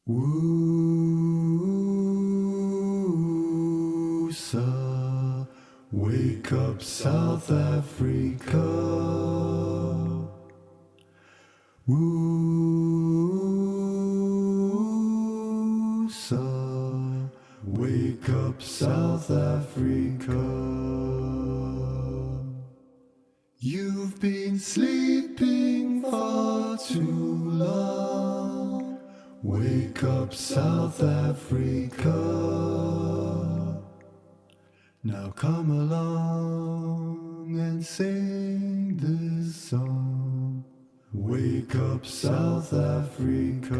WuSA, wake up South Africa. WuSA, wake up South Africa. You've been sleeping far too long. Wake up South Africa. Now come along and sing this song. Wake up South Africa.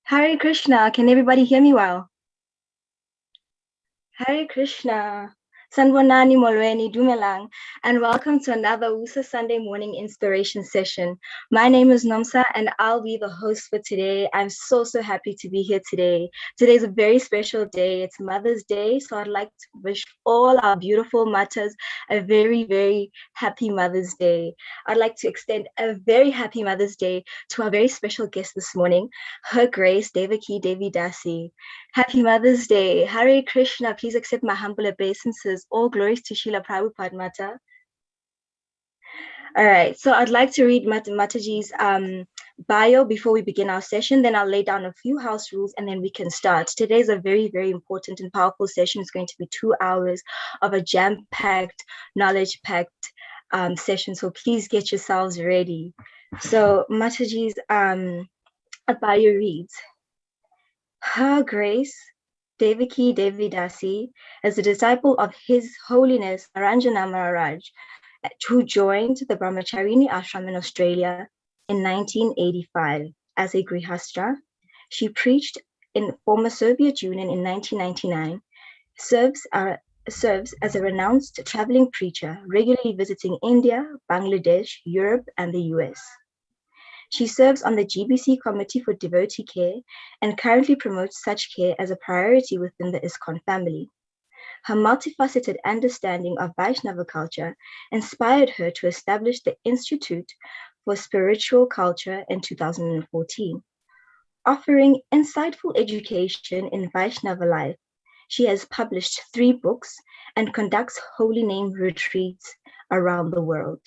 Hare Krishna, can everybody hear me well? Hare Krishna, Sanbonani Molweni Dumelang, and welcome to another WuSA Sunday morning inspiration session. My name is Nomsa and I'll be the host for today. I'm so happy to be here today. Today's a very special day. It's Mother's Day, so I'd like to wish all our beautiful matas a very happy Mother's Day. I'd like to extend a very happy Mother's Day to our very special guest this morning, Her Grace Davaki Devi Dasi. Happy Mother's Day. Hare Krishna. Please accept my humble obeisances. All glories to Srila Prabhupada Mata. All right. So I'd like to read Mataji's bio before we begin our session. Then I'll lay down a few house rules and then we can start. Today's a very important and powerful session. It's going to be 2 hours of a jam-packed, knowledge-packed session. So please get yourselves ready. So Mataji's bio reads, Her Grace Devaki Devi Dasi, as a disciple of His Holiness Naranjana Maharaj, who joined the Brahmacharini Ashram in Australia in 1985 as a Grihastra. She preached in former Soviet Union in 1999, serves as a renounced traveling preacher, regularly visiting India, Bangladesh, Europe, and the US. She serves on the GBC Committee for Devotee Care and currently promotes such care as a priority within the ISKCON family. Her multifaceted understanding of Vaishnava culture inspired her to establish the Institute for Spiritual Culture in 2014. Offering insightful education in Vaishnava life, she has published 3 books and conducts holy name retreats around the world.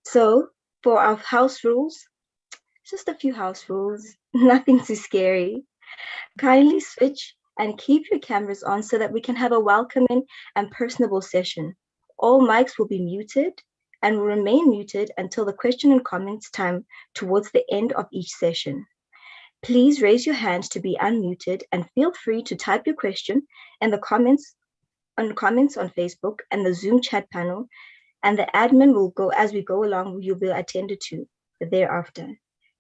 So, for our house rules, just a few house rules, nothing too scary. Kindly switch and keep your cameras on so that we can have a welcoming and personable session. All mics will be muted and will remain muted until the question and comments time towards the end of each session. Please raise your hand to be unmuted and feel free to type your question in the comments on Facebook and the Zoom chat panel, and the admin will go as we go along. You'll be attended to thereafter.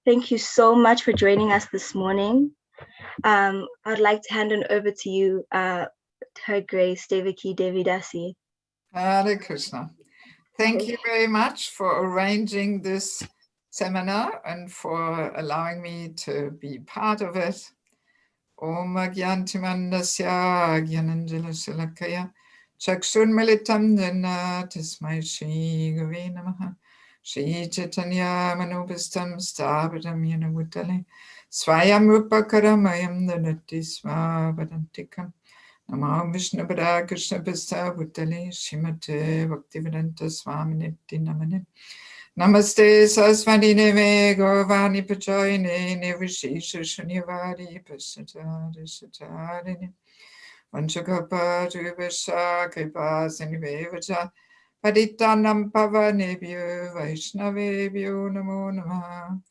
Thank you so much for joining us this morning. I'd like to hand it over to you, Her Grace Devaki Devi Dasi. Hare Krishna. Thank you very much for arranging this seminar and for allowing me to be part of it. Om Agyantimandasya Gyananjala Shalakaya Chakshun Militam Jana Tasmai Shri Gave Namaha Shri Chaitanya Manubhistam Sthapitam Yena Bhutale Swayam Rupakaramayam Dadati Swavadantikam Namo Vishnu Pada Krishna Pista Bhutale Shrimate Bhaktivedanta Swamini Namane Namaste Saraswati Deve Govani Pachoyine Nivishesha Shunyavari Pasatari Satarini Vanchakapa Jivasha Kripa Sinivevacha Paditanam Pavanebhyo Vaishnavebhyo Namo Namaha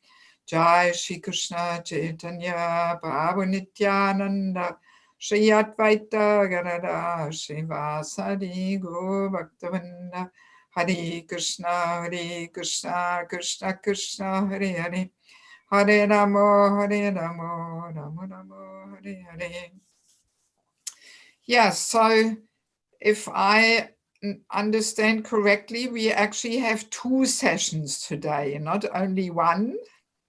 Jai Shri Krishna Chaitanya Prabhu Nityananda Shri Advaita Gadada Srivasadi Go Bhaktavinda Hare Krishna, Krishna Krishna, Hare Hare, Hare Ramo, Ramo Ramo, Hare Hare. Yes, so if I understand correctly, we actually have 2 sessions today, not only one.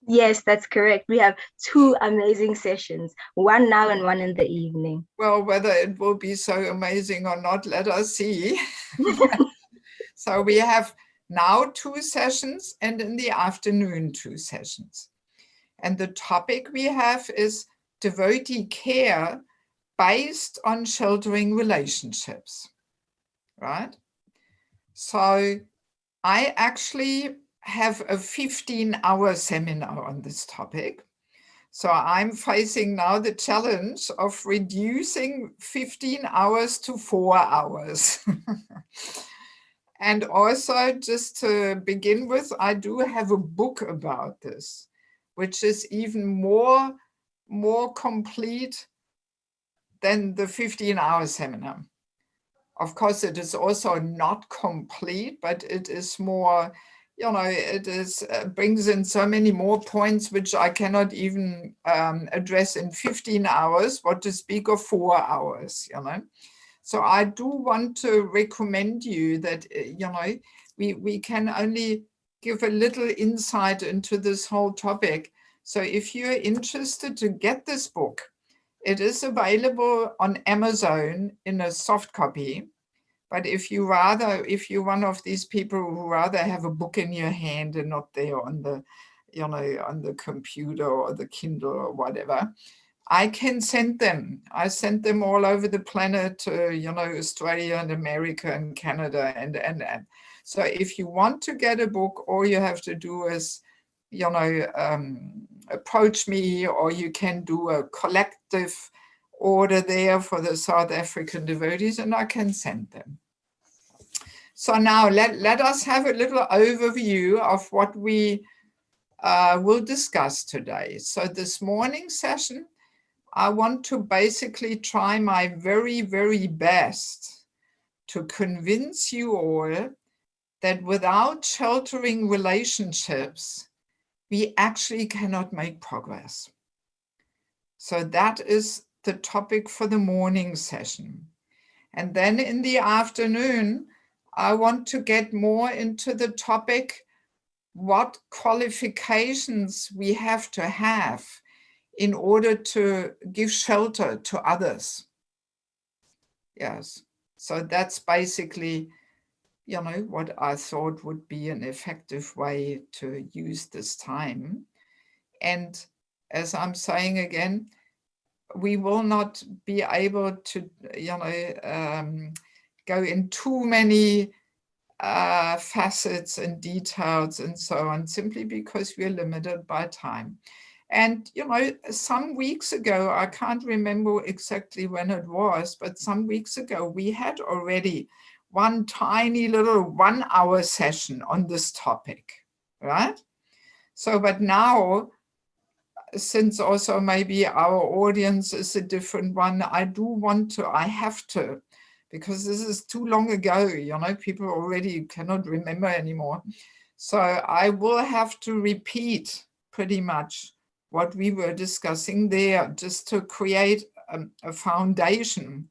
Yes, that's correct. We have 2 amazing sessions, one now and one in the evening. Well, whether it will be so amazing or not, let us see. So we have now 2 sessions and in the afternoon 2 sessions. And the topic we have is devotee care based on sheltering relationships, right? So I actually have a 15-hour seminar on this topic. So I'm facing now the challenge of reducing 15 hours to 4 hours. And also, just to begin with, I do have a book about this, which is even more complete than the 15-hour seminar. Of course, it is also not complete, but it is more, it is brings in so many more points which I cannot even address in 15 hours, what to speak of 4 hours, So I do want to recommend you that, we can only give a little insight into this whole topic. So if you're interested to get this book, it is available on Amazon in a soft copy. But if you're one of these people who rather have a book in your hand and not there on the, on the computer or the Kindle or whatever, I can send them. I send them all over the planet, Australia and America and Canada. And so if you want to get a book, all you have to do is, approach me, or you can do a collective order there for the South African devotees, and I can send them. So now let us have a little overview of what we will discuss today. So this morning session, I want to basically try my very, very best to convince you all that without sheltering relationships, we actually cannot make progress. So that is the topic for the morning session. And then in the afternoon, I want to get more into the topic, what qualifications we have to have in order to give shelter to others. Yes, so that's basically, what I thought would be an effective way to use this time. And as I'm saying again, we will not be able to, go in too many facets and details and so on, simply because we're limited by time. And, some weeks ago, I can't remember exactly when it was, but some weeks ago, we had already one tiny little 1-hour session on this topic, right? So, but now, since also maybe our audience is a different one, I have to, because this is too long ago, people already cannot remember anymore. So I will have to repeat pretty much what we were discussing there, just to create a foundation,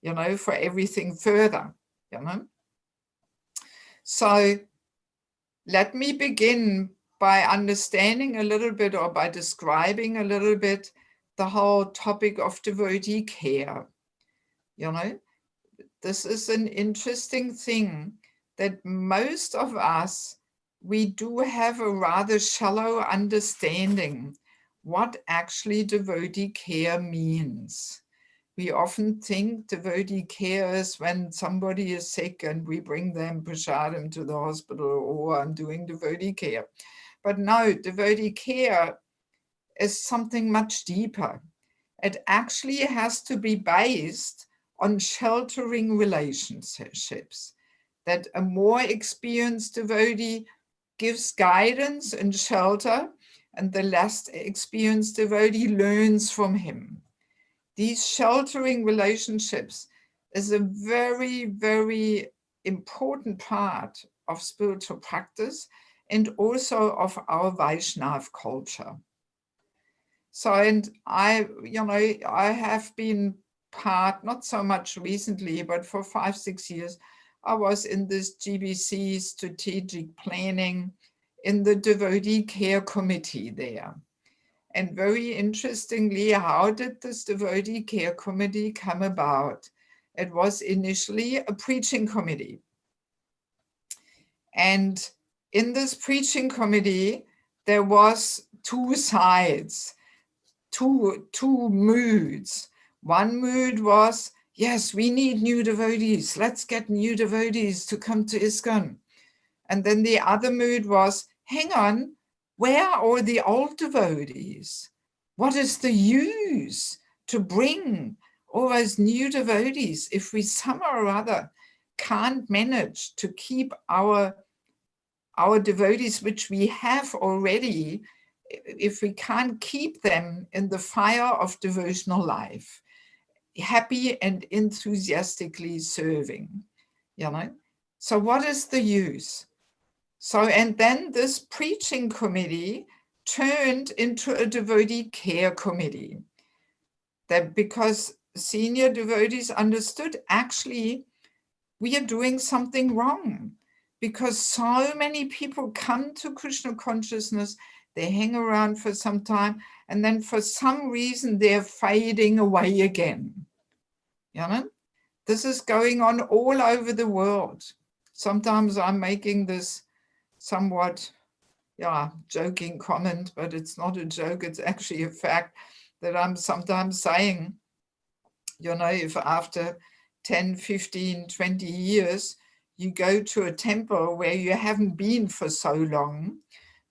you know, for everything further, you know. So let me begin by understanding a little bit, or by describing a little bit, the whole topic of devotee care. You know, this is an interesting thing that most of us, we do have a rather shallow understanding what actually devotee care means. We often think devotee care is when somebody is sick and we bring them prasadam to the hospital, or I'm doing devotee care. But no, devotee care is something much deeper. It actually has to be based on sheltering relationships, that a more experienced devotee gives guidance and shelter, and the less experienced devotee learns from him. These sheltering relationships is a very, very important part of spiritual practice, and also of our Vaishnav culture. So, and I have been part, not so much recently, but for 5-6 years, I was in this GBC strategic planning in the devotee care committee there. And very interestingly, how did this devotee care committee come about? It was initially a preaching committee. And in this preaching committee, there was two sides, two moods. One mood was, yes, we need new devotees. Let's get new devotees to come to ISKCON. And then the other mood was, hang on, where are the old devotees? What is the use to bring all those new devotees if we somehow or other can't manage to keep our devotees, which we have already, if we can't keep them in the fire of devotional life, happy and enthusiastically serving, you know? So what is the use? So, and then this preaching committee turned into a devotee care committee, that because senior devotees understood, actually, we are doing something wrong, because so many people come to Krishna consciousness, they hang around for some time, and then for some reason they're fading away again. You know, this is going on all over the world. Sometimes I'm making this somewhat, joking comment, but it's not a joke, it's actually a fact, that I'm sometimes saying, you know, if after 10, 15, 20 years, you go to a temple where you haven't been for so long,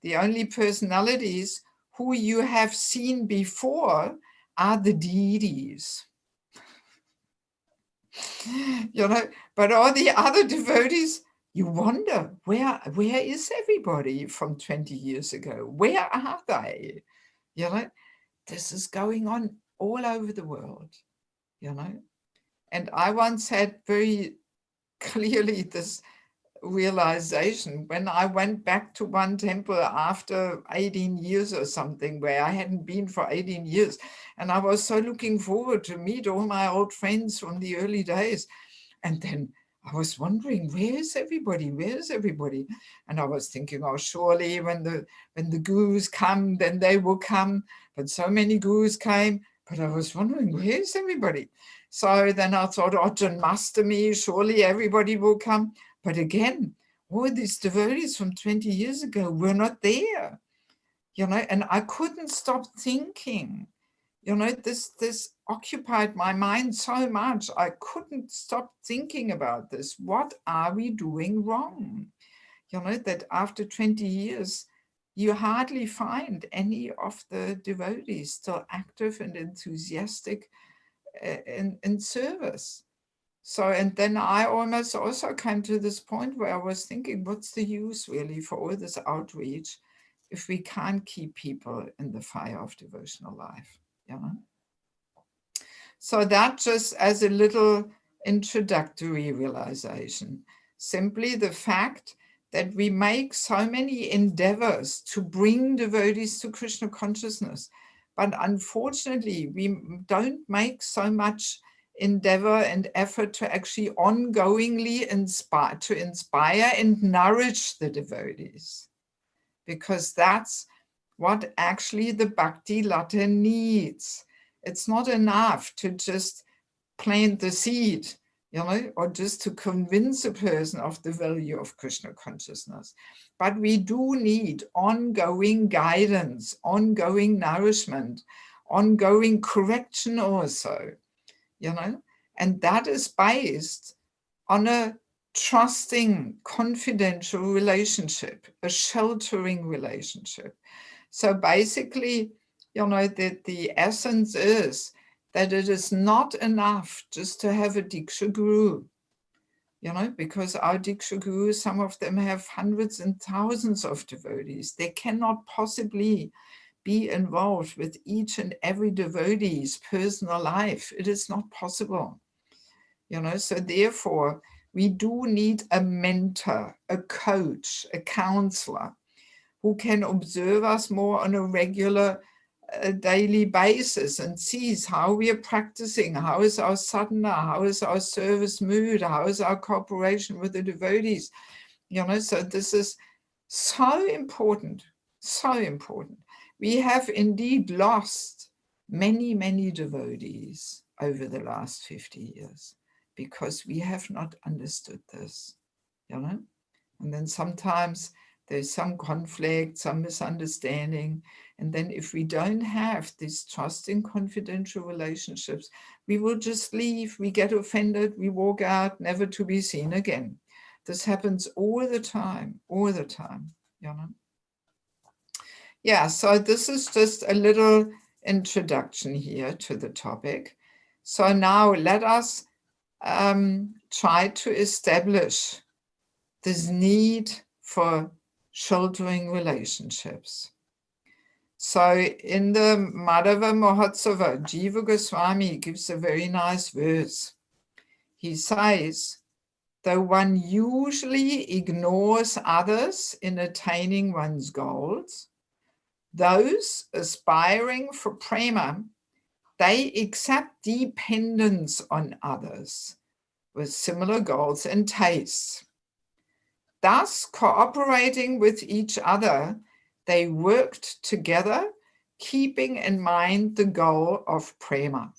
the only personalities who you have seen before are the deities. You know, but all the other devotees, you wonder, where is everybody from 20 years ago? Where are they? You know, this is going on all over the world, you know. And I once had very clearly this realization when I went back to one temple after 18 years or something, where I hadn't been for 18 years. And I was so looking forward to meet all my old friends from the early days. And then I was wondering, where is everybody? Where is everybody? And I was thinking, oh, surely when the gurus come, then they will come. But so many gurus came, but I was wondering, where is everybody? So then I thought, oh, Janmastami, surely everybody will come. But again, all these devotees from 20 years ago were not there, you know, and I couldn't stop thinking, you know, this occupied my mind so much. I couldn't stop thinking about this. What are we doing wrong? You know, that after 20 years, you hardly find any of the devotees still active and enthusiastic in service. So, and then I almost also came to this point where I was thinking, what's the use really for all this outreach if we can't keep people in the fire of devotional life, you know? So that just as a little introductory realization, simply the fact that we make so many endeavors to bring devotees to Krishna consciousness, but unfortunately we don't make so much endeavor and effort to actually ongoingly inspire and nourish the devotees, because that's what actually the bhakti latte needs. It's not enough to just plant the seed, or just to convince a person of the value of Krishna consciousness. But we do need ongoing guidance, ongoing nourishment, ongoing correction also, and that is based on a trusting, confidential relationship, a sheltering relationship. So basically, that the essence is that it is not enough just to have a Diksha Guru, because our Diksha Gurus, some of them have hundreds and thousands of devotees. They cannot possibly be involved with each and every devotee's personal life. It is not possible, so therefore we do need a mentor, a coach, a counselor who can observe us more on a regular daily basis and sees how we are practicing, how is our sadhana, how is our service mood, how is our cooperation with the devotees, so this is so important, so important. We have indeed lost many, many devotees over the last 50 years because we have not understood this, and then sometimes there's some conflict, some misunderstanding. And then if we don't have these trusting, confidential relationships, we will just leave, we get offended, we walk out, never to be seen again. This happens all the time, Yeah, so this is just a little introduction here to the topic. So now let us try to establish this need for sheltering relationships. So in the Madhava Mahotsava, Jiva Goswami gives a very nice verse. He says, though one usually ignores others in attaining one's goals, those aspiring for prema, they accept dependence on others with similar goals and tastes. Thus, cooperating with each other, they worked together, keeping in mind the goal of prema.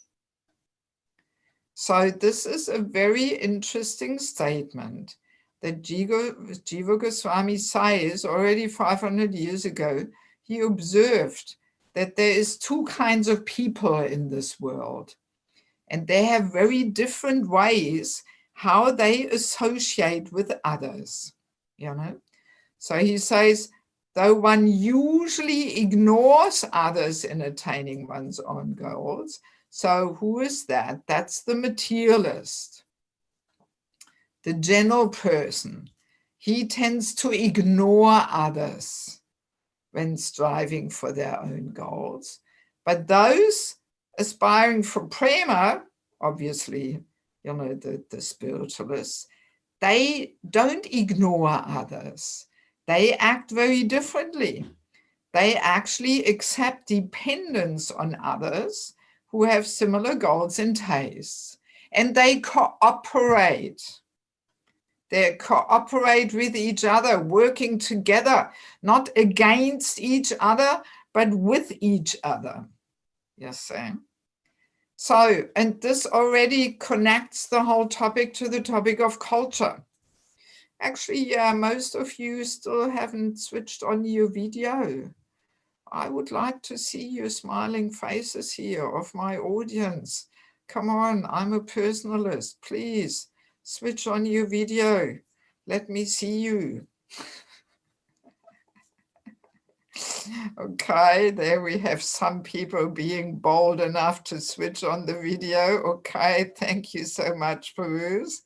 So this is a very interesting statement that Jiva Goswami says already 500 years ago. He observed that there is two kinds of people in this world, and they have very different ways how they associate with others. So he says, though one usually ignores others in attaining one's own goals, so who is that? That's the materialist, the general person. He tends to ignore others when striving for their own goals. But those aspiring for prema, obviously, the spiritualists, they don't ignore others. They act very differently. They actually accept dependence on others who have similar goals and tastes. And they cooperate. They cooperate with each other, working together, not against each other, but with each other. Yes, Sam? So, and this already connects the whole topic to the topic of culture. Actually, yeah, most of you still haven't switched on your video. I would like to see your smiling faces here of my audience. Come on, I'm a personalist. Please switch on your video. Let me see you. Okay, there we have some people being bold enough to switch on the video. Okay, thank you so much, Peruse.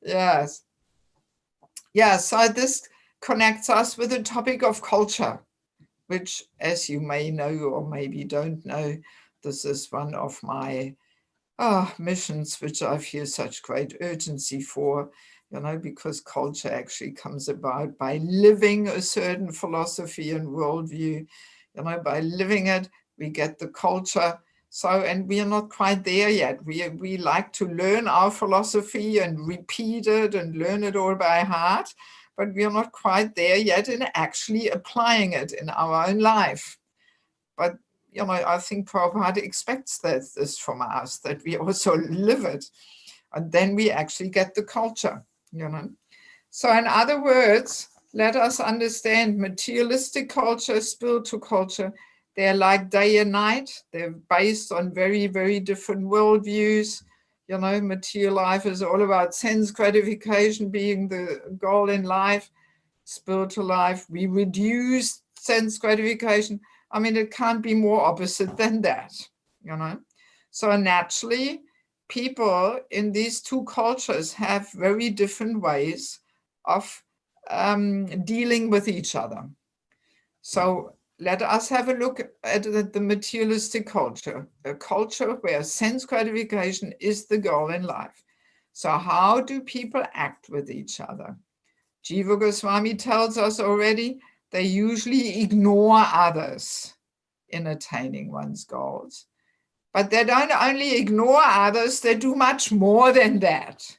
Yes. Yeah, so this connects us with the topic of culture, which, as you may know or maybe don't know, this is one of my missions, which I feel such great urgency for, you know, because culture actually comes about by living a certain philosophy and worldview. You know, by living it, we get the culture. So, and we are not quite there yet. We like to learn our philosophy and repeat it and learn it all by heart, but we are not quite there yet in actually applying it in our own life. But, you know, I think Prabhupada expects this from us, that we also live it. And then we actually get the culture, you know. So in other words, let us understand materialistic culture, spiritual culture, they're like day and night. They're based on very, very different worldviews. You know, material life is all about sense gratification being the goal in life. Spiritual life, we reduce sense gratification. I mean, it can't be more opposite than that, you know. So naturally, people in these two cultures have very different ways of dealing with each other. So let us have a look at the materialistic culture, a culture where sense gratification is the goal in life. So how do people act with each other? Jiva Goswami tells us already, they usually ignore others in attaining one's goals. But they don't only ignore others, they do much more than that.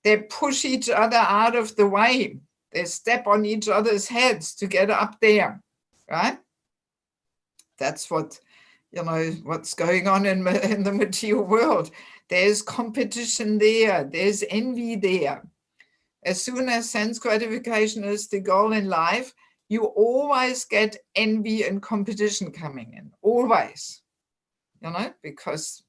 They push each other out of the way. They step on each other's heads to get up there, right? That's what, you know, what's going on in the material world. There's competition there. There's envy there. As soon as sense gratification is the goal in life, you always get envy and competition coming in, always, you know, because,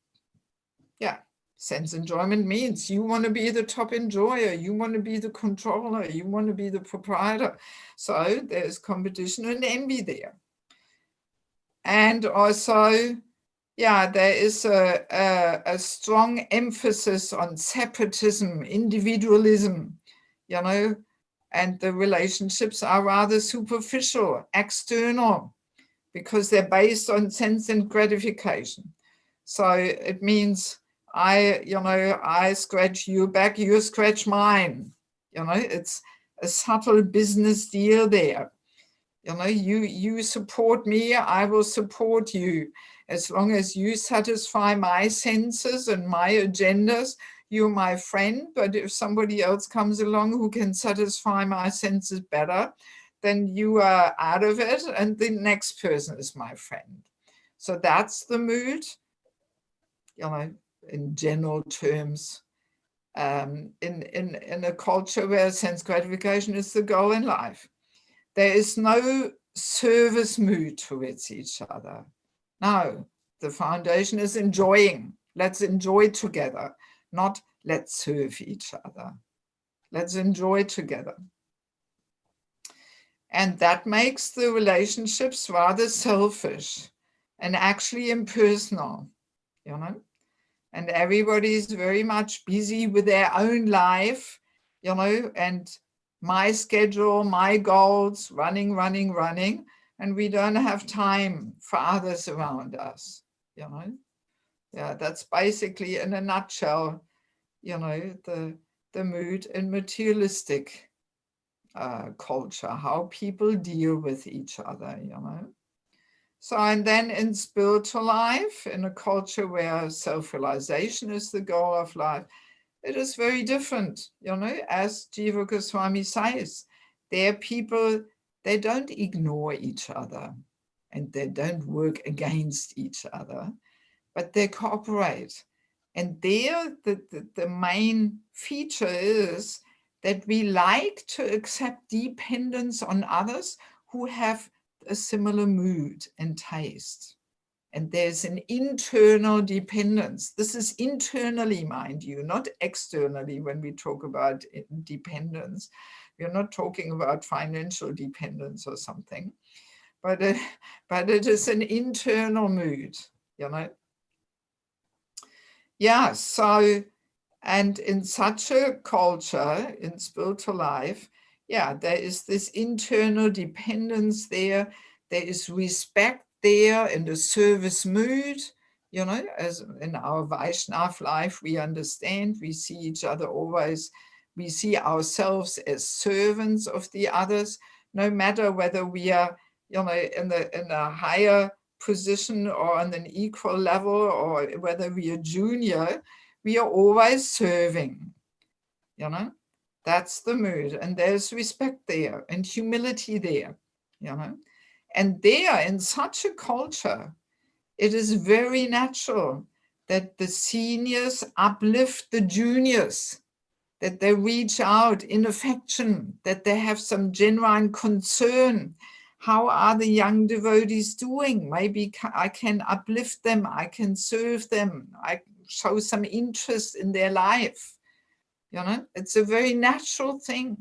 yeah, sense enjoyment means you want to be the top enjoyer, you want to be the controller, you want to be the proprietor. So there's competition and envy there. And also, yeah, there is a strong emphasis on separatism, individualism, you know, and the relationships are rather superficial, external, because they're based on sense and gratification. So it means I scratch your back, you scratch mine. You know, it's a subtle business deal there. You know, you support me, I will support you. As long as you satisfy my senses and my agendas, you're my friend. But if somebody else comes along who can satisfy my senses better, then you are out of it and the next person is my friend. So that's the mood, you know, in general terms, in a culture where sense gratification is the goal in life. There is no service mood towards each other. No, the foundation is enjoying. Let's enjoy together, not let's serve each other. Let's enjoy together. And that makes the relationships rather selfish and actually impersonal, you know. And everybody is very much busy with their own life, you know, and my schedule, my goals, running, and we don't have time for others around us, you know. Yeah, that's basically in a nutshell, you know, the mood in materialistic culture, how people deal with each other, you know. So, and then in spiritual life, in a culture where self-realization is the goal of life, it is very different, you know, as Jiva Goswami says. There are people, they don't ignore each other and they don't work against each other, but they cooperate. And there, the main feature is that we like to accept dependence on others who have a similar mood and taste. And there's an internal dependence. This is internally, mind you, not externally when we talk about dependence. We're not talking about financial dependence or something, but it is an internal mood, you know. Yeah, so, and in such a culture, in spiritual life, yeah, there is this internal dependence there. There is respect there in the service mood, you know, as in our Vaishnav life, we understand, we see each other always we see ourselves as servants of the others, no matter whether we are, you know, in a higher position or on an equal level, or whether we are junior, we are always serving, you know. That's the mood, and there's respect there and humility there, you know. And there, in such a culture, it is very natural that the seniors uplift the juniors, that they reach out in affection, that they have some genuine concern. How are the young devotees doing? Maybe I can uplift them, I can serve them, I show some interest in their life. You know, it's a very natural thing.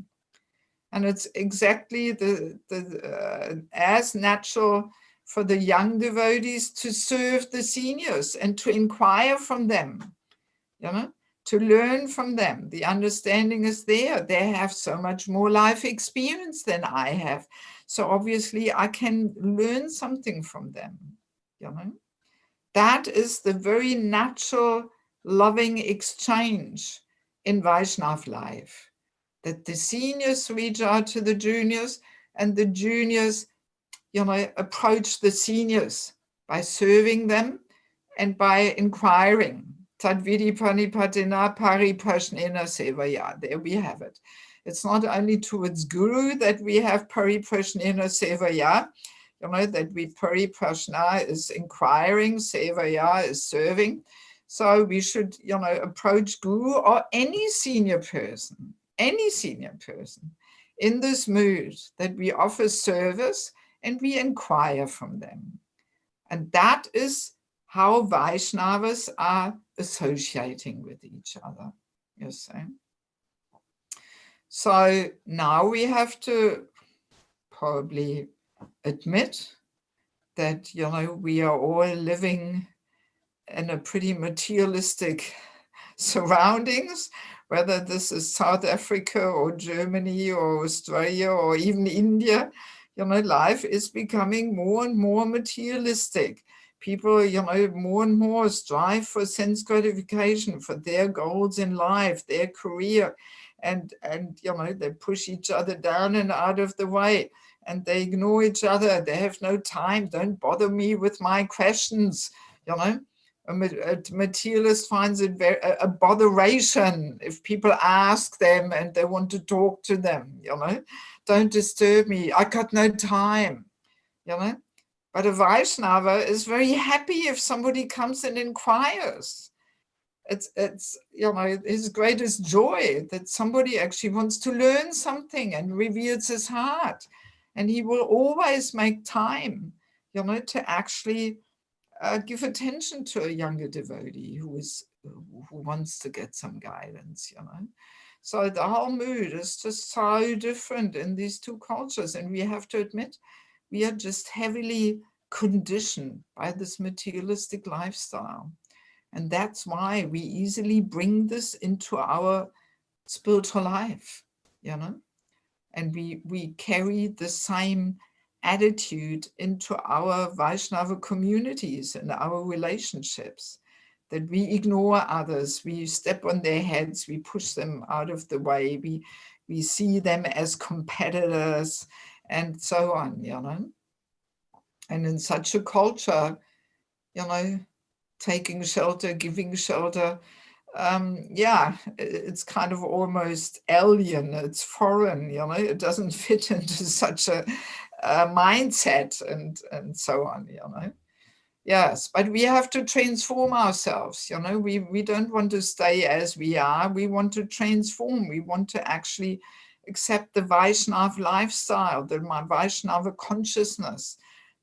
And it's exactly as natural for the young devotees to serve the seniors and to inquire from them, you know, to learn from them. The understanding is there. They have so much more life experience than I have. So obviously I can learn something from them, you know. That is the very natural, loving exchange in Vaishnava life, that the seniors reach out to the juniors and the juniors, you know, approach the seniors by serving them and by inquiring. Tadvidi panipatina pariprashnena sevaya. There we have it. It's not only towards Guru that we have pariprashnena sevaya, you know, that we pariprashna is inquiring, sevaya is serving. So we should, you know, approach Guru or any senior person in this mood that we offer service and we inquire from them. And that is how Vaishnavas are associating with each other, you see. So now we have to probably admit that, you know, we are all living in a pretty materialistic surroundings, whether this is South Africa or Germany or Australia or even India. You know, life is becoming more and more materialistic. People, you know, more and more strive for sense gratification, for their goals in life, their career, and you know, they push each other down and out of the way, and they ignore each other. They have no time. Don't bother me with my questions, you know. A materialist finds it a botheration if people ask them and they want to talk to them, you know. Don't disturb me, I got no time, you know. But a Vaishnava is very happy if somebody comes and inquires. It's you know, his greatest joy that somebody actually wants to learn something and reveals his heart. And he will always make time, you know, to actually give attention to a younger devotee who wants to get some guidance, you know. So the whole mood is just so different in these two cultures, and we have to admit we are just heavily conditioned by this materialistic lifestyle, and that's why we easily bring this into our spiritual life, you know, and we carry the same attitude into our Vaishnava communities and our relationships, that we ignore others, we step on their heads, we push them out of the way, we see them as competitors and so on, you know. And in such a culture, you know, taking shelter, giving shelter, yeah, it's kind of almost alien, it's foreign, you know, it doesn't fit into such a mindset and so on, you know. Yes, but we have to transform ourselves, you know. We don't want to stay as we are, we want to transform, we want to actually accept the Vaishnava lifestyle, the Vaishnava consciousness,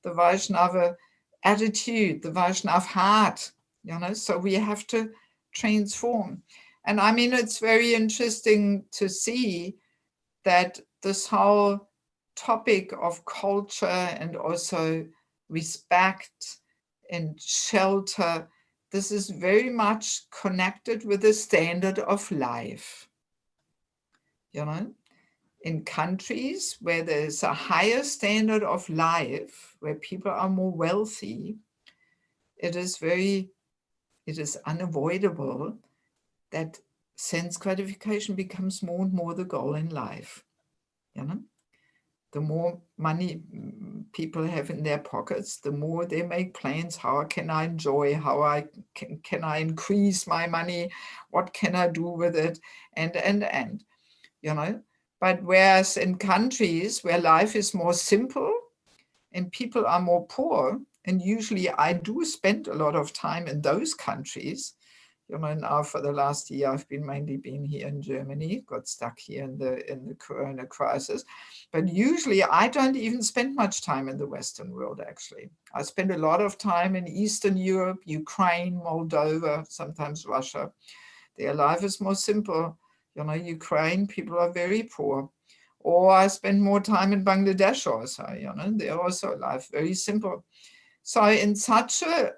the Vaishnava attitude, the Vaishnava heart, you know. So we have to transform. And I mean, it's very interesting to see that this whole topic of culture and also respect and shelter, this is very much connected with the standard of life. You know, in countries where there's a higher standard of life, where people are more wealthy, it is unavoidable that sense gratification becomes more and more the goal in life. You know, the more money people have in their pockets, the more they make plans. How can I enjoy? How can I increase my money? What can I do with it? And you know. But whereas in countries where life is more simple and people are more poor, and usually I do spend a lot of time in those countries. You know, now for the last year, I've mainly been here in Germany, got stuck here in the Corona crisis. But usually I don't even spend much time in the Western world, actually. I spend a lot of time in Eastern Europe, Ukraine, Moldova, sometimes Russia. Their life is more simple. You know, Ukraine, people are very poor. Or I spend more time in Bangladesh also, you know, they're also life very simple. So in such a,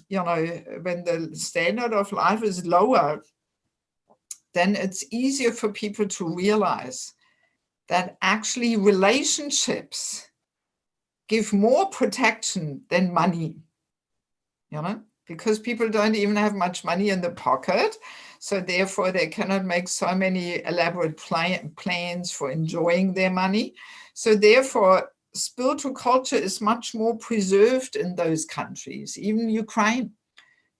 you know, when the standard of life is lower, then it's easier for people to realize that actually relationships give more protection than money, you know, because people don't even have much money in the pocket. So therefore they cannot make so many elaborate plans for enjoying their money. So therefore, spiritual culture is much more preserved in those countries, even Ukraine.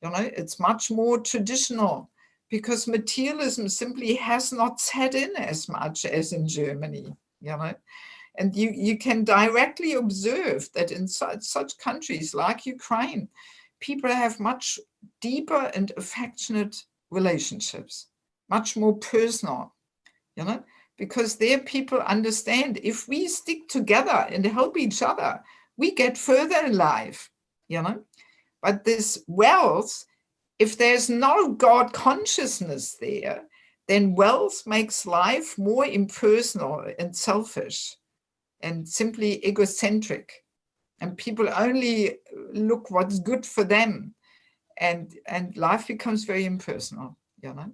You know, it's much more traditional because materialism simply has not set in as much as in Germany, you know. And you can directly observe that in such countries like Ukraine, people have much deeper and affectionate relationships, much more personal, you know, because there people understand if we stick together and help each other, we get further in life, you know. But this wealth, if there's no God consciousness there, then wealth makes life more impersonal and selfish and simply egocentric. And people only look what's good for them. And life becomes very impersonal, you know.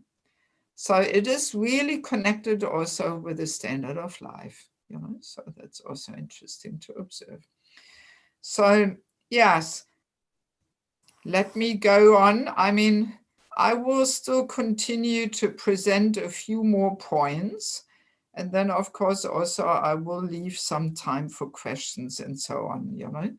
So it is really connected also with the standard of life, you know. So that's also interesting to observe. So yes, let me go on. I mean, I will still continue to present a few more points. And then, of course, also I will leave some time for questions and so on, you know.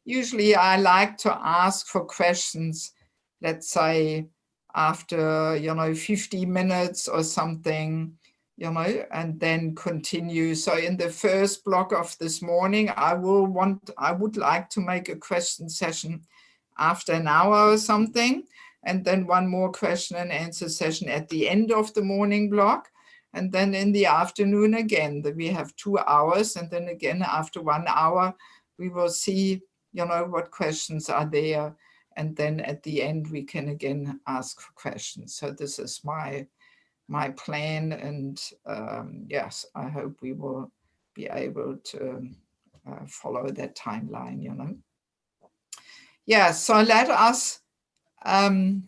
Usually I like to ask for questions, let's say, after, you know, 50 minutes or something, you know, and then continue. So in the first block of this morning, I would like to make a question session after an hour or something, and then one more question and answer session at the end of the morning block. And then in the afternoon again, we have 2 hours. And then again, after 1 hour, we will see, you know, what questions are there. And then at the end, we can again ask for questions. So this is my plan. And yes, I hope we will be able to follow that timeline, you know. Yeah, so let us, I'd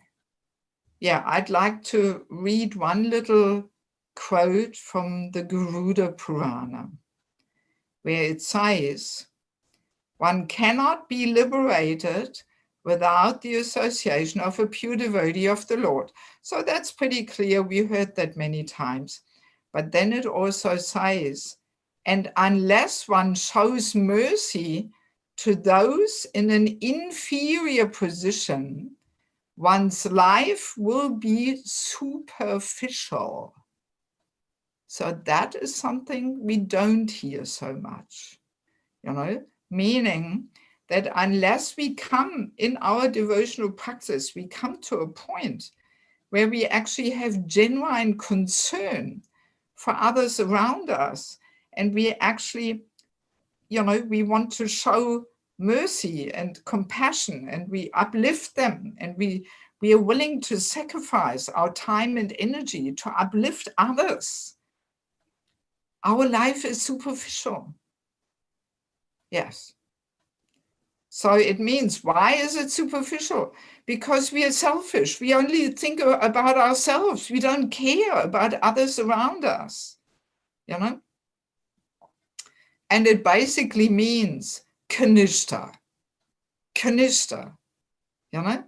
like to read one little quote from the Garuda Purana, where it says, "One cannot be liberated without the association of a pure devotee of the Lord." So that's pretty clear. We heard that many times. But then it also says, "And unless one shows mercy to those in an inferior position, one's life will be superficial." So that is something we don't hear so much, you know, meaning that unless we come in our devotional practice, we come to a point where we actually have genuine concern for others around us. And we actually, you know, we want to show mercy and compassion, and we uplift them, and we are willing to sacrifice our time and energy to uplift others. Our life is superficial. Yes. So it means, why is it superficial? Because we are selfish. We only think about ourselves. We don't care about others around us, you know? And it basically means kanishta, you know?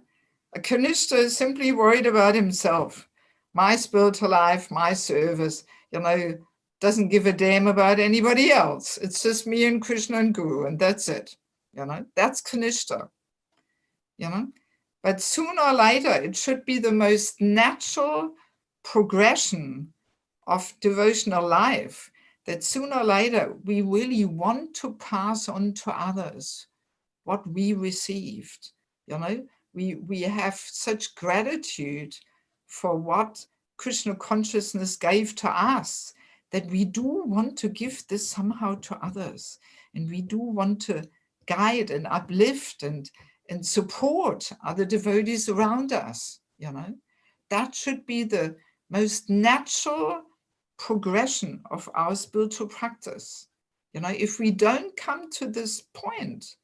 A kanishta is simply worried about himself. my spiritual life, my service, you know, doesn't give a damn about anybody else. It's just me and Krishna and Guru, and that's it. You know, that's Kanishta. You know, but sooner or later, it should be the most natural progression of devotional life, that sooner or later we really want to pass on to others what we received. You know, we have such gratitude for what Krishna consciousness gave to us, that we do want to give this somehow to others, and we do want to guide and uplift and support other devotees around us. You know, that should be the most natural progression of our spiritual practice. You know, if we don't come to this point,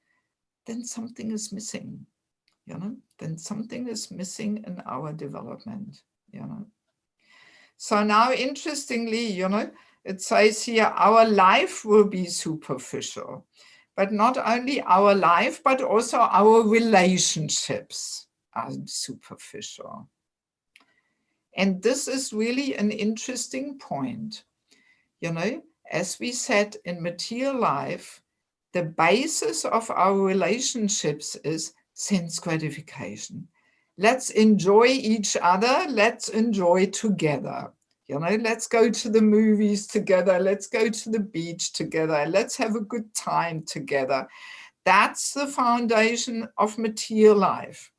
then something is missing. You know, then something is missing in our development. You know. So now, interestingly, you know, it says here, our life will be superficial, but not only our life, but also our relationships are superficial. And this is really an interesting point. You know, as we said, in material life, the basis of our relationships is sense gratification. Let's enjoy each other. Let's enjoy together. You know, let's go to the movies together. Let's go to the beach together. Let's have a good time together. That's the foundation of material life.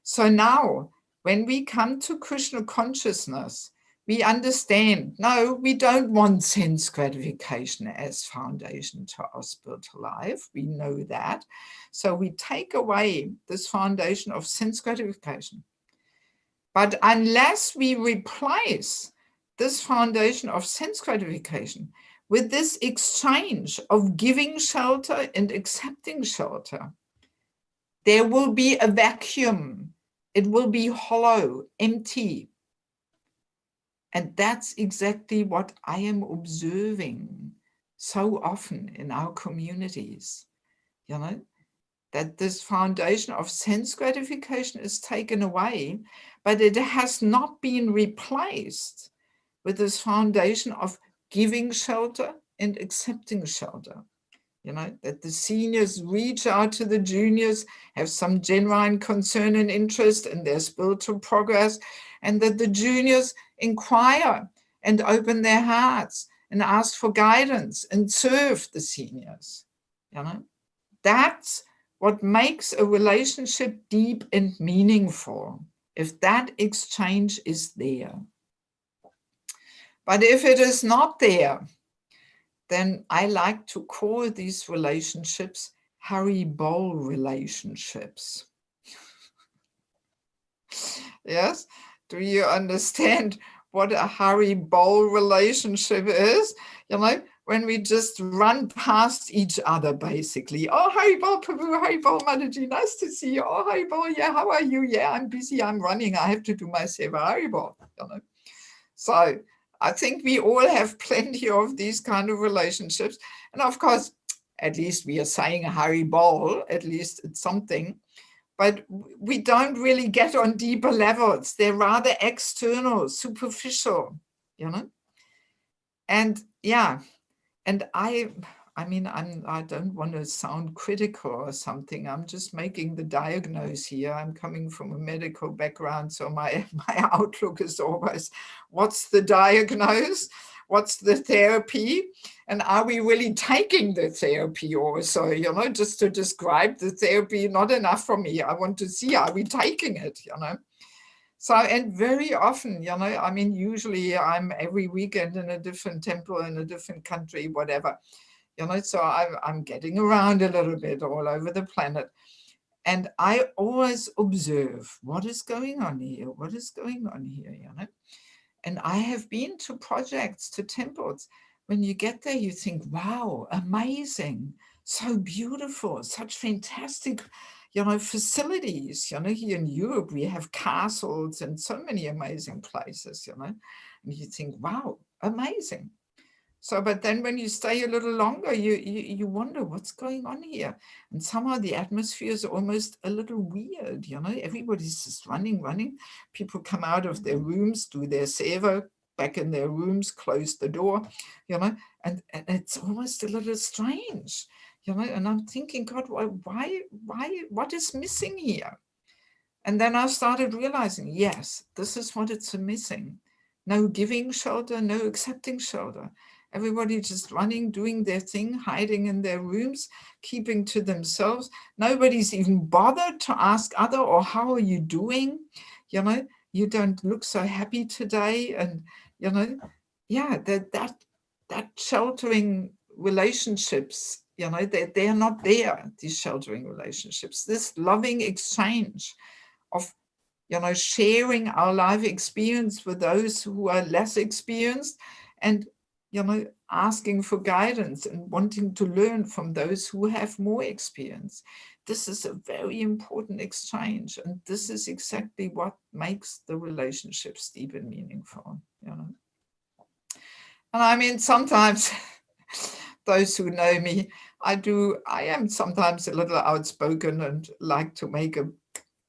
So now, when we come to Krishna consciousness, we understand, no, we don't want sense gratification as foundation to our spiritual life. We know that. So we take away this foundation of sense gratification. But unless we replace this foundation of sense gratification with this exchange of giving shelter and accepting shelter, there will be a vacuum. It will be hollow, empty. And that's exactly what I am observing so often in our communities, you know, that this foundation of sense gratification is taken away, but it has not been replaced with this foundation of giving shelter and accepting shelter. You know, that the seniors reach out to the juniors, have some genuine concern and interest in their spiritual progress, and that the juniors inquire and open their hearts and ask for guidance and serve the seniors. You know, that's what makes a relationship deep and meaningful, if that exchange is there. But if it is not there, then I like to call these relationships Hari-Bol relationships. Yes? Do you understand what a Hari-Bol relationship is? You know, when we just run past each other, basically. Oh, Hari-Bol, Prabhu, Hari-Bol, Mataji, nice to see you. Oh, Hari-Bol, yeah, how are you? Yeah, I'm busy, I'm running, I have to do my seva, Hari-Bol. You know? So I think we all have plenty of these kind of relationships. And of course, at least we are saying Hari-Bol, at least it's something. But we don't really get on deeper levels. They're rather external, superficial, you know? And yeah, and I mean, I don't want to sound critical or something. I'm just making the diagnosis here. I'm coming from a medical background, so my outlook is always, what's the diagnosis? What's the therapy? And are we really taking the therapy also? You know, just to describe the therapy, not enough for me. I want to see, are we taking it, you know? So, and very often, you know, I mean, usually I'm every weekend in a different temple in a different country, whatever. You know, so I'm getting around a little bit all over the planet. And I always observe what is going on here, what is going on here, you know. And I have been to projects, to temples. When you get there, you think, wow, amazing, so beautiful, such fantastic, you know, facilities. You know, here in Europe, we have castles and so many amazing places, you know. And you think, wow, amazing. So, but then when you stay a little longer, you wonder what's going on here. And somehow the atmosphere is almost a little weird, you know, everybody's just running. People come out of their rooms, do their seva, back in their rooms, close the door, you know, and it's almost a little strange, you know, and I'm thinking, God, why, what is missing here? And then I started realizing, yes, this is what it's missing. No giving shelter, no accepting shelter. Everybody just running, doing their thing, hiding in their rooms, keeping to themselves. Nobody's even bothered to ask other, or how are you doing? You know, you don't look so happy today. And, you know, yeah, that sheltering relationships, you know, they're not there, these sheltering relationships. This loving exchange of, you know, sharing our life experience with those who are less experienced, and, you know, asking for guidance and wanting to learn from those who have more experience. This is a very important exchange, and this is exactly what makes the relationships deep and meaningful, you know. And I mean, sometimes those who know me, I am sometimes a little outspoken and like to make a,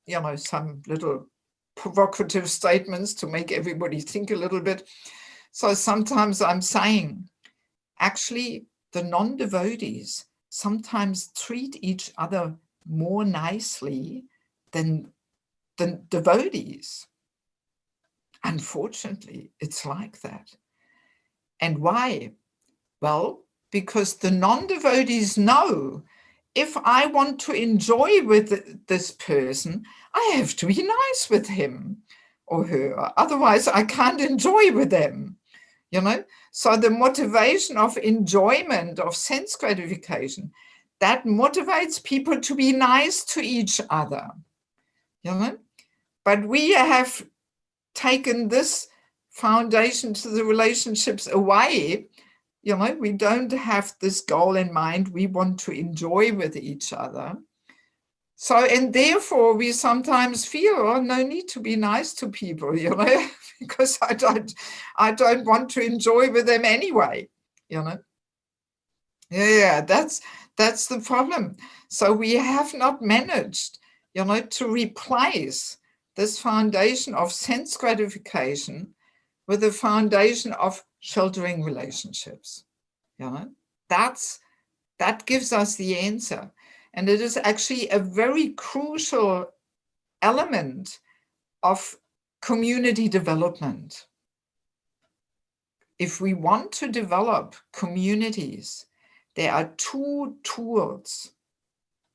you know, some little provocative statements to make everybody think a little bit. So sometimes I'm saying, actually, the non-devotees sometimes treat each other more nicely than the devotees. Unfortunately, it's like that. And why? Well, because the non-devotees know, if I want to enjoy with this person, I have to be nice with him or her. Otherwise, I can't enjoy with them, you know? So the motivation of enjoyment, of sense gratification, that motivates people to be nice to each other, you know? But we have taken this foundation to the relationships away. You know, we don't have this goal in mind. We want to enjoy with each other. So, and therefore we sometimes feel, oh, no need to be nice to people, you know, because I don't want to enjoy with them anyway, you know. Yeah, that's the problem. So we have not managed, you know, to replace this foundation of sense gratification with the foundation of sheltering relationships. You know, that gives us the answer. And it is actually a very crucial element of community development. If we want to develop communities, there are two tools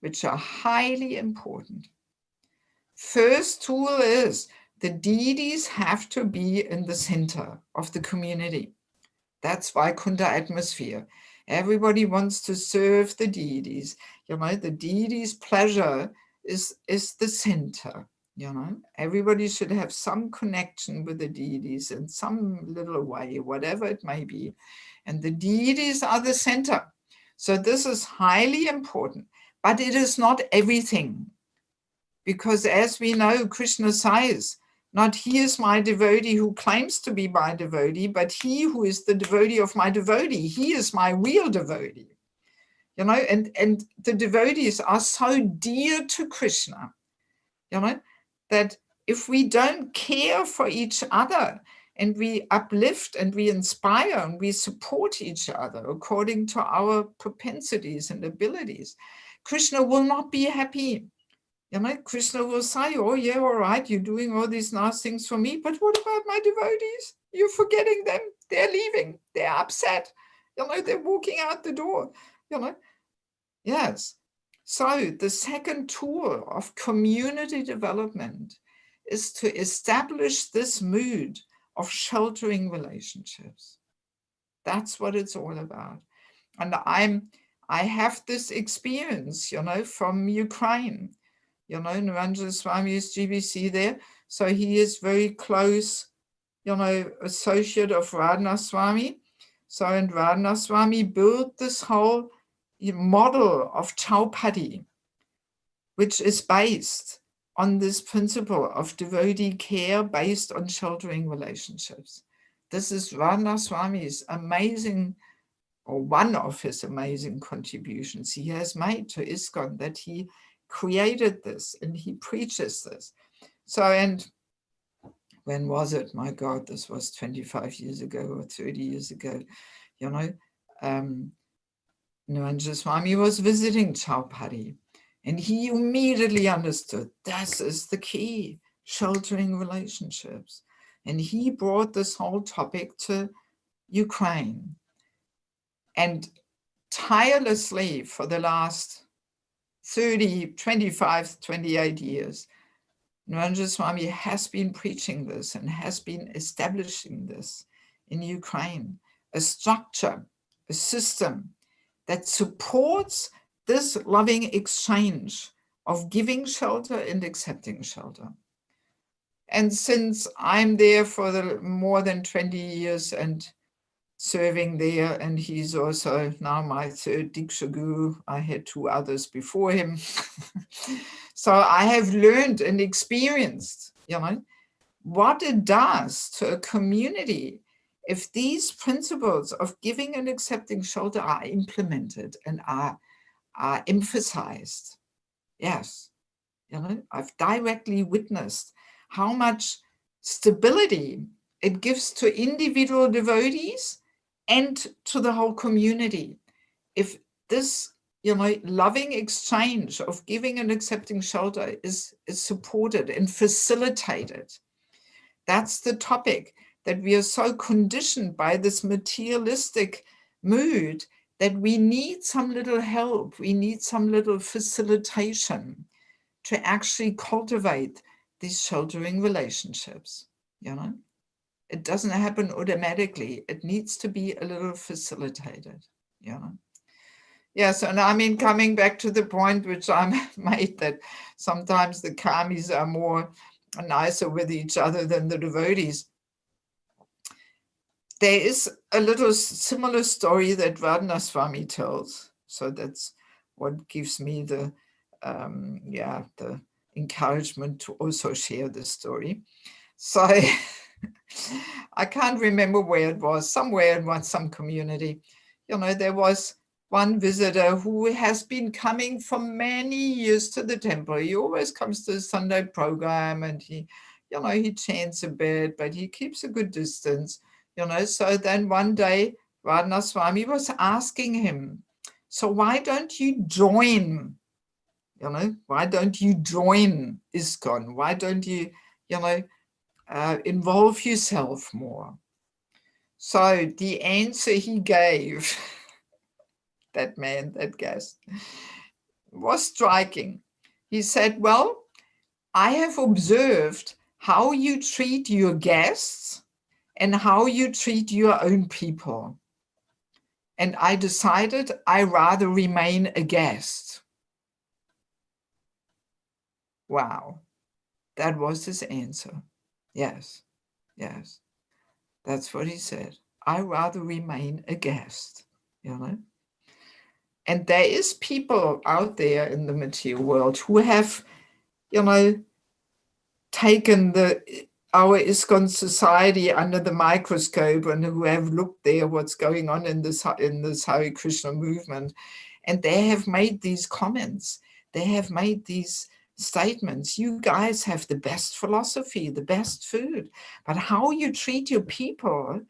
which are highly important. First tool is the deities have to be in the center of the community. That's Vaikuntha atmosphere. Everybody wants to serve the deities. You know, the deities' pleasure is the center. You know, everybody should have some connection with the deities in some little way, whatever it may be. And the deities are the center. So this is highly important, but it is not everything. Because as we know, Krishna says, not he is my devotee who claims to be my devotee, but he who is the devotee of my devotee. He is my real devotee. You know, and the devotees are so dear to Krishna, you know, that if we don't care for each other and we uplift and we inspire and we support each other according to our propensities and abilities, Krishna will not be happy. You know, Krishna will say, oh yeah, all right, you're doing all these nice things for me, but what about my devotees? You're forgetting them. They're leaving. They're upset. You know, they're walking out the door, you know. Yes. So the second tool of community development is to establish this mood of sheltering relationships. That's what it's all about. And I have this experience, you know, from Ukraine. You know, Niranjana Swami is GBC there. So he is very close, you know, associate of Radhanath Swami. So, and Radhanath Swami built this whole model of Chaupadi, which is based on this principle of devotee care based on sheltering relationships. This is Radha Swami's amazing, or one of his amazing contributions he has made to ISKCON, that he created this and he preaches this. So, and when was it? My God, this was 25 years ago or 30 years ago, you know, Niranja Swami was visiting Chowpatty, and he immediately understood this is the key, sheltering relationships. And he brought this whole topic to Ukraine. And tirelessly for the last 30, 25, 28 years, Niranja Swami has been preaching this and has been establishing this in Ukraine, a structure, a system that supports this loving exchange of giving shelter and accepting shelter. And since I'm there for the more than 20 years and serving there, and he's also now my third Diksha Guru, I had 2 others before him. So I have learned and experienced, you know, what it does to a community if these principles of giving and accepting shelter are implemented and are emphasized. Yes, you know, I've directly witnessed how much stability it gives to individual devotees and to the whole community. If this, you know, loving exchange of giving and accepting shelter is supported and facilitated, that's the topic that we are so conditioned by this materialistic mood that we need some little help, we need some little facilitation to actually cultivate these sheltering relationships, you know. It doesn't happen automatically. It needs to be a little facilitated, you know. Yes, and I mean, coming back to the point which I made, that sometimes the karmis are more nicer with each other than the devotees. There is a little similar story that Radha Swami tells. So that's what gives me the encouragement to also share this story. So I can't remember where it was, somewhere in some community. You know, there was one visitor who has been coming for many years to the temple. He always comes to the Sunday program and he, you know, he chants a bit, but he keeps a good distance, you know. So then one day, Radha Swami was asking him, so why don't you join, you know, why don't you join ISKCON? Why don't you, you know, involve yourself more? So the answer he gave, that man, that guest, was striking. He said, well, I have observed how you treat your guests and how you treat your own people. And I decided I rather remain a guest. Wow. That was his answer. Yes, yes. That's what he said. I rather remain a guest, you know. And there is people out there in the material world who have, you know, taken our ISKCON society under the microscope and who have looked there what's going on in this Hare Krishna movement. And they have made these comments. They have made these statements. You guys have the best philosophy, the best food, but how you treat your people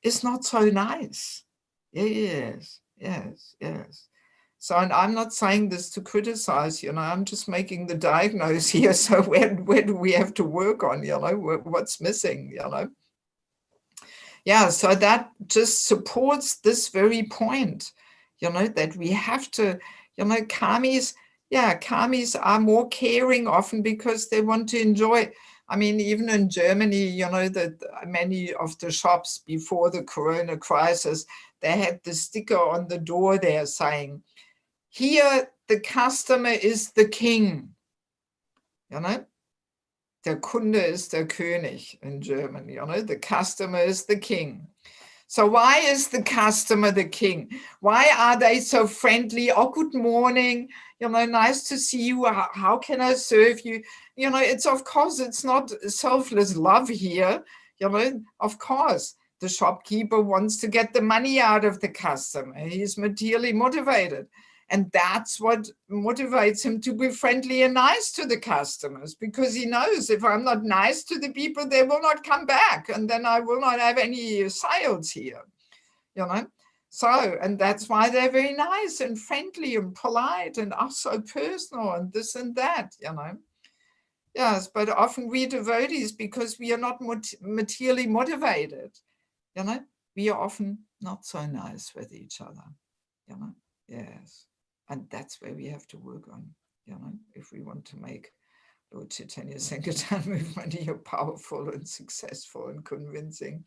is not so nice. Yes, yes, yes. So, and I'm not saying this to criticize, you know, I'm just making the diagnosis here. So where do we have to work on, you know, what's missing, you know? Yeah, so that just supports this very point, you know, that we have to, you know, karmis are more caring often because they want to enjoy. I mean, even in Germany, you know, that many of the shops before the Corona crisis, they had the sticker on the door there saying, here the customer is the king, you know. Der Kunde ist der König in German, you know, the customer is the king. So why is the customer the king? Why are they so friendly? Oh, good morning, you know, nice to see you. How can I serve you? You know, it's, of course, it's not selfless love here, you know, of course. The shopkeeper wants to get the money out of the customer. He's materially motivated. And that's what motivates him to be friendly and nice to the customers, because he knows if I'm not nice to the people, they will not come back. And then I will not have any sales here, you know. So, and that's why they're very nice and friendly and polite and also personal and this and that, you know. Yes, but often we devotees, because we are not materially motivated, you know, we are often not so nice with each other, you know. Yes. And that's where we have to work on, you know, if we want to make Lord Chaitanya Sankirtan movement here powerful and successful and convincing.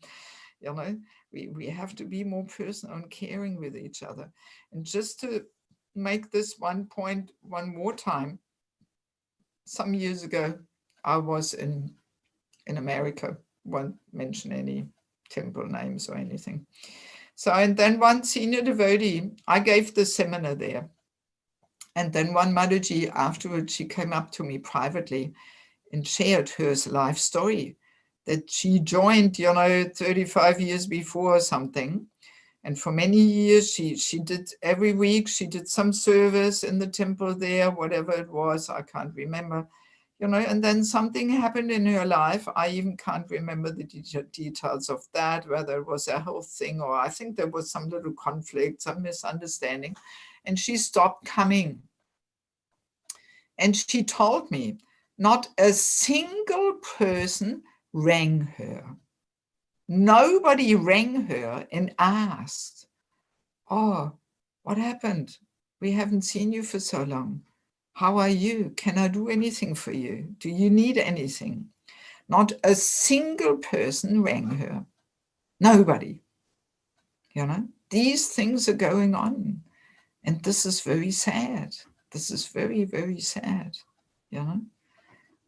You know, we have to be more personal and caring with each other. And just to make this one point one more time, some years ago, I was in America, won't mention any temple names or anything. So, and then one senior devotee, I gave the seminar there. And then one Mataji afterwards, she came up to me privately and shared her life story, that she joined, you know, 35 years before or something. And for many years, she did every week, she did some service in the temple there, whatever it was, I can't remember, you know, and then something happened in her life. I even can't remember the details of that, whether it was a health thing or I think there was some little conflict, some misunderstanding, and she stopped coming. And she told me not a single person rang her. Nobody rang her and asked, oh, what happened? We haven't seen you for so long. How are you? Can I do anything for you? Do you need anything? Not a single person rang her. Nobody. You know, these things are going on. And this is very sad. This is very, very sad. You know.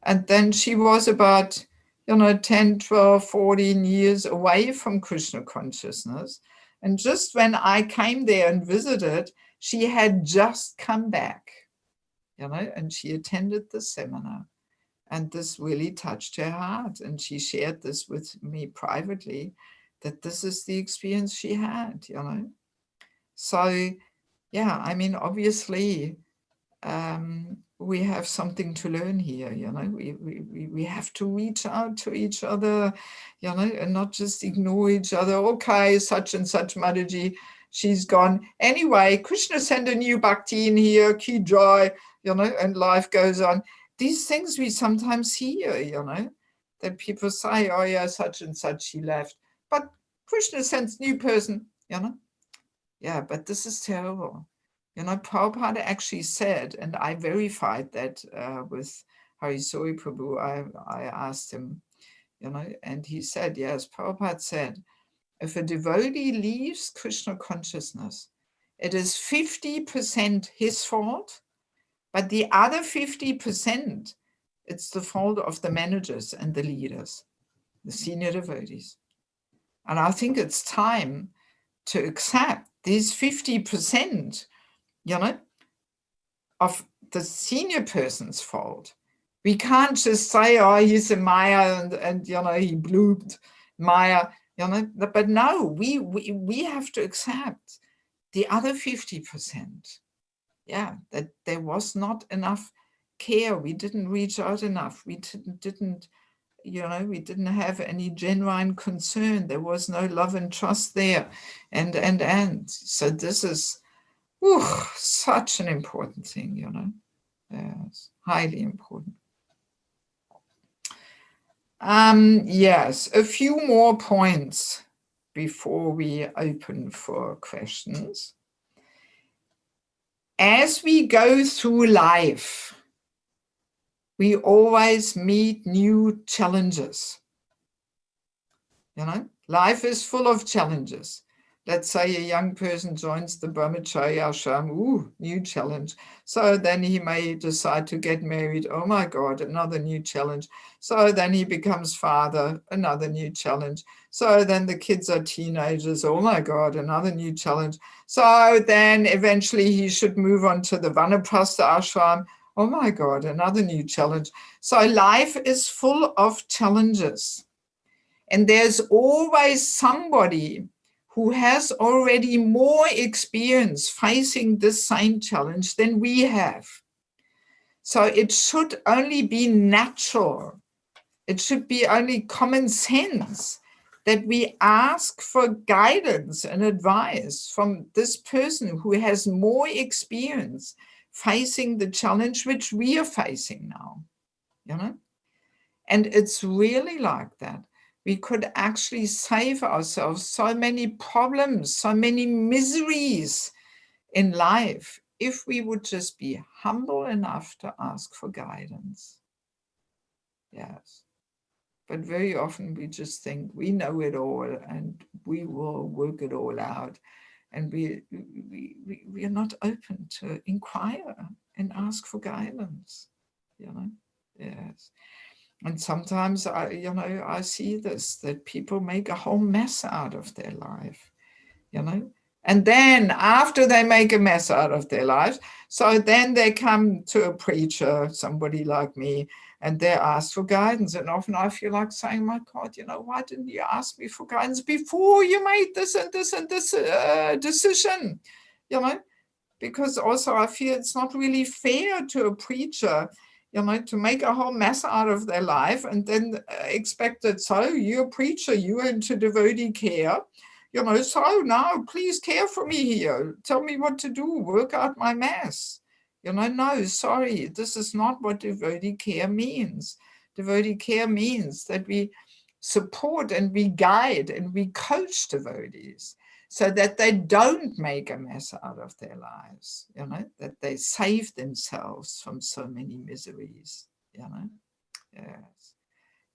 And then she was about, you know, 10, 12, 14 years away from Krishna consciousness. And just when I came there and visited, she had just come back, you know, and she attended the seminar. And this really touched her heart. And she shared this with me privately, that this is the experience she had, you know. So, yeah, I mean, obviously, we have something to learn here, you know. We have to reach out to each other, you know, and not just ignore each other. Okay, such and such Mataji, she's gone. Anyway, Krishna sent a new bhakti in here, ki joy, you know, and life goes on. These things we sometimes hear, you know, that people say, oh yeah, such and such, she left. But Krishna sends new person, you know. Yeah, but this is terrible. You know, Prabhupada actually said, and I verified that with Harisori Prabhu, I asked him, you know, and he said, yes, Prabhupada said, if a devotee leaves Krishna consciousness, it is 50% his fault, but the other 50%, it's the fault of the managers and the leaders, the senior devotees. And I think it's time to accept these 50%, you know, of the senior person's fault. We can't just say, oh, he's a Maya and you know, he blooped Maya, you know, but no, we have to accept the other 50%. Yeah, that there was not enough care. We didn't reach out enough. We didn't, you know, we didn't have any genuine concern. There was no love and trust there. And so this is such an important thing, you know. Yes, highly important. Yes, a few more points before we open for questions. As we go through life, we always meet new challenges. You know, life is full of challenges. Let's say a young person joins the Brahmacharya ashram, new challenge. So then he may decide to get married. Oh my God, another new challenge. So then he becomes father, another new challenge. So then the kids are teenagers. Oh my God, another new challenge. So then eventually he should move on to the Vanaprastha ashram. Oh my God, another new challenge. So life is full of challenges. And there's always somebody who has already more experience facing this same challenge than we have. So it should only be natural. It should be only common sense that we ask for guidance and advice from this person who has more experience facing the challenge which we are facing now, you know? And it's really like that. We could actually save ourselves so many problems, so many miseries in life if we would just be humble enough to ask for guidance. Yes. But very often we just think we know it all and we will work it all out. And we are not open to inquire and ask for guidance, you know? Yes. And sometimes I see this, that people make a whole mess out of their life, you know? And then after they make a mess out of their lives, so then they come to a preacher, somebody like me, and they ask for guidance. And often I feel like saying, my God, you know, why didn't you ask me for guidance before you made this and this and this decision, you know? Because also I feel it's not really fair to a preacher, you know, to make a whole mess out of their life and then expect that, so you're a preacher, you're into devotee care, you know, so now please care for me here. Tell me what to do, work out my mess. You know, no, sorry, this is not what devotee care means. Devotee care means that we support and we guide and we coach devotees so that they don't make a mess out of their lives, you know, that they save themselves from so many miseries, you know. Yes.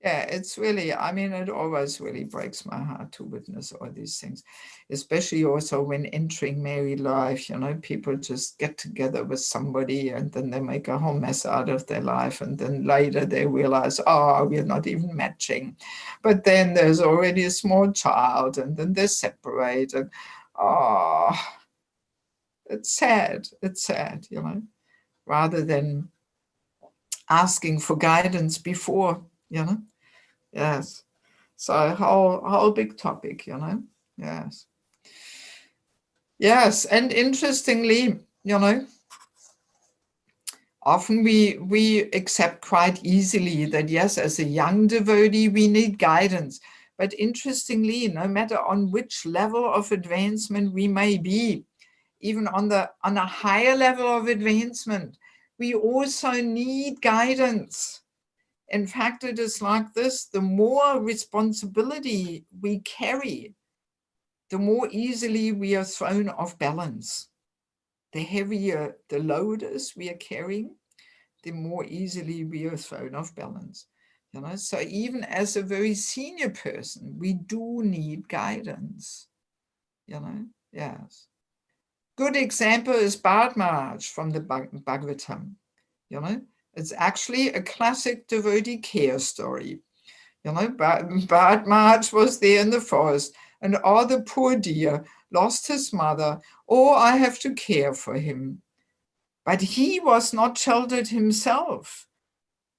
Yeah, it's really, I mean, it always really breaks my heart to witness all these things, especially also when entering married life, you know, people just get together with somebody and then they make a whole mess out of their life. And then later they realize, oh, we're not even matching. But then there's already a small child and then they separate and, oh, it's sad, you know, rather than asking for guidance before, you know. Yes. So whole big topic, you know. Yes. Yes. And interestingly, you know, often we accept quite easily that, yes, as a young devotee, we need guidance. But interestingly, no matter on which level of advancement we may be, even on a higher level of advancement, we also need guidance. In fact, it is like this: the more responsibility we carry, the more easily we are thrown off balance. The heavier the load is we are carrying, the more easily we are thrown off balance. You know, so even as a very senior person, we do need guidance. You know, yes. Good example is Bharat Maharaj from the Bhagavatam. You know, it's actually a classic devotee care story. You know, Bharat Maharaj was there in the forest and all the poor deer lost his mother. Oh, I have to care for him. But he was not sheltered himself,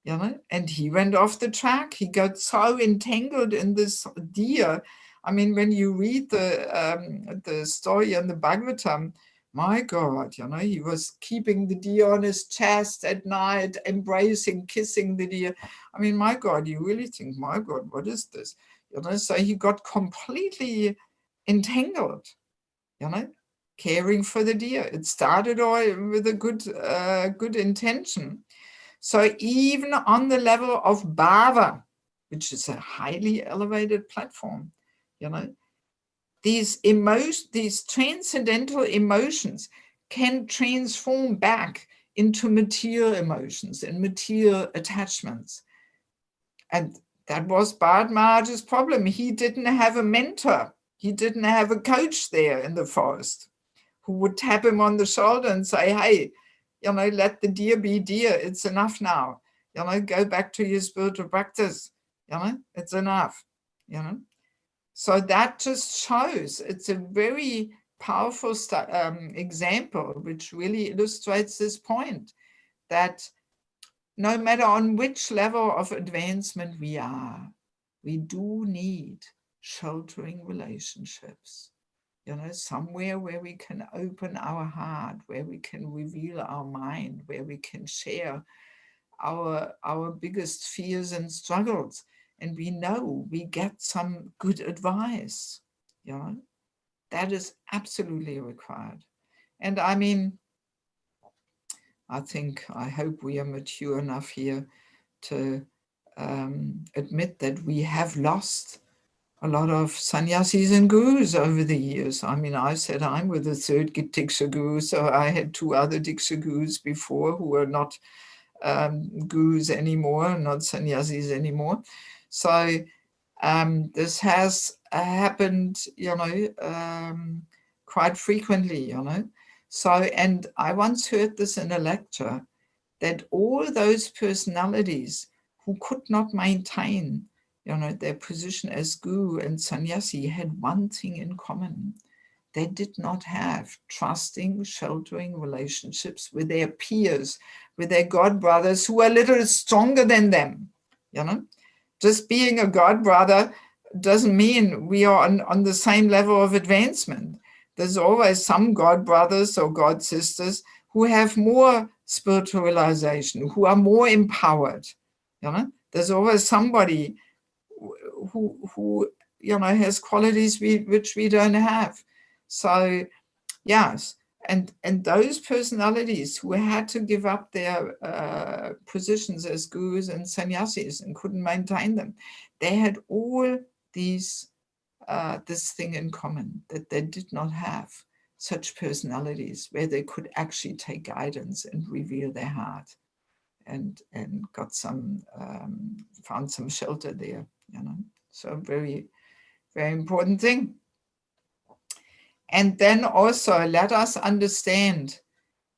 you know, and he went off the track. He got so entangled in this deer. I mean, when you read the story in the Bhagavatam, my God, you know, he was keeping the deer on his chest at night, embracing, kissing the deer. I mean, my God, you really think, my God, what is this? You know, so he got completely entangled, you know, caring for the deer. It started all with a good intention. So even on the level of bhava, which is a highly elevated platform, you know, these transcendental emotions can transform back into material emotions and material attachments. And that was Bharat Maharaj's problem. He didn't have a mentor. He didn't have a coach there in the forest who would tap him on the shoulder and say, hey, you know, let the deer be deer. It's enough now. You know, go back to your spiritual practice. You know, it's enough, you know. So that just shows, it's a very powerful example, which really illustrates this point, that no matter on which level of advancement we are, we do need sheltering relationships, you know, somewhere where we can open our heart, where we can reveal our mind, where we can share our biggest fears and struggles. And we know we get some good advice, you know, that is absolutely required. And I mean, I hope we are mature enough here to admit that we have lost a lot of sannyasis and gurus over the years. I mean, I said I'm with the third Diksha guru, so I had two other Diksha gurus before who were not gurus anymore, not sannyasis anymore. So this has happened, you know, quite frequently, you know. So, and I once heard this in a lecture, that all those personalities who could not maintain, you know, their position as guru and sannyasi had one thing in common. They did not have trusting, sheltering relationships with their peers, with their god brothers who were a little stronger than them, you know. Just being a god brother doesn't mean we are on the same level of advancement. There's always some god brothers or god sisters who have more spiritual realization, who are more empowered. You know, there's always somebody who you know has qualities which we don't have. So yes, and those personalities who had to give up their positions as gurus and sannyasis and couldn't maintain them, they had all these this thing in common, that they did not have such personalities where they could actually take guidance and reveal their heart, and got some found some shelter there, you know. So very, very important thing. And then also let us understand,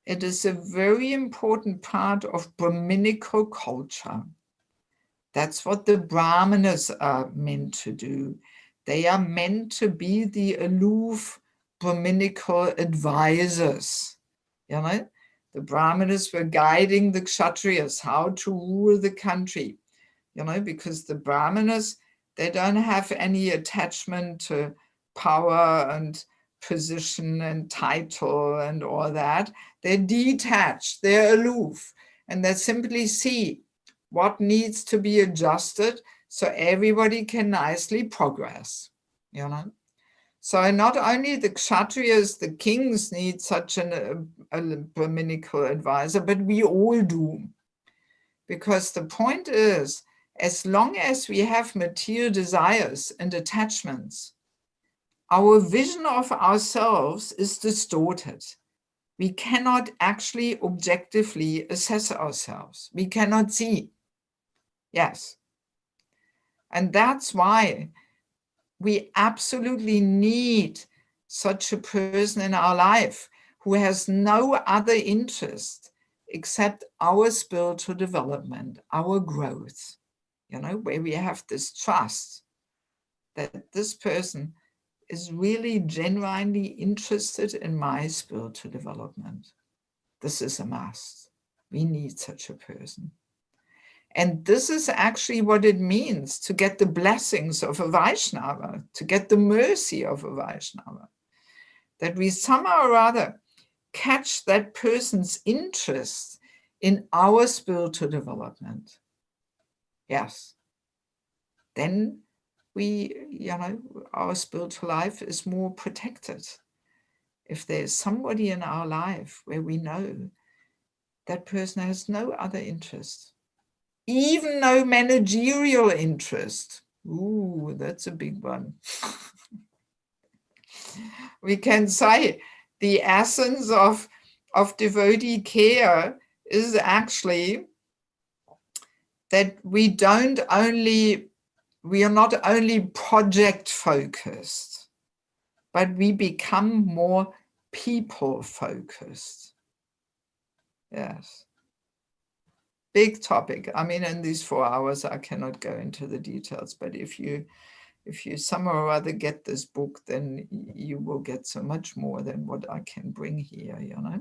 it is a very important part of Brahminical culture. That's what the Brahmanas are meant to do. They are meant to be the aloof Brahminical advisors. You know, the Brahmanas were guiding the Kshatriyas how to rule the country, you know, because the Brahmanas, they don't have any attachment to power and position and title and all that. They're detached, they're aloof, and they simply see what needs to be adjusted so everybody can nicely progress, you know. So not only the Kshatriyas, the kings need such a Brahminical advisor, but we all do. Because the point is, as long as we have material desires and attachments, our vision of ourselves is distorted. We cannot actually objectively assess ourselves. We cannot see. Yes. And that's why we absolutely need such a person in our life who has no other interest except our spiritual development, our growth, you know, where we have this trust that this person is really genuinely interested in my spiritual development. This is a must. We need such a person. And this is actually what it means to get the blessings of a Vaishnava, to get the mercy of a Vaishnava, that we somehow or other catch that person's interest in our spiritual development. Yes. Then we, you know, our spiritual life is more protected. If there's somebody in our life where we know that person has no other interest, even no managerial interest. Ooh, that's a big one. We can say the essence of devotee care is actually that we are not only project focused, but we become more people focused. Yes. Big topic. I mean, in these 4 hours, I cannot go into the details, but if you somehow or other get this book, then you will get so much more than what I can bring here, you know?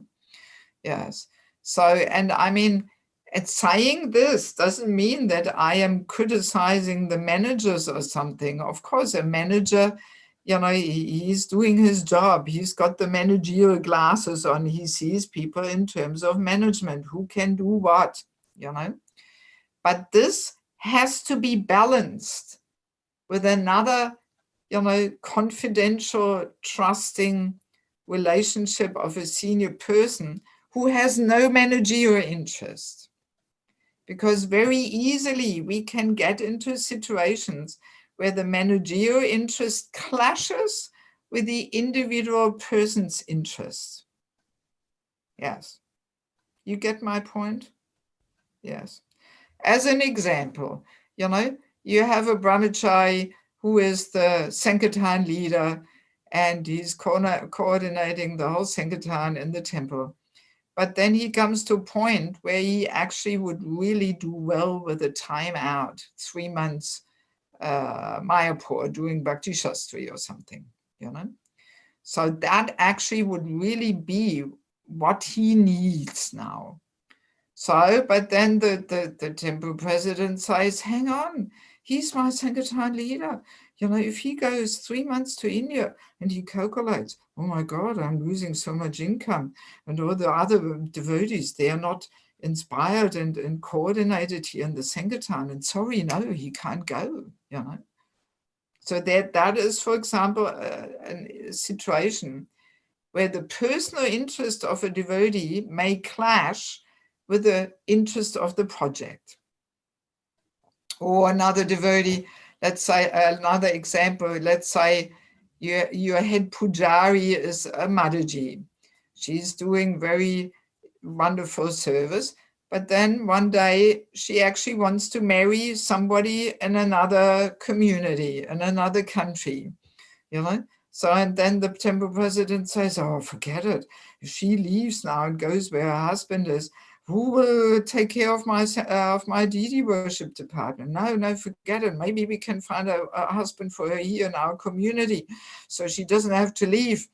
Yes. So, and I mean, And saying this doesn't mean that I am criticizing the managers or something. Of course, a manager, he's doing his job. He's got the managerial glasses on. He sees people in terms of management, who can do what, But this has to be balanced with another, confidential, trusting relationship of a senior person who has no managerial interest. Because very easily we can get into situations where the managerial interest clashes with the individual person's interest. Yes. You get my point? Yes. As an example, you have a brahmachari who is the Sankirtan leader, and he's coordinating the whole Sankirtan in the temple. But then he comes to a point where he actually would really do well with a time out, 3 months, Mayapur, doing Bhakti Shastri or something, So that actually would really be what he needs now. So, but then the temple president says, hang on, he's my Sankirtan leader. If he goes 3 months to India and he calculates, oh my God, I'm losing so much income, and all the other devotees, they are not inspired and coordinated here in the Sankirtan, and sorry, no, he can't go, So that is, for example, a situation where the personal interest of a devotee may clash with the interest of the project. Or another devotee, let's say, another example, let's say your head pujari is a Mataji. She's doing very wonderful service, but then one day she actually wants to marry somebody in another community, in another country, So, and then the temple president says, oh, forget it. If she leaves now and goes where her husband is, who will take care of my deity worship department? No, forget it. Maybe we can find a husband for her here in our community, so she doesn't have to leave,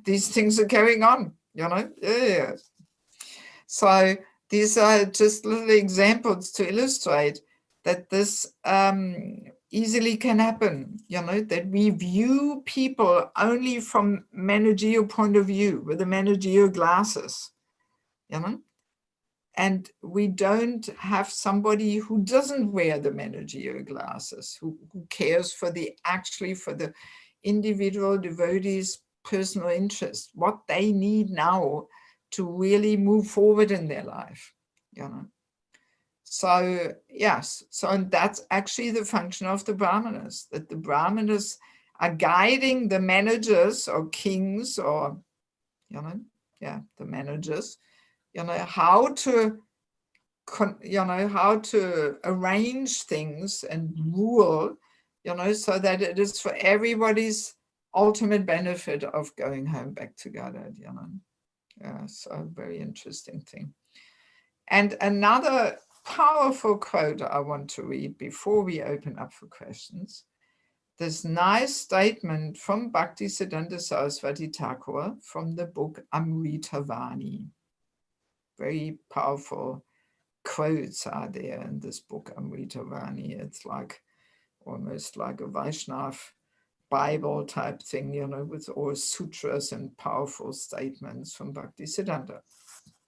These things are going on, Yeah. So these are just little examples to illustrate that this easily can happen, that we view people only from managerial point of view, with the managerial glasses, and we don't have somebody who doesn't wear the managerial glasses, who cares for the individual devotees' personal interest, what they need now to really move forward in their life, So yes, and that's actually the function of the brahmanas, that the brahmanas are guiding the managers or kings or, the managers, how to arrange things and rule, so that it is for everybody's ultimate benefit of going home back together, Yeah, so very interesting thing. And another powerful quote I want to read before we open up for questions. This nice statement from Bhaktisiddhanta Saraswati Thakur from the book Amritavani. Very powerful quotes are there in this book Amritavani. It's like almost like a Vaishnava Bible type thing, with all sutras and powerful statements from Bhaktisiddhanta.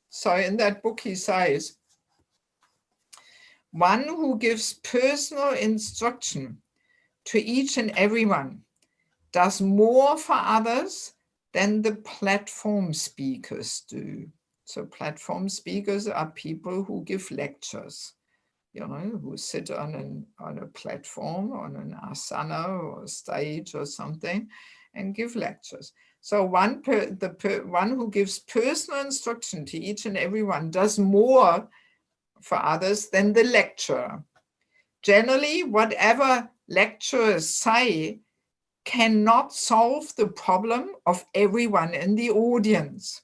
So in that book he says, one who gives personal instruction to each and everyone does more for others than the platform speakers do. So platform speakers are people who give lectures, who sit on a platform, on an asana or a stage or something, and give lectures. So one who gives personal instruction to each and everyone does more for others than the lecturer. Generally, whatever lecturers say cannot solve the problem of everyone in the audience,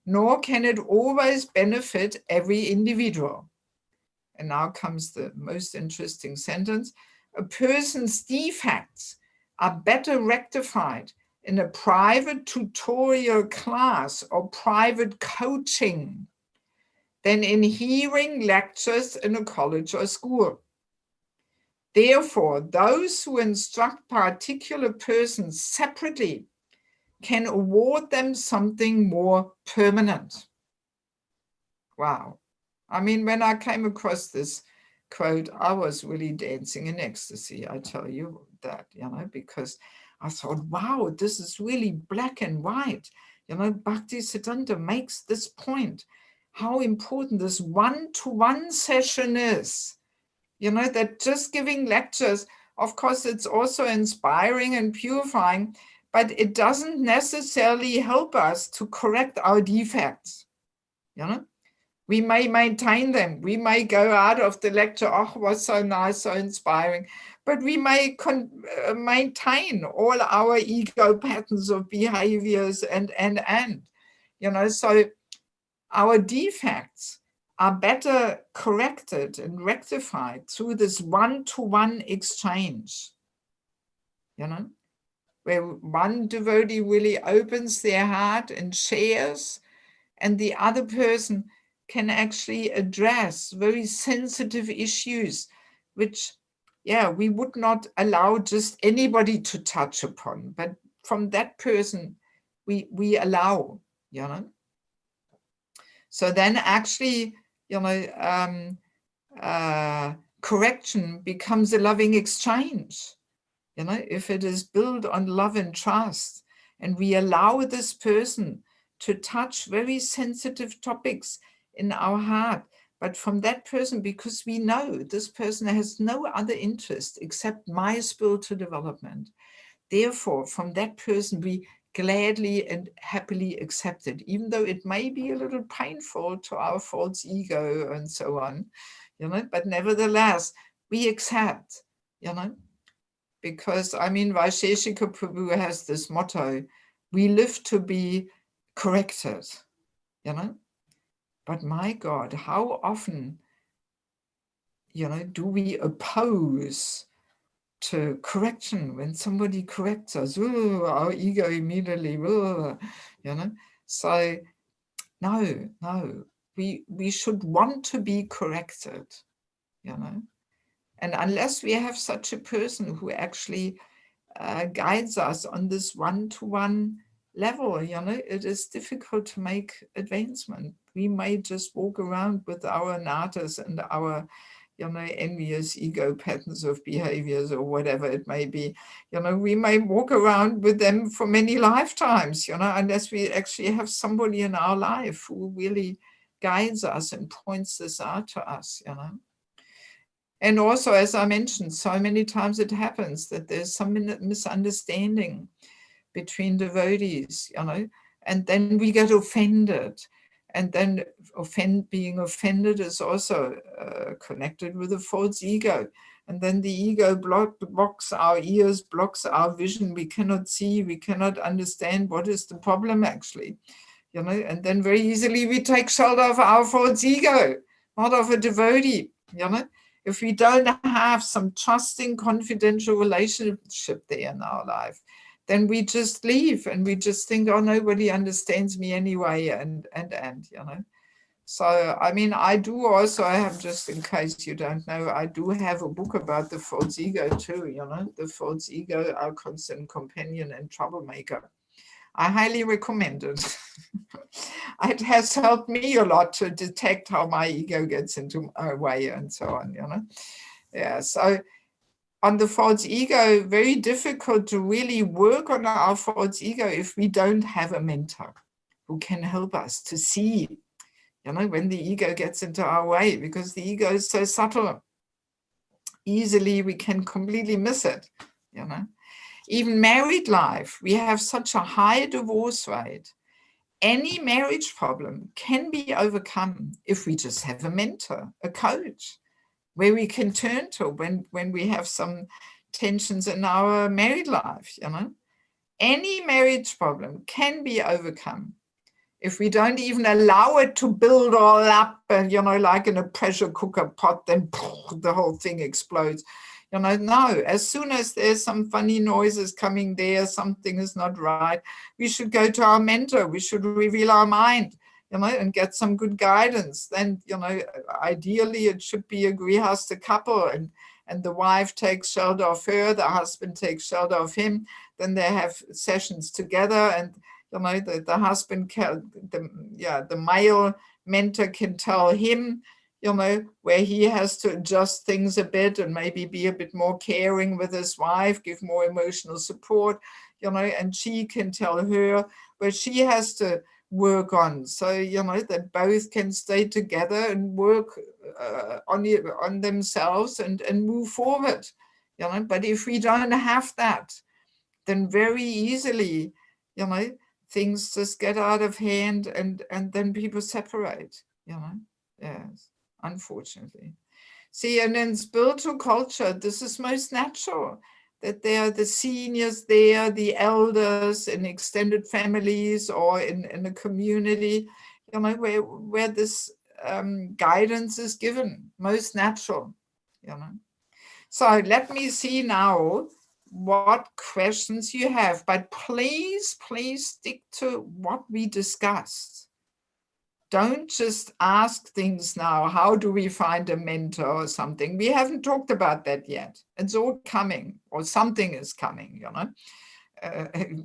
nor can it always benefit every individual. And now comes the most interesting sentence. A person's defects are better rectified in a private tutorial class or private coaching than in hearing lectures in a college or school. Therefore, those who instruct particular persons separately can award them something more permanent. Wow. I mean, when I came across this quote, I was really dancing in ecstasy, I tell you that, because I thought, wow, this is really black and white. Bhaktisiddhanta makes this point, how important this one-to-one session is. That just giving lectures, of course, it's also inspiring and purifying, but it doesn't necessarily help us to correct our defects. We may maintain them. We may go out of the lecture, oh, it was so nice, so inspiring, but we may maintain all our ego patterns of behaviors and. So our defects are better corrected and rectified through this one-to-one exchange, where one devotee really opens their heart and shares, and the other person can actually address very sensitive issues, which, we would not allow just anybody to touch upon, but from that person, we allow, So then actually, correction becomes a loving exchange, if it is built on love and trust, and we allow this person to touch very sensitive topics in our heart, but from that person, because we know this person has no other interest except my spiritual development. Therefore, from that person, we gladly and happily accept it, even though it may be a little painful to our false ego and so on, but nevertheless, we accept, because, Vaisheshika Prabhu has this motto, we live to be corrected, but my God, how often, do we oppose to correction? When somebody corrects us, our ego immediately, So no, we should want to be corrected, And unless we have such a person who actually guides us on this one-to-one level, it is difficult to make advancement. We may just walk around with our natas and our, envious ego patterns of behaviors or whatever it may be. We may walk around with them for many lifetimes, unless we actually have somebody in our life who really guides us and points this out to us, And also, as I mentioned, so many times it happens that there's some misunderstanding between devotees, and then we get offended. And then being offended is also connected with a false ego. And then the ego blocks our ears, blocks our vision. We cannot see, we cannot understand what is the problem actually. And then very easily we take shelter of our false ego, not of a devotee, If we don't have some trusting, confidential relationship there in our life, then we just leave and we just think, oh, nobody understands me anyway, and. So, I do also have, just in case you don't know, I do have a book about the false ego too, the false ego, our constant companion and troublemaker. I highly recommend it. It has helped me a lot to detect how my ego gets into my way and so on, So on the false ego, very difficult to really work on our false ego if we don't have a mentor who can help us to see, when the ego gets into our way, because the ego is so subtle. Easily we can completely miss it, Even married life, we have such a high divorce rate. Any marriage problem can be overcome if we just have a mentor, a coach, where we can turn to when we have some tensions in our married life, Any marriage problem can be overcome if we don't even allow it to build all up and, like in a pressure cooker pot, then the whole thing explodes. No, as soon as there's some funny noises coming there, something is not right, we should go to our mentor, we should reveal our mind, you know, and get some good guidance. Then, you know, ideally it should be a grihasta couple, and the wife takes shelter of her, the husband takes shelter of him. Then they have sessions together, and you know, the husband can, the male mentor can tell him, you know, where he has to adjust things a bit and maybe be a bit more caring with his wife, give more emotional support, you know, and she can tell her where she has to work on. So, you know, that both can stay together and work on themselves and move forward, you know. But if we don't have that, then very easily, you know, things just get out of hand, and then people separate, you know. Yes, unfortunately. See, and in spiritual culture, this is most natural, that there are the seniors there, the elders in extended families or in a community, you know, where this guidance is given, most natural, you know. So let me see now what questions you have, but please stick to what we discussed. Don't just ask things now, how do we find a mentor or something? We haven't talked about that yet. It's all coming, or something is coming, you know.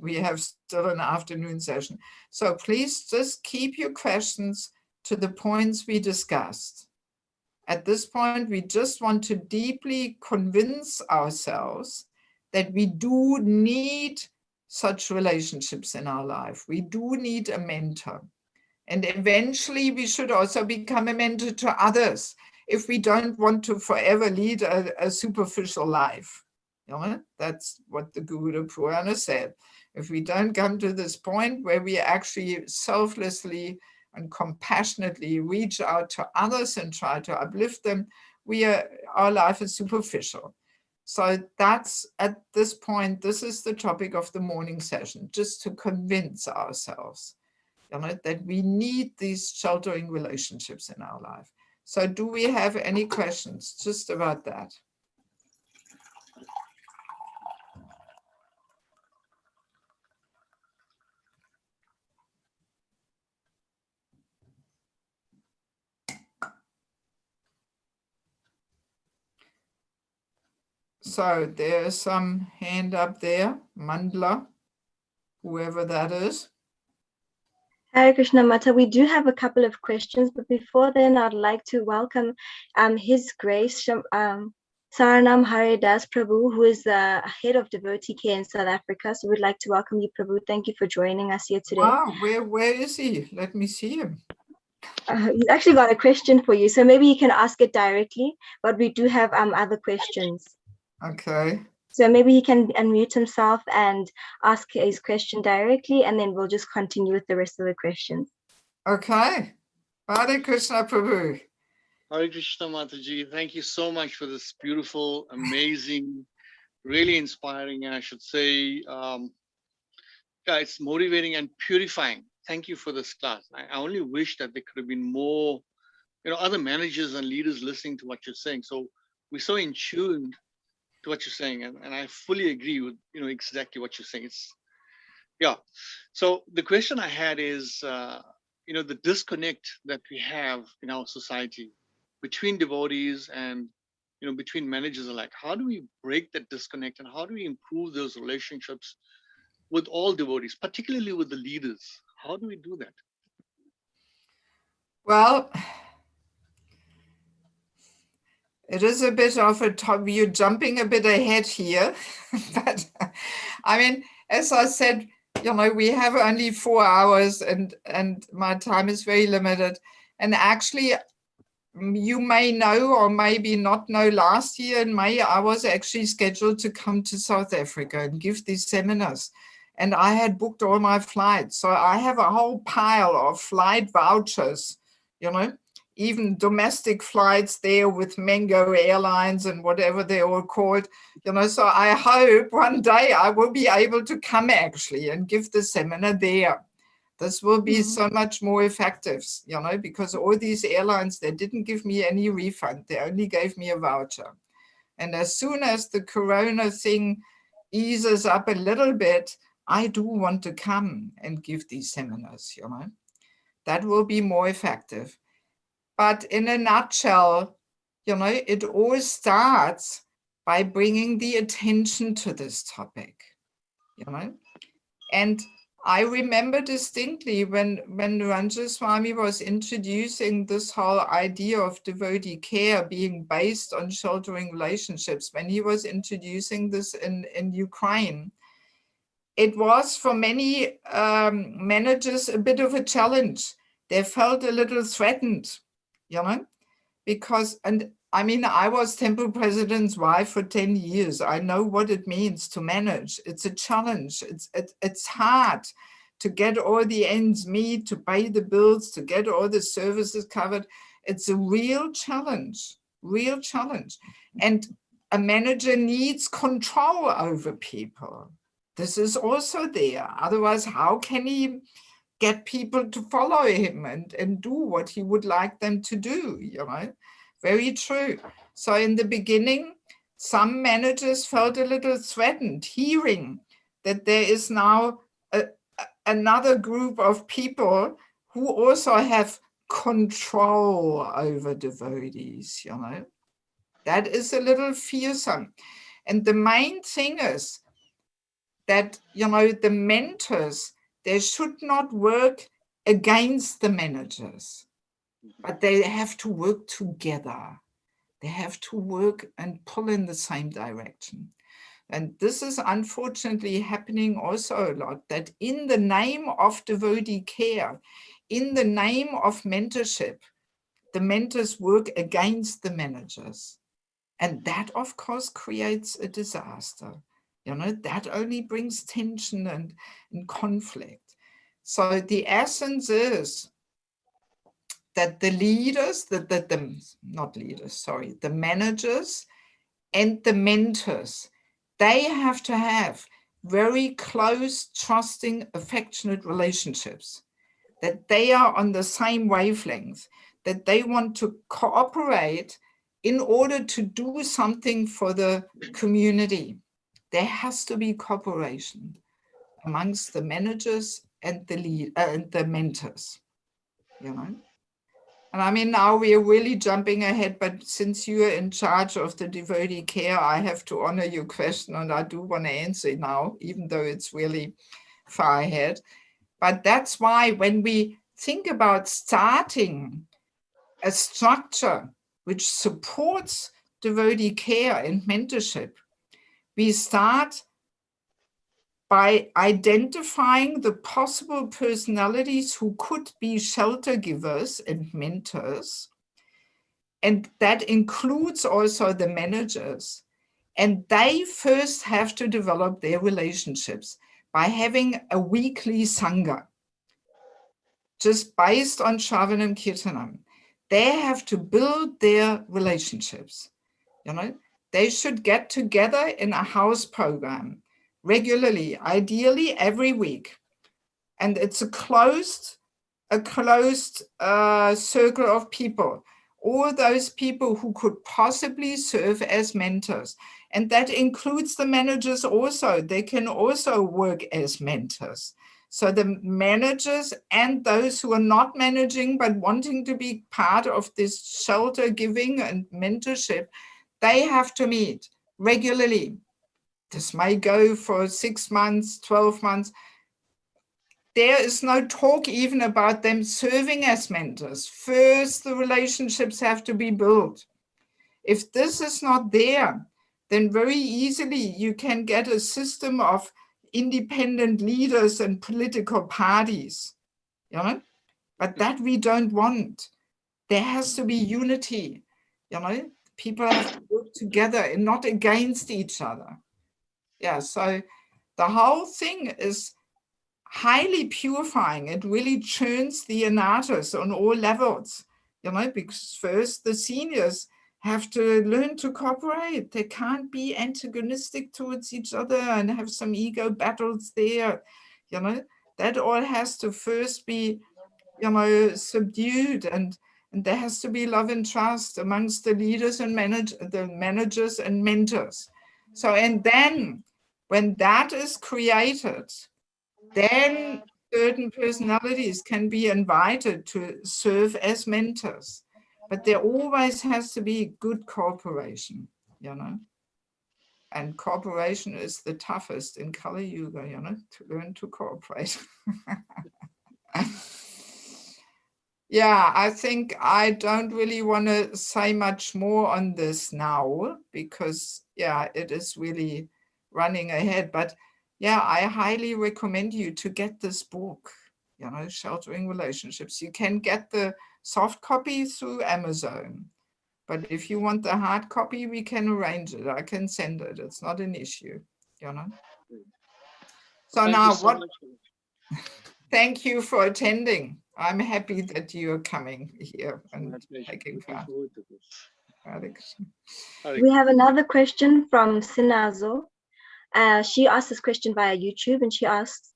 We have still an afternoon session. So please just keep your questions to the points we discussed. At this point, we just want to deeply convince ourselves that we do need such relationships in our life. We do need a mentor. And eventually we should also become a mentor to others if we don't want to forever lead a superficial life. You know, that's what the Guru Purana said. If we don't come to this point where we actually selflessly and compassionately reach out to others and try to uplift them, our life is superficial. So that's, at this point, this is the topic of the morning session, just to convince ourselves, you know, that we need these sheltering relationships in our life. So do we have any questions just about that? So there's some hand up there, Mandla, whoever that is. Hare Krishna Mata, we do have a couple of questions, but before then, I'd like to welcome His Grace Saranam Haridas Prabhu, who is the head of Devotee care in South Africa. So we'd like to welcome you, Prabhu. Thank you for joining us here today. Wow, where is he? Let me see him. He's actually got a question for you, so maybe you can ask it directly, but we do have other questions. Okay. So maybe he can unmute himself and ask his question directly, and then we'll just continue with the rest of the questions. Okay. Hare Krishna Prabhu. Hare Krishna Mataji. Thank you so much for this beautiful, amazing, really inspiring, and I should say, it's motivating and purifying. Thank you for this class. I only wish that there could have been more, you know, other managers and leaders listening to what you're saying. So we're so in tune to what you're saying, and I fully agree with, you know, exactly what you're saying. It's, yeah. So the question I had is, you know, the disconnect that we have in our society between devotees and, you know, between managers alike. How do we break that disconnect, and how do we improve those relationships with all devotees, particularly with the leaders? How do we do that? Well, it is a bit of a top, you're jumping a bit ahead here, but I mean, as I said, you know, we have only 4 hours and my time is very limited. And actually, you may know or maybe not know, last year in May, I was actually scheduled to come to South Africa and give these seminars. And I had booked all my flights. So I have a whole pile of flight vouchers, you know, even domestic flights there with Mango Airlines and whatever they're all called, you know. So I hope one day I will be able to come actually and give the seminar there. This will be so much more effective, you know, because all these airlines, they didn't give me any refund. They only gave me a voucher. And as soon as the Corona thing eases up a little bit, I do want to come and give these seminars, you know. That will be more effective. But in a nutshell, you know, it all starts by bringing the attention to this topic, you know. And I remember distinctly when Ranjaswami was introducing this whole idea of devotee care being based on sheltering relationships, when he was introducing this in Ukraine, it was for many managers a bit of a challenge. They felt a little threatened, you know, because, and I mean, I was temple president's wife for 10 years. I know what it means to manage. It's a challenge. It's hard to get all the ends meet, to pay the bills, to get all the services covered. It's a real challenge, real challenge. And a manager needs control over people. This is also there. Otherwise, how can he get people to follow him and do what he would like them to do, you know? Very true. So in the beginning, some managers felt a little threatened hearing that there is now another group of people who also have control over devotees, you know? That is a little fearsome. And the main thing is that, you know, the mentors, they should not work against the managers, but they have to work together. They have to work and pull in the same direction. And this is unfortunately happening also a lot, that in the name of devotee care, in the name of mentorship, the mentors work against the managers. And that, of course, creates a disaster. You know, that only brings tension and conflict. So the essence is that the leaders, the managers and the mentors, they have to have very close, trusting, affectionate relationships, that they are on the same wavelength, that they want to cooperate in order to do something for the community. There has to be cooperation amongst the managers and the mentors, you know. And I mean, now we are really jumping ahead, but since you are in charge of the devotee care, I have to honor your question, and I do want to answer it now, even though it's really far ahead. But that's why when we think about starting a structure which supports devotee care and mentorship, we start by identifying the possible personalities who could be shelter givers and mentors. And that includes also the managers. And they first have to develop their relationships by having a weekly Sangha, just based on Shravanam Kirtanam. They have to build their relationships. You know, they should get together in a house program regularly, ideally every week. And it's a closed circle of people, all those people who could possibly serve as mentors. And that includes the managers also. They can also work as mentors. So the managers and those who are not managing but wanting to be part of this shelter giving and mentorship, they have to meet regularly. This may go for 6 months, 12 months. There is no talk even about them serving as mentors. First, the relationships have to be built. If this is not there, then very easily you can get a system of independent leaders and political parties, you know? But that we don't want. There has to be unity, you know? People have to work together and not against each other. Yeah, so the whole thing is highly purifying. It really churns the anatas on all levels, you know, because first the seniors have to learn to cooperate. They can't be antagonistic towards each other and have some ego battles there, you know. That all has to first be, you know, subdued, and there has to be love and trust amongst the leaders and the managers and mentors. So, and then when that is created, then certain personalities can be invited to serve as mentors, but there always has to be good cooperation, you know. And cooperation is the toughest in Kali Yuga, you know, to learn to cooperate. Yeah, I think I don't really want to say much more on this now because, yeah, it is really running ahead. But yeah, I highly recommend you to get this book, you know, Sheltering Relationships. You can get the soft copy through Amazon. But if you want the hard copy, we can arrange it. I can send it. It's not an issue, you know. So Thank now you so what? much. Thank you for attending. I'm happy that you're coming here and My pleasure. taking Looking part. forward to this. Hare Krishna. Hare We have another question from Sinazo. She asked this question via YouTube, and she asks,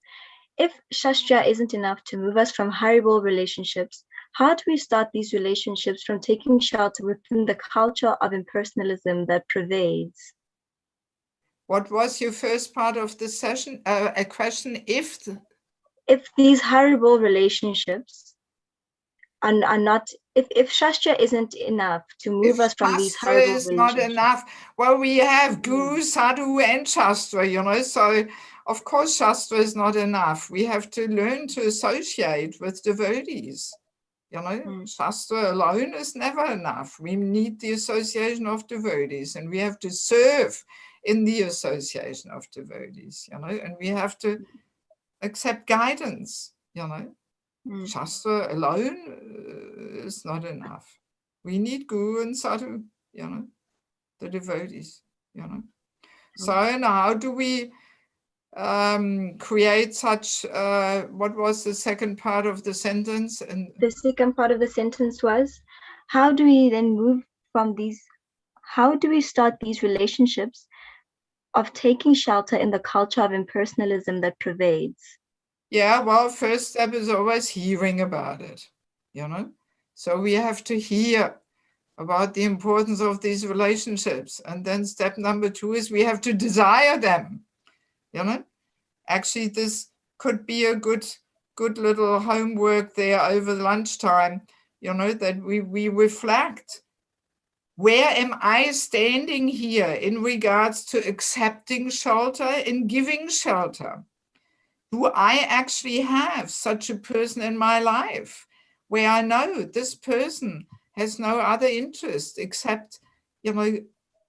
if Shastra isn't enough to move us from horrible relationships, how do we start these relationships from taking shelter within the culture of impersonalism that pervades? What was your first part of the session? A question If these horrible relationships are not, if Shastra isn't enough to move us from these Shastra horrible is not relationships. enough. Well, we have Guru, Sadhu, and Shastra, you know, so of course Shastra is not enough. We have to learn to associate with devotees. You know, Shastra alone is never enough. We need the association of devotees, and we have to serve in the association of devotees, you know, and we have to accept guidance, you know. Shastra alone is not enough. We need Guru and Sadhu, you know, the devotees, you know. So now how do we create such, what was the second part of the sentence? And the second part of the sentence was, how do we then move from these, how do we start these relationships of taking shelter in the culture of impersonalism that pervades? Yeah, well, first step is always hearing about it, you know. So we have to hear about the importance of these relationships. And then step number 2 is we have to desire them, you know. Actually, this could be a good little homework there over lunchtime, you know, that we reflect. Where am I standing here in regards to accepting shelter and giving shelter? Do I actually have such a person in my life where I know this person has no other interest except, you know,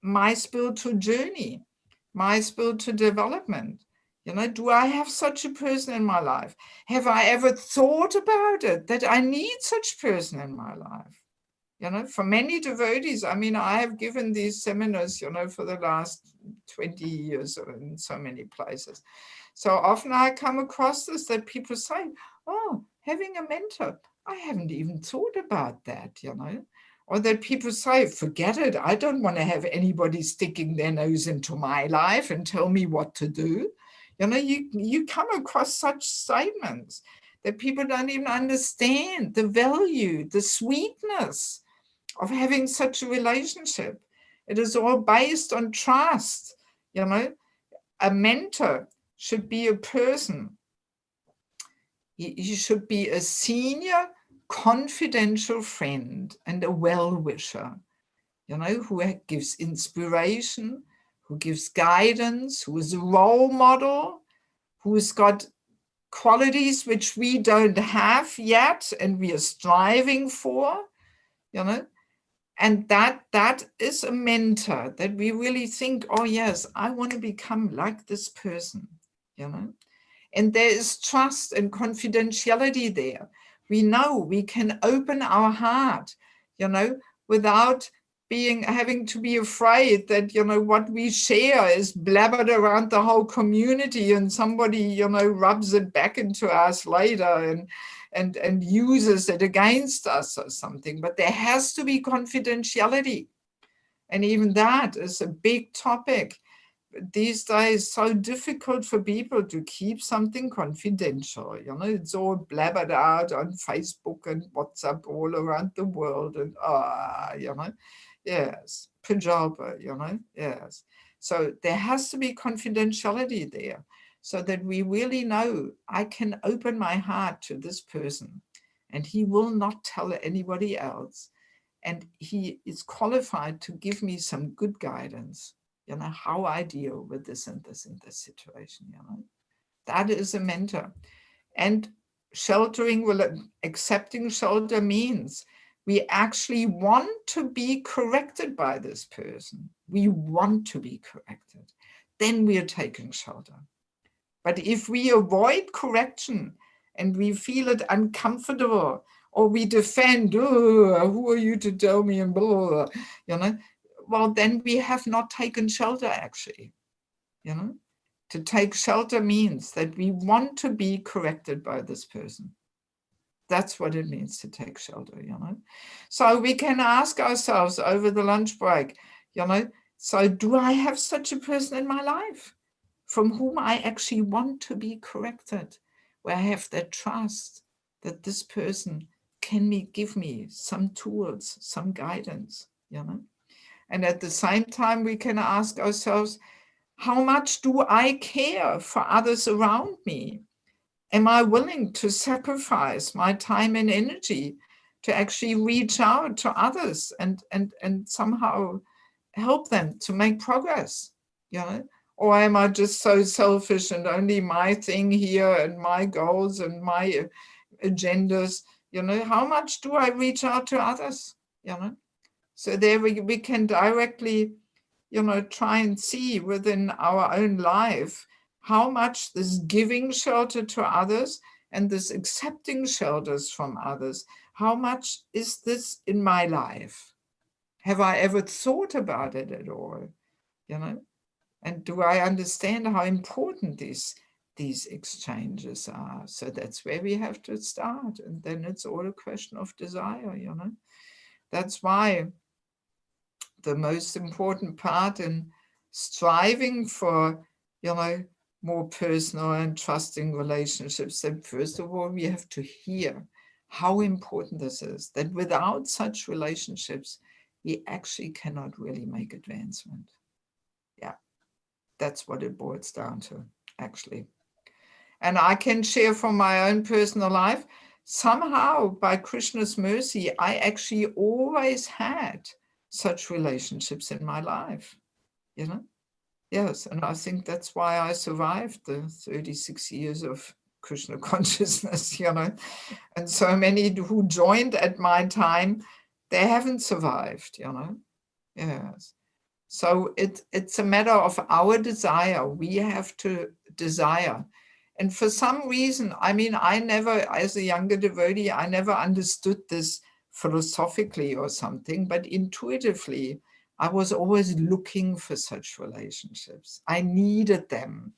my spiritual journey, my spiritual development? You know, do I have such a person in my life? Have I ever thought about it, that I need such a person in my life? You know, for many devotees, I mean, I have given these seminars, you know, for the last 20 years in so many places. So often I come across this, that people say, oh, having a mentor, I haven't even thought about that, you know. Or that people say, forget it, I don't want to have anybody sticking their nose into my life and tell me what to do. You know, you come across such statements that people don't even understand the value, the sweetness of having such a relationship. It is all based on trust. You know, a mentor should be a person. He should be a senior, confidential friend and a well-wisher, you know, who gives inspiration, who gives guidance, who is a role model, who's got qualities which we don't have yet and we are striving for, you know. And that is a mentor that we really think, oh yes, I want to become like this person, you know. And there is trust and confidentiality there. We know we can open our heart, you know, without having to be afraid that, you know, what we share is blabbered around the whole community and somebody, you know, rubs it back into us later and uses it against us or something. But there has to be confidentiality. And even that is a big topic. These days, so difficult for people to keep something confidential. You know, it's all blabbered out on Facebook and WhatsApp all around the world. And, you know, yes, Punjabi, you know, yes. So there has to be confidentiality there. so that we really know I can open my heart to this person and he will not tell anybody else. And he is qualified to give me some good guidance, you know, how I deal with this and this and this situation, you know. That is a mentor. And sheltering, accepting shelter means we actually want to be corrected by this person. We want to be corrected. Then we are taking shelter. But if we avoid correction and we feel it uncomfortable, or we defend, oh, who are you to tell me, and blah, blah, blah, you know, well, then we have not taken shelter, actually, you know. To take shelter means that we want to be corrected by this person. That's what it means to take shelter, you know. So we can ask ourselves over the lunch break, you know, so do I have such a person in my life from whom I actually want to be corrected, where I have that trust that this person can give me some tools, some guidance, you know. And at the same time, we can ask ourselves, how much do I care for others around me? Am I willing to sacrifice my time and energy to actually reach out to others and somehow help them to make progress, you know? Or am I just so selfish and only my thing here and my goals and my agendas, you know? How much do I reach out to others, you know? So there we can directly, you know, try and see within our own life how much this giving shelter to others and this accepting shelters from others, how much is this in my life? Have I ever thought about it at all, you know? And do I understand how important these exchanges are? So that's where we have to start. And then it's all a question of desire, you know? That's why the most important part in striving for, you know, more personal and trusting relationships, that first of all, we have to hear how important this is, that without such relationships, we actually cannot really make advancement. Yeah, that's what it boils down to, actually. And I can share from my own personal life, somehow by Krishna's mercy, I actually always had such relationships in my life, you know? Yes, and I think that's why I survived the 36 years of Krishna consciousness, you know? And so many who joined at my time, they haven't survived, you know? Yes. So it's a matter of our desire. We have to desire. And for some reason, I mean, I never, as a younger devotee, I never understood this philosophically or something, but intuitively, I was always looking for such relationships. I needed them.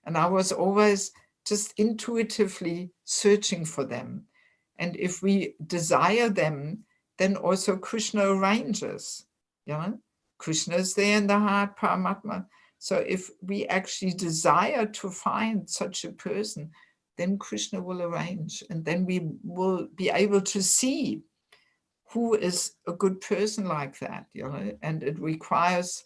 And I was always just intuitively searching for them. And if we desire them, then also Krishna arranges, you know? Krishna is there in the heart, Paramatma. So if we actually desire to find such a person, then Krishna will arrange, and then we will be able to see who is a good person like that, you know, and it requires,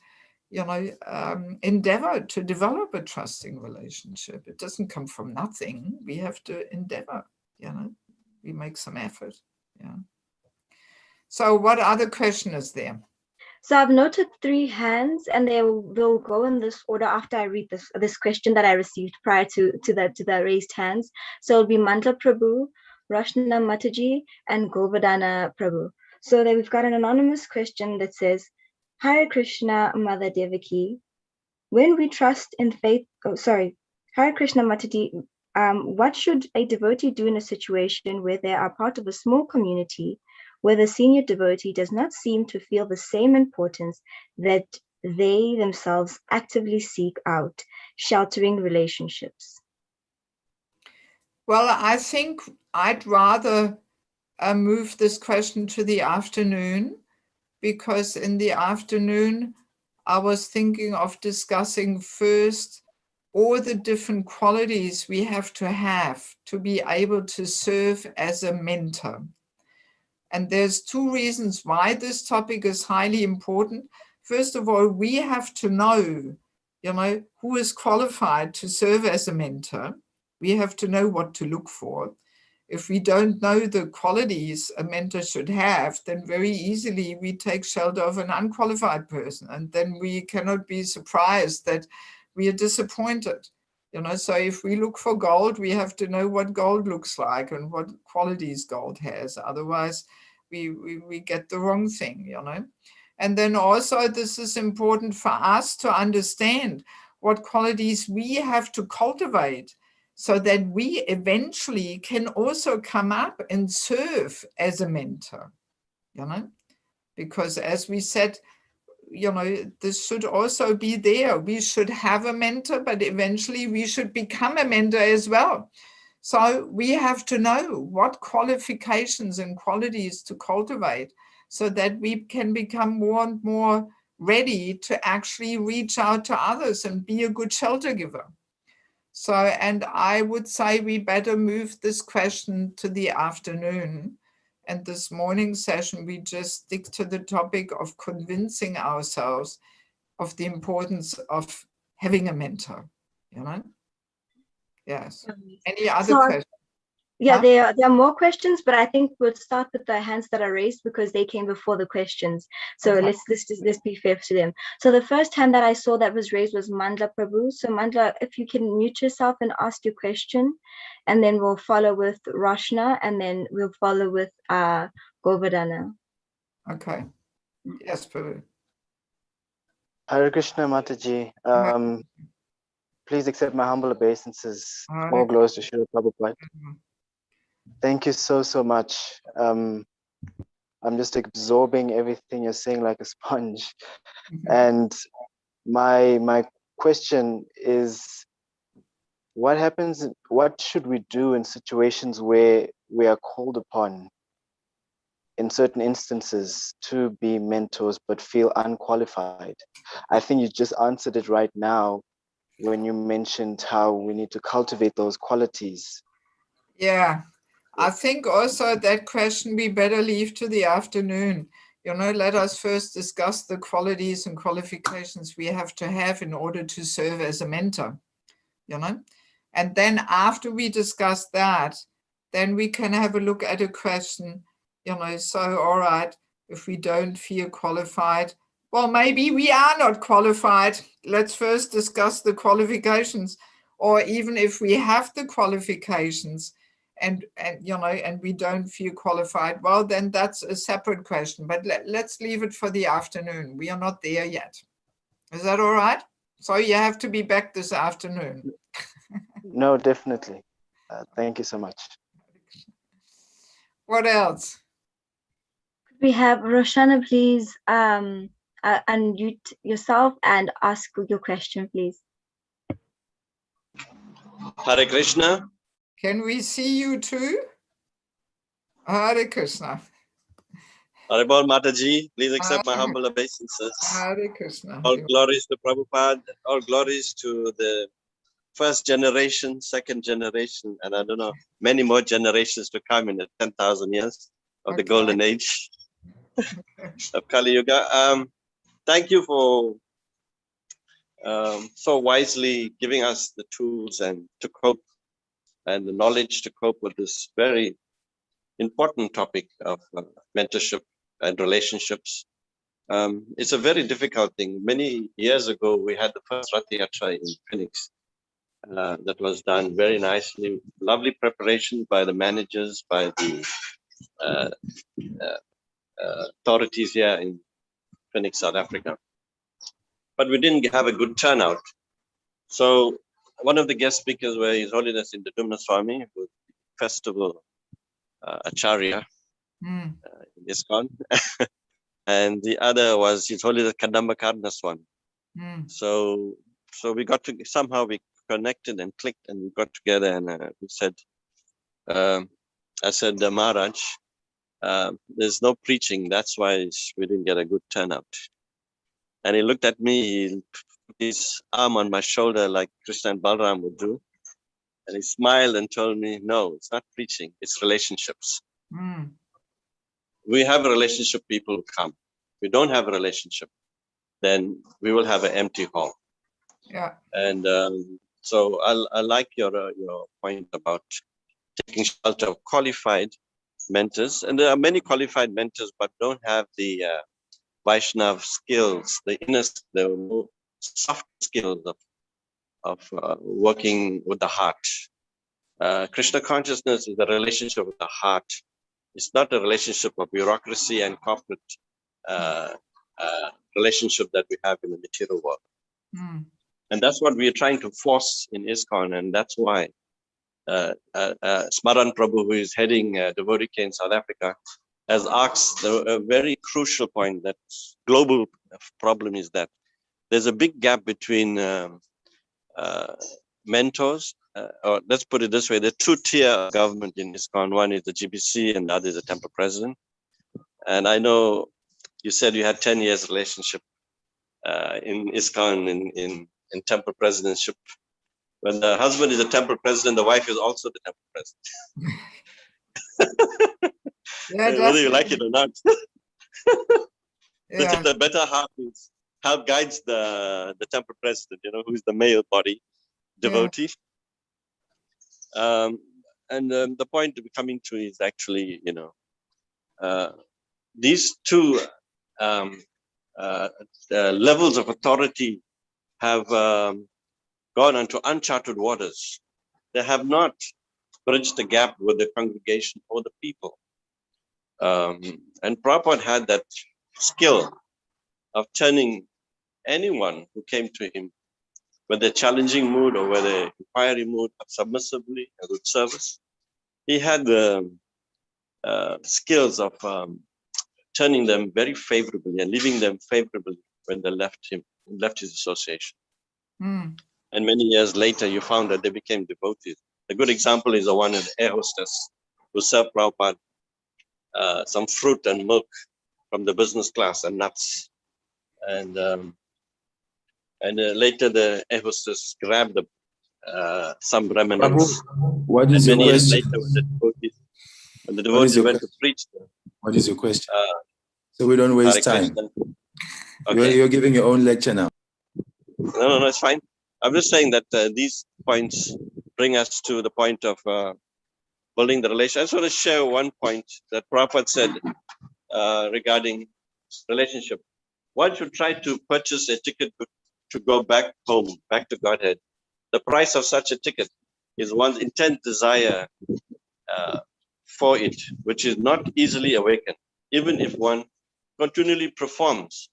you know, endeavor to develop a trusting relationship. It doesn't come from nothing. We have to endeavor, you know, we make some effort, yeah. So what other question is there? So I've noted 3 hands, and they'll go in this order after I read this question that I received prior to the raised hands. So it'll be Mandla Prabhu, Roshna Mataji, and Govardhana Prabhu. So then we've got an anonymous question that says, Hare Krishna, Mother Devaki. When we trust in faith, Hare Krishna Mataji, what should a devotee do in a situation where they are part of a small community, where the senior devotee does not seem to feel the same importance that they themselves actively seek out, sheltering relationships? Well, I think I'd rather move this question to the afternoon, because in the afternoon, I was thinking of discussing first all the different qualities we have to be able to serve as a mentor. And there's 2 reasons why this topic is highly important. First of all, we have to know who is qualified to serve as a mentor. We have to know what to look for. If we don't know the qualities a mentor should have, then very easily we take shelter of an unqualified person, and then we cannot be surprised that we are disappointed. So if we look for gold, we have to know what gold looks like and what qualities gold has. Otherwise, we get the wrong thing, And then also this is important for us to understand what qualities we have to cultivate so that we eventually can also come up and serve as a mentor, Because as we said, this should also be there. We should have a mentor, but eventually we should become a mentor as well. So we have to know what qualifications and qualities to cultivate so that we can become more and more ready to actually reach out to others and be a good shelter giver. So, and I would say we better move this question to the afternoon. And this morning session, we just stick to the topic of convincing ourselves of the importance of having a mentor, Yes. Any other questions? Yeah, there are more questions, but I think we'll start with the hands that are raised because they came before the questions. So Okay. let's be fair to them. So the first hand that I saw that was raised was Mandla Prabhu. So Mandla, if you can mute yourself and ask your question, and then we'll follow with Roshna, and then we'll follow with Govardhana. Okay. Yes, Prabhu. Hare Krishna, Mataji. Please accept my humble obeisances. All glories to Srila Prabhupada. Thank you so much. I'm just absorbing everything you're saying like a sponge. And my question is, what should we do in situations where we are called upon in certain instances to be mentors but feel unqualified? I think you just answered it right now when you mentioned how we need to cultivate those qualities. Yeah, I think also that question we better leave to the afternoon. Let us first discuss the qualities and qualifications we have to have in order to serve as a mentor, And then after we discuss that, then we can have a look at a question, so all right, if we don't feel qualified, well, maybe we are not qualified. Let's first discuss the qualifications. Or even if we have the qualifications and we don't feel qualified, well, then that's a separate question. But let's leave it for the afternoon. We are not there yet. Is that all right? So you have to be back this afternoon. No, definitely. Thank you so much. What else? We have Roshana, please unmute yourself and ask your question, please. Hare Krishna. Can we see you too? Hare Krishna. Haribol Mataji, please accept my humble obeisances. Hare Krishna. All glories to Prabhupada, all glories to the first generation, second generation, and I don't know, many more generations to come in the 10,000 years of the golden age of Kali Yuga. Thank you for so wisely giving us the tools and to cope and the knowledge to cope with this very important topic of mentorship and relationships. It's a very difficult thing. Many years ago, we had the first Rath Yatra in Phoenix that was done very nicely. Lovely preparation by the managers, by the authorities here in Phoenix, South Africa. But we didn't have a good turnout. So one of the guest speakers were His Holiness Indadumna Swami, who was the festival Acharya in ISKCON. And the other was His Holiness Kadamba Karna Swami. So we got to, somehow we connected and clicked and we got together and we said, I said, Maharaj, there's no preaching. That's why we didn't get a good turnout. And he looked at me, he put his arm on my shoulder like Krishna and Balaram would do. And he smiled and told me, no, it's not preaching, it's relationships. We have a relationship, people who come. If we don't have a relationship, then we will have an empty hall. Yeah. And so I like your point about taking shelter of qualified mentors. And there are many qualified mentors, but don't have the Vaishnav skills, the the soft skills of working with the heart. Krishna consciousness is a relationship with the heart. It's not a relationship of bureaucracy and corporate relationship that we have in the material world. Mm. And that's what we are trying to force in ISKCON. And that's why Smaran Prabhu, who is heading Devotee in South Africa, has asked a very crucial point. That global problem is that there's a big gap between mentors, or let's put it this way, the two-tier of government in ISKCON. One is the GBC and the other is the temple president. And I know you said you had 10 years relationship in ISKCON in temple presidentship. When the husband is the temple president, the wife is also the temple president. Yeah, whether you like it or not. Yeah. The better half guides the temple president, who is the male body, devotee. Yeah. And the point we're coming to is actually, these two levels of authority have gone into uncharted waters. They have not bridged the gap with the congregation or the people. And Prabhupada had that skill of turning anyone who came to him, whether challenging mood or whether inquiry mood, submissively, a good service. He had the skills of turning them very favorably and leaving them favorably when they left his association. Mm. And many years later, you found that they became devotees. A good example is the one of the air hostess who served Prabhupada some fruit and milk from the business class and nuts. And later the air hostess grabbed some remnants. What is and your many years question? later, when the devotees went to preach them. What is your question? So we don't waste time. Okay. You're giving your own lecture now. No, it's fine. I'm just saying that these points bring us to the point of building the relation. I just want to share one point that Prabhupada said regarding relationship. One should try to purchase a ticket to go back home, back to Godhead. The price of such a ticket is one's intense desire for it, which is not easily awakened, even if one continually performs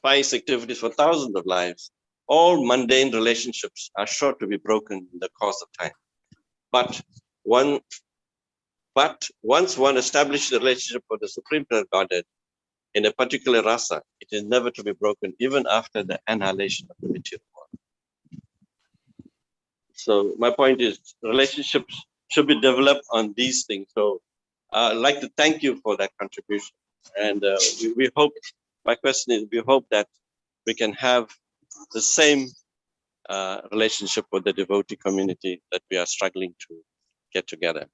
pious activities for thousands of lives. All mundane relationships are sure to be broken in the course of time. But once one establishes a relationship with the Supreme Godhead in a particular rasa, it is never to be broken, even after the annihilation of the material world. So my point is, relationships should be developed on these things. So I'd like to thank you for that contribution. And we hope, my question is, we hope that we can have the same relationship with the devotee community that we are struggling to get together.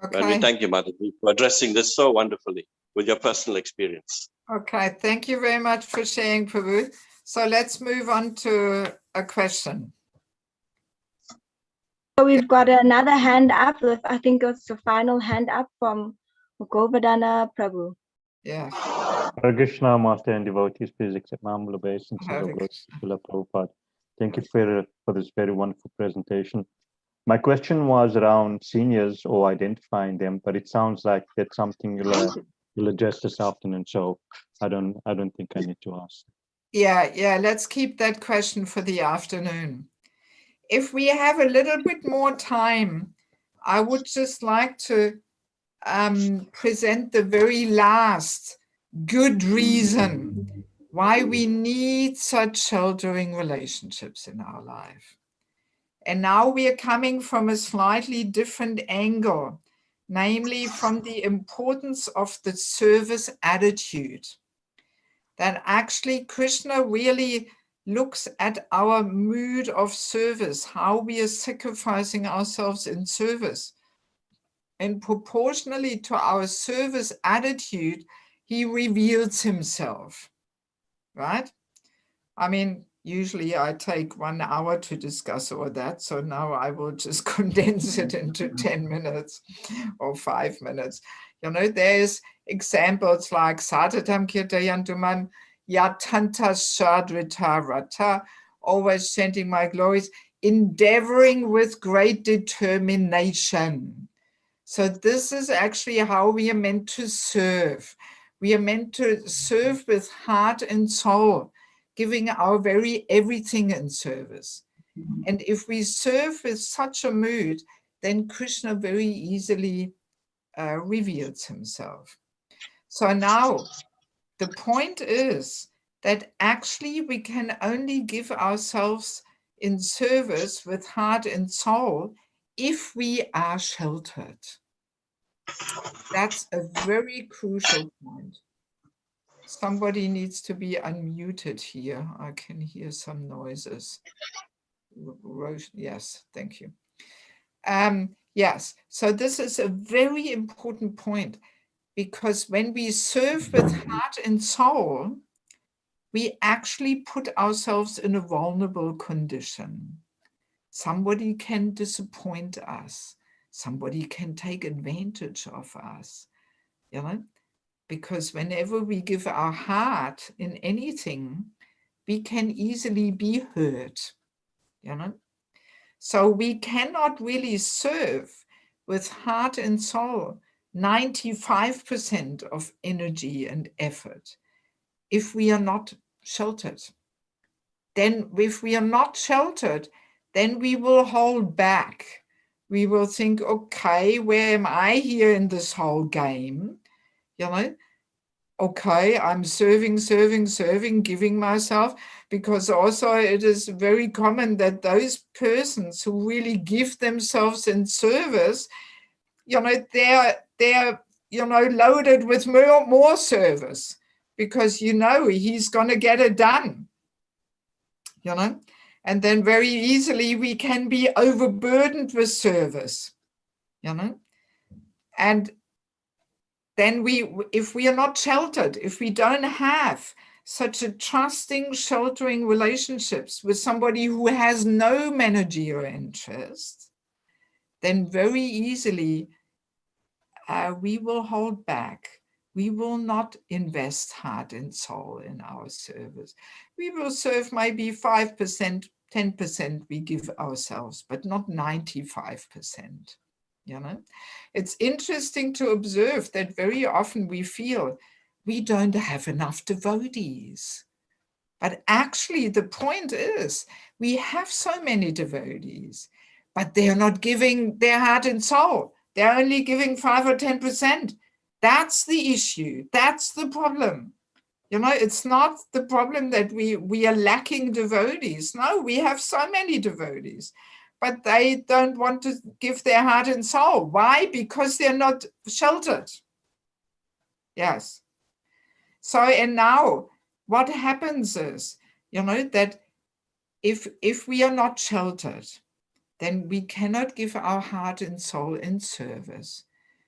Okay. And we thank you, Mataji, for addressing this so wonderfully with your personal experience. Okay, thank you very much for sharing, Prabhu. So let's move on to a question. So we've got another hand up. I think it's the final hand up from Govardhana Prabhu. Yeah. Hare Krishna, Master and devotees, please accept my humble obeisances of Lord Srila Prabhupada. Thank you for this very wonderful presentation. My question was around seniors or identifying them, but it sounds like that's something you'll address this afternoon. So I don't think I need to ask. Yeah. Let's keep that question for the afternoon. If we have a little bit more time, I would just like to present the very last good reason why we need such sheltering relationships in our life. And now we are coming from a slightly different angle, namely from the importance of the service attitude. That actually Krishna really looks at our mood of service, how we are sacrificing ourselves in service. And proportionally to our service attitude, he reveals himself, right? I mean, Usually I take 1 hour to discuss all that. So now I will just condense it into 10 minutes or 5 minutes. You know, there's examples like Satatam Kirtayantuman, Yatanta Sadrita Rata, always chanting my glories, endeavoring with great determination. So this is actually how we are meant to serve. We are meant to serve with heart and soul, giving our very everything in service. And if we serve with such a mood, then Krishna very easily reveals himself. So now the point is that actually we can only give ourselves in service with heart and soul if we are sheltered. That's a very crucial point. Somebody needs to be unmuted here. I can hear some noises. Yes, thank you. Yes, so this is a very important point, because when we serve with heart and soul, we actually put ourselves in a vulnerable condition. Somebody can disappoint us. Somebody can take advantage of us, you know? Because whenever we give our heart in anything, we can easily be hurt, you know? So we cannot really serve with heart and soul 95% of energy and effort if we are not sheltered. Then if we are not sheltered, then we will hold back. We will think, okay, where am I here in this whole game? You know, okay, I'm serving, giving myself, because also it is very common that those persons who really give themselves in service, you know, they're you know, loaded with more service, because, you know, he's going to get it done, you know, and then very easily we can be overburdened with service, you know, and then if we are not sheltered, if we don't have such a trusting, sheltering relationships with somebody who has no managerial interest, then very easily we will hold back. We will not invest heart and soul in our service. We will serve maybe 5%, 10% we give ourselves, but not 95%. You know, it's interesting to observe that very often we feel we don't have enough devotees. But actually the point is we have so many devotees, but they're not giving their heart and soul. They're only giving 5 or 10%. That's the issue. That's the problem. You know, it's not the problem that we are lacking devotees. No, we have so many devotees, but they don't want to give their heart and soul. Why? Because they're not sheltered. Yes. So, and now what happens is, you know, that if we are not sheltered, then we cannot give our heart and soul in service.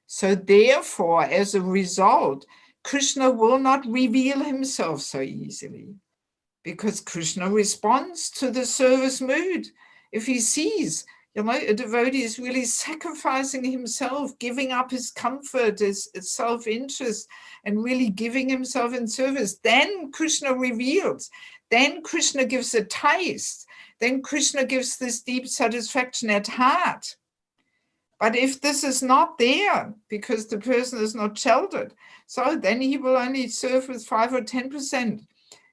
So therefore, as a result, Krishna will not reveal himself so easily, because Krishna responds to the service mood. If he sees, you know, a devotee is really sacrificing himself, giving up his comfort, his self-interest, and really giving himself in service, then Krishna reveals. Then Krishna gives a taste. Then Krishna gives this deep satisfaction at heart. But if this is not there, because the person is not sheltered, so then he will only serve with 5 or 10%.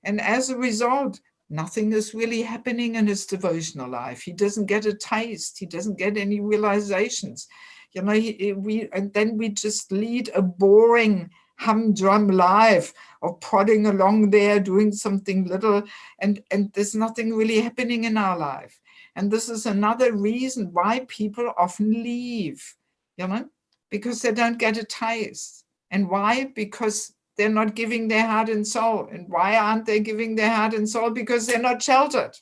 And as a result, nothing is really happening in his devotional life. He doesn't get a taste. He doesn't get any realizations. You know, and then we just lead a boring humdrum life of plodding along there, doing something little, and there's nothing really happening in our life. And this is another reason why people often leave, you know, because they don't get a taste. And why? Because they're not giving their heart and soul. And why aren't they giving their heart and soul? Because they're not sheltered.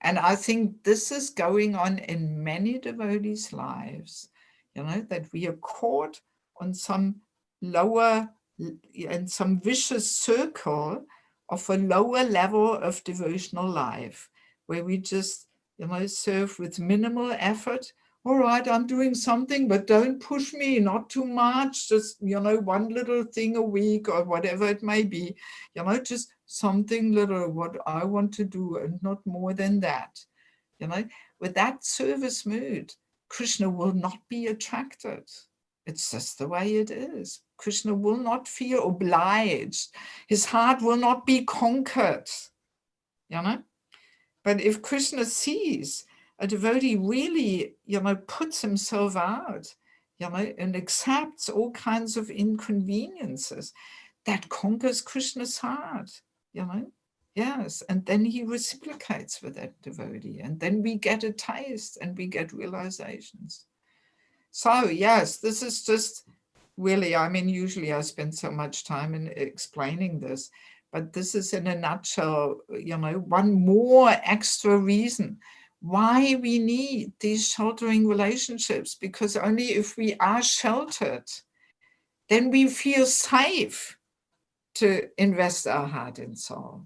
And I think this is going on in many devotees' lives, you know, that we are caught on some lower and some vicious circle of a lower level of devotional life, where we just, serve with minimal effort. All right, I'm doing something, but don't push me, not too much, just, one little thing a week or whatever it may be, just something little, what I want to do, and not more than that. With that service mood, Krishna will not be attracted. It's just the way it is. Krishna will not feel obliged. His heart will not be conquered, But if Krishna sees a devotee really, puts himself out, and accepts all kinds of inconveniences, that conquers Krishna's heart, Yes, and then he reciprocates with that devotee, and then we get a taste and we get realizations. So yes, this is just really, usually I spend so much time in explaining this, but this is in a nutshell, one more extra reason why we need these sheltering relationships, because only if we are sheltered, then we feel safe to invest our heart and soul,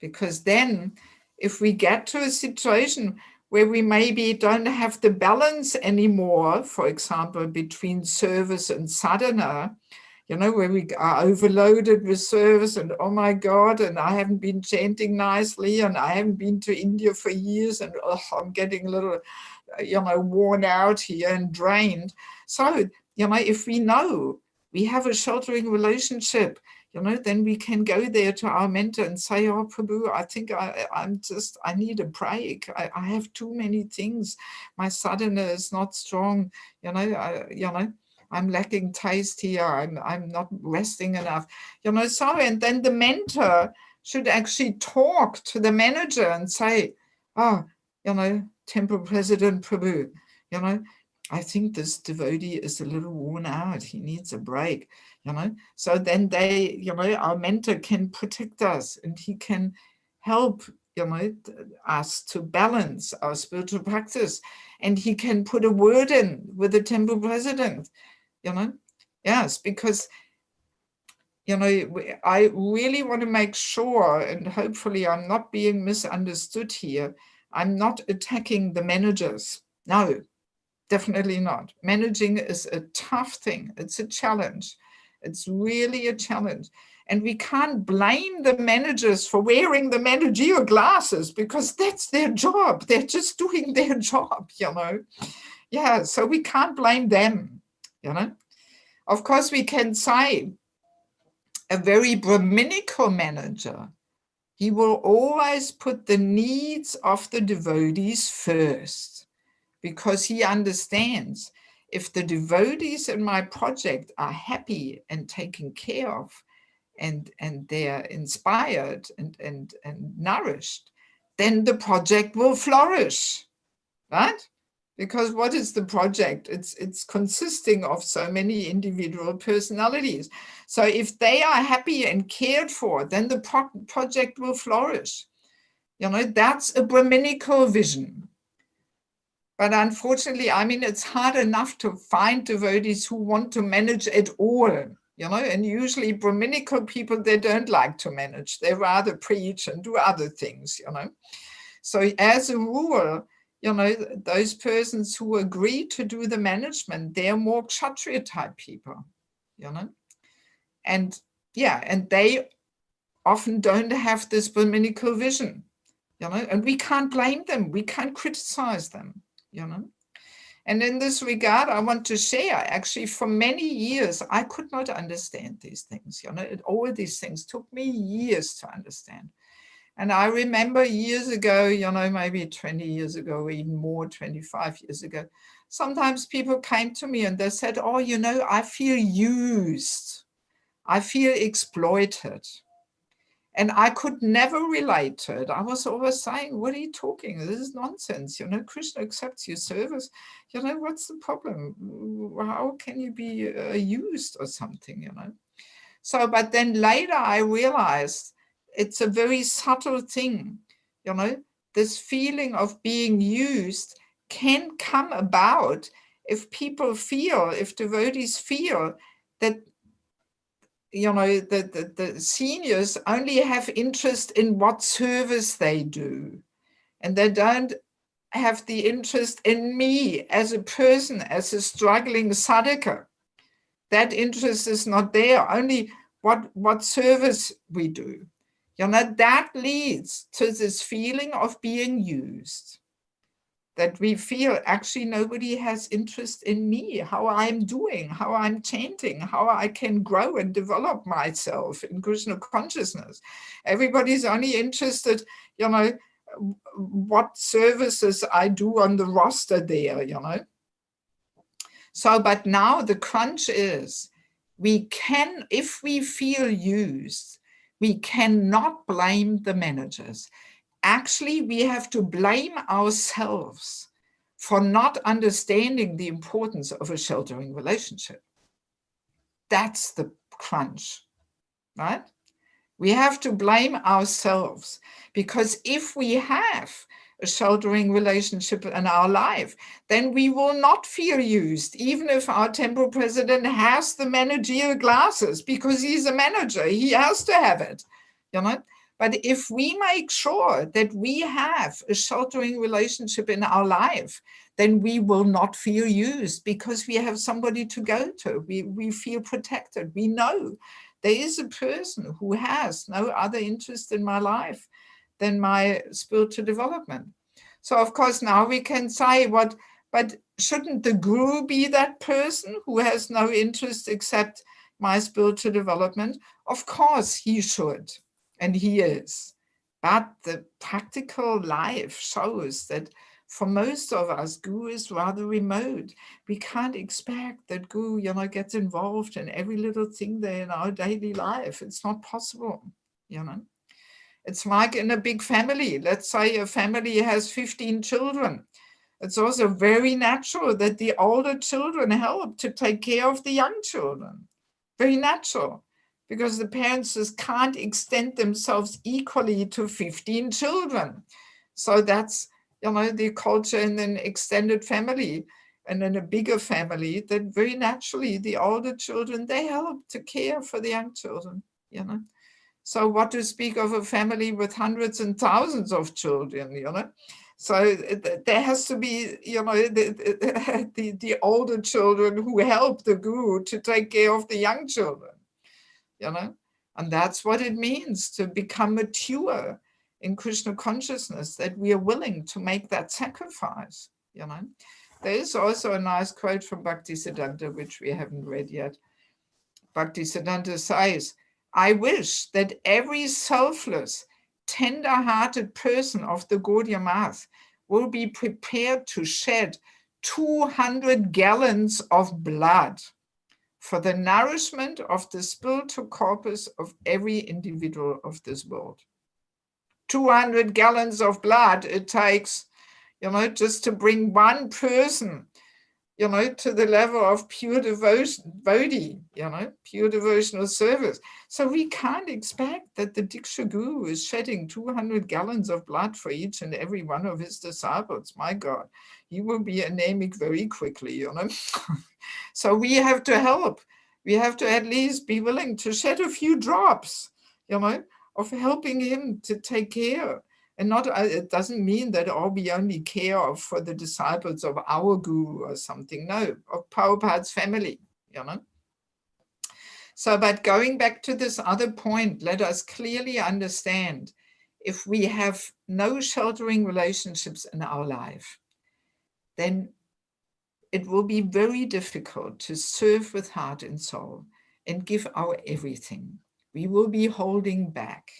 because then if we get to a situation where we maybe don't have the balance anymore, for example, between service and sadhana, where we are overloaded with service and, oh my God, and I haven't been chanting nicely, and I haven't been to India for years, and I'm getting a little, worn out here and drained. So, if we know we have a sheltering relationship, then we can go there to our mentor and say, oh, Prabhu, I think I need a break. I have too many things. My sadhana is not strong. I'm lacking taste here. I'm not resting enough. So, and then the mentor should actually talk to the manager and say, oh, temple president Prabhu, I think this devotee is a little worn out. He needs a break, So then they, our mentor can protect us, and he can help, us to balance our spiritual practice. And he can put a word in with the temple president, Yes, because, I really want to make sure, and hopefully I'm not being misunderstood here, I'm not attacking the managers. No. Definitely not. Managing is a tough thing. It's a challenge. It's really a challenge. And we can't blame the managers for wearing the managerial glasses, because that's their job. They're just doing their job, Yeah, so we can't blame them, Of course, we can say a very Brahminical manager, he will always put the needs of the devotees first, because he understands if the devotees in my project are happy and taken care of, and they're inspired and nourished, then the project will flourish, right? Because what is the project? It's consisting of so many individual personalities. So if they are happy and cared for, then the project will flourish. That's a Brahminical vision. But unfortunately, it's hard enough to find devotees who want to manage it all, and usually Brahminical people, they don't like to manage. They rather preach and do other things, So as a rule, those persons who agree to do the management, they're more Kshatriya type people, And they often don't have this Brahminical vision, and we can't blame them. We can't criticize them. And in this regard, I want to share, actually, for many years, I could not understand these things. All these things took me years to understand. And I remember years ago, maybe 20 years ago, or even more, 25 years ago, sometimes people came to me and they said, oh, I feel used. I feel exploited. And I could never relate to it. I was always saying, what are you talking? This is nonsense. Krishna accepts your service. What's the problem? How can you be used or something, So, but then later I realized it's a very subtle thing. This feeling of being used can come about if devotees feel that the seniors only have interest in what service they do, and they don't have the interest in me as a person, as a struggling sadhaka. That interest is not there, only what service we do. That leads to this feeling of being used, that we feel actually nobody has interest in me, how I'm doing, how I'm chanting, how I can grow and develop myself in Krishna consciousness. Everybody's only interested, what services I do on the roster there, So, but now the crunch is, if we feel used, we cannot blame the managers. Actually, we have to blame ourselves for not understanding the importance of a sheltering relationship. That's the crunch, right? We have to blame ourselves, because if we have a sheltering relationship in our life, then we will not feel used, even if our temple president has the managerial glasses, because he's a manager, he has to have it, But if we make sure that we have a sheltering relationship in our life, then we will not feel used, because we have somebody to go to. We feel protected. We know there is a person who has no other interest in my life than my spiritual development. So of course now we can say, but shouldn't the guru be that person who has no interest except my spiritual development? Of course he should, and he is. But the practical life shows that for most of us, guru is rather remote. We can't expect that guru, gets involved in every little thing there in our daily life. It's not possible, It's like in a big family. Let's say a family has 15 children. It's also very natural that the older children help to take care of the young children. Very natural, because the parents just can't extend themselves equally to 15 children. So that's, the culture in an extended family and in a bigger family, that very naturally the older children, they help to care for the young children, So what to speak of a family with hundreds and thousands of children, So there has to be, the older children who help the guru to take care of the young children, And that's what it means to become mature in Krishna consciousness, that we are willing to make that sacrifice, There is also a nice quote from Bhaktisiddhanta, which we haven't read yet. Bhaktisiddhanta says, I wish that every selfless, tender-hearted person of the Gaudiya Math will be prepared to shed 200 gallons of blood for the nourishment of the spiritual corpus of every individual of this world. 200 gallons of blood it takes, just to bring one person, to the level of pure devotion, Devotee, pure devotional service. So we can't expect that the Diksha Guru is shedding 200 gallons of blood for each and every one of his disciples. My God, he will be anemic very quickly, So we have to help. We have to at least be willing to shed a few drops, of helping him to take care. And it doesn't mean that we only care for the disciples of our guru or something. No, of Prabhupada's family, So, but going back to this other point, let us clearly understand, if we have no sheltering relationships in our life, then it will be very difficult to serve with heart and soul and give our everything. We will be holding back.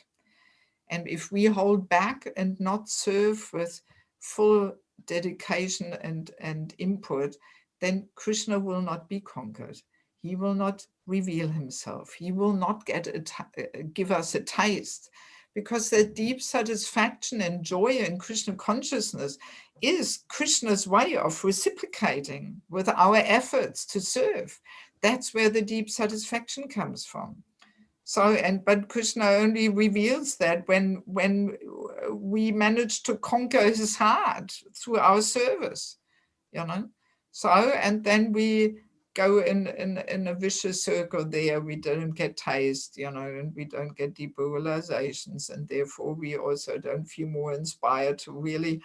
And if we hold back and not serve with full dedication and input, then Krishna will not be conquered. He will not reveal himself. He will not give us a taste, because the deep satisfaction and joy in Krishna consciousness is Krishna's way of reciprocating with our efforts to serve. That's where the deep satisfaction comes from. So, but Krishna only reveals that when we manage to conquer his heart through our service, So, and then we go in a vicious circle there. We don't get taste, you know, and we don't get deep realizations, and therefore we also don't feel more inspired to really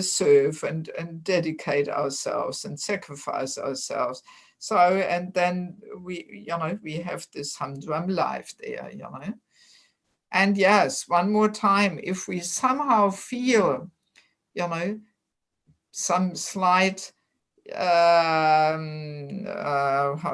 serve and dedicate ourselves and sacrifice ourselves. So, and then we, you know, we have this humdrum life there, you know. And yes, one more time, if we somehow feel, you know, some slight, how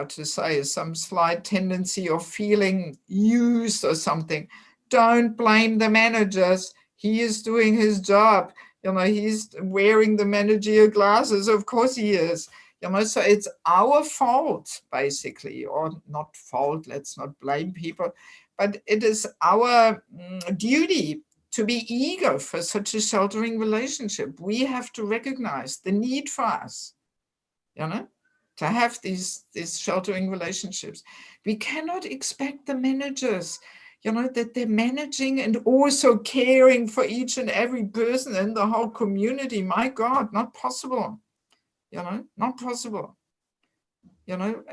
to say, some slight tendency of feeling used or something, don't blame the managers. He is doing his job. You know, he's wearing the managerial glasses. Of course he is. You know, so it's our fault, basically, or not fault, let's not blame people, but it is our duty to be eager for such a sheltering relationship. We have to recognize the need for us, you know, to have these sheltering relationships. We cannot expect the managers, you know, that they're managing and also caring for each and every person in the whole community. My God, not possible. You know, not possible. You know,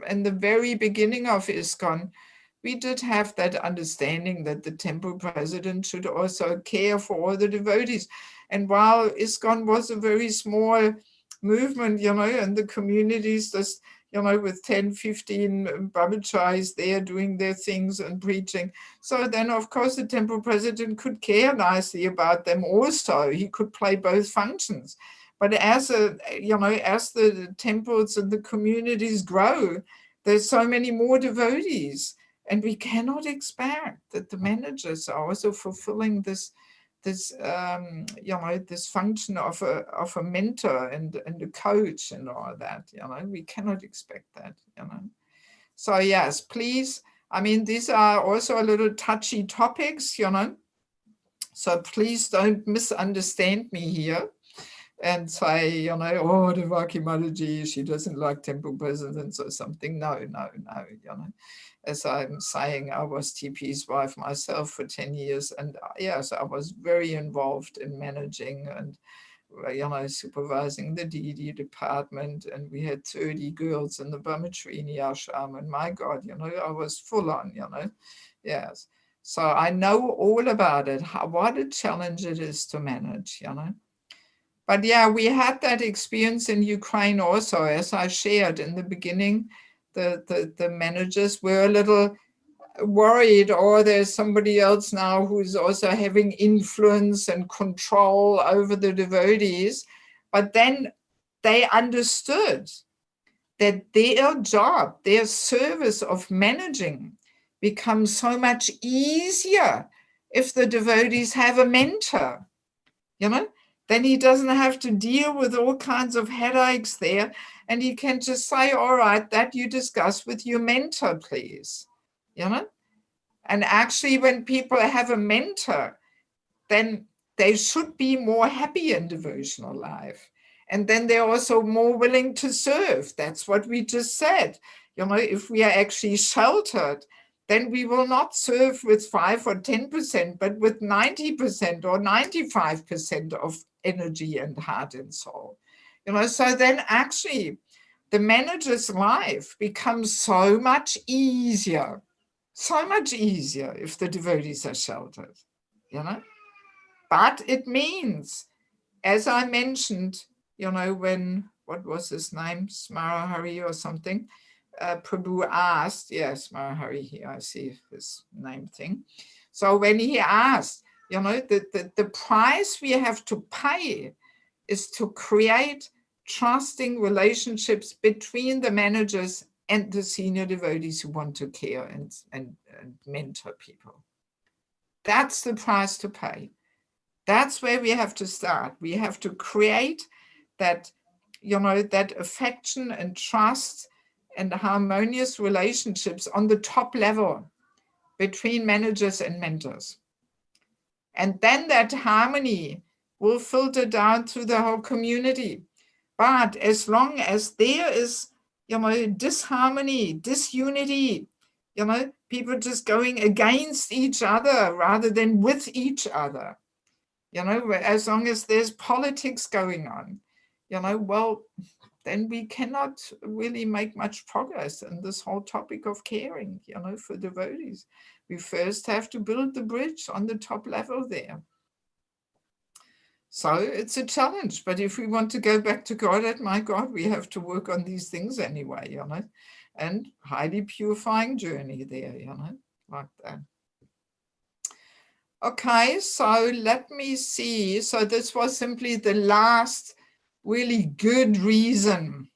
in the very beginning of ISKCON, we did have that understanding that the temple president should also care for all the devotees. And while ISKCON was a very small movement, you know, and the communities just, you know, with 10, 15 brahmacharis there doing their things and preaching. So then, of course, the temple president could care nicely about them also. He could play both functions. But as you know, as the temples and the communities grow, there's so many more devotees, and we cannot expect that the managers are also fulfilling this you know, this function of a mentor and a coach and all that. You know, we cannot expect that. You know, so yes, please. I mean, these are also a little touchy topics. You know, so please don't misunderstand me here and say, you know, oh, Davaki Mataji, she doesn't like temple presidents or something. No, you know. As I'm saying, I was TP's wife myself for 10 years. And yes, I was very involved in managing and, you know, supervising the DD department. And we had 30 girls in the Brahmacharini ashram. And my God, you know, I was full on, you know, yes. So I know all about it, what a challenge it is to manage, you know. But yeah, we had that experience in Ukraine also, as I shared in the beginning. The managers were a little worried, or there's somebody else now who's also having influence and control over the devotees. But then they understood that their job, their service of managing becomes so much easier if the devotees have a mentor, you know. Then he doesn't have to deal with all kinds of headaches there. And he can just say, all right, that you discuss with your mentor, please. You know? And actually, when people have a mentor, then they should be more happy in devotional life. And then they're also more willing to serve. That's what we just said. You know, if we are actually sheltered, then we will not serve with 5 or 10%, but with 90% or 95% of energy and heart and soul. You know, so then actually the manager's life becomes so much easier if the devotees are sheltered, you know. But it means, as I mentioned, you know, when, what was his name, Smarahari or something, Prabhu asked, yes, Smarahari, here I see his name thing. So when he asked, you know, the price we have to pay is to create trusting relationships between the managers and the senior devotees who want to care and mentor people. That's the price to pay. That's where we have to start. We have to create that, you know, that affection and trust and harmonious relationships on the top level between managers and mentors. And then that harmony will filter down through the whole community. But as long as there is, you know, disharmony, disunity, you know, people just going against each other rather than with each other, you know, as long as there's politics going on, you know, well, then we cannot really make much progress in this whole topic of caring, you know, for devotees. We first have to build the bridge on the top level there. So it's a challenge, but if we want to go back to God, my God, we have to work on these things anyway, you know, and highly purifying journey there, you know, like that. Okay, so let me see. So this was simply the last really good reason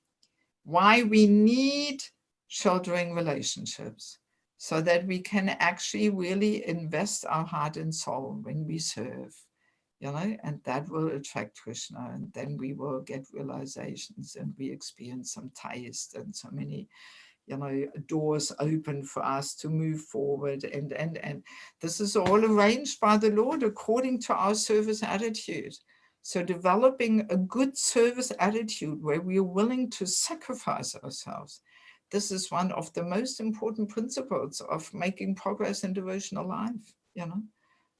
why we need sheltering relationships, so that we can actually really invest our heart and soul when we serve, you know, and that will attract Krishna, and then we will get realizations and we experience some taste and so many, you know, doors open for us to move forward. And this is all arranged by the Lord according to our service attitude. So developing a good service attitude where we are willing to sacrifice ourselves, this is one of the most important principles of making progress in devotional life, you know.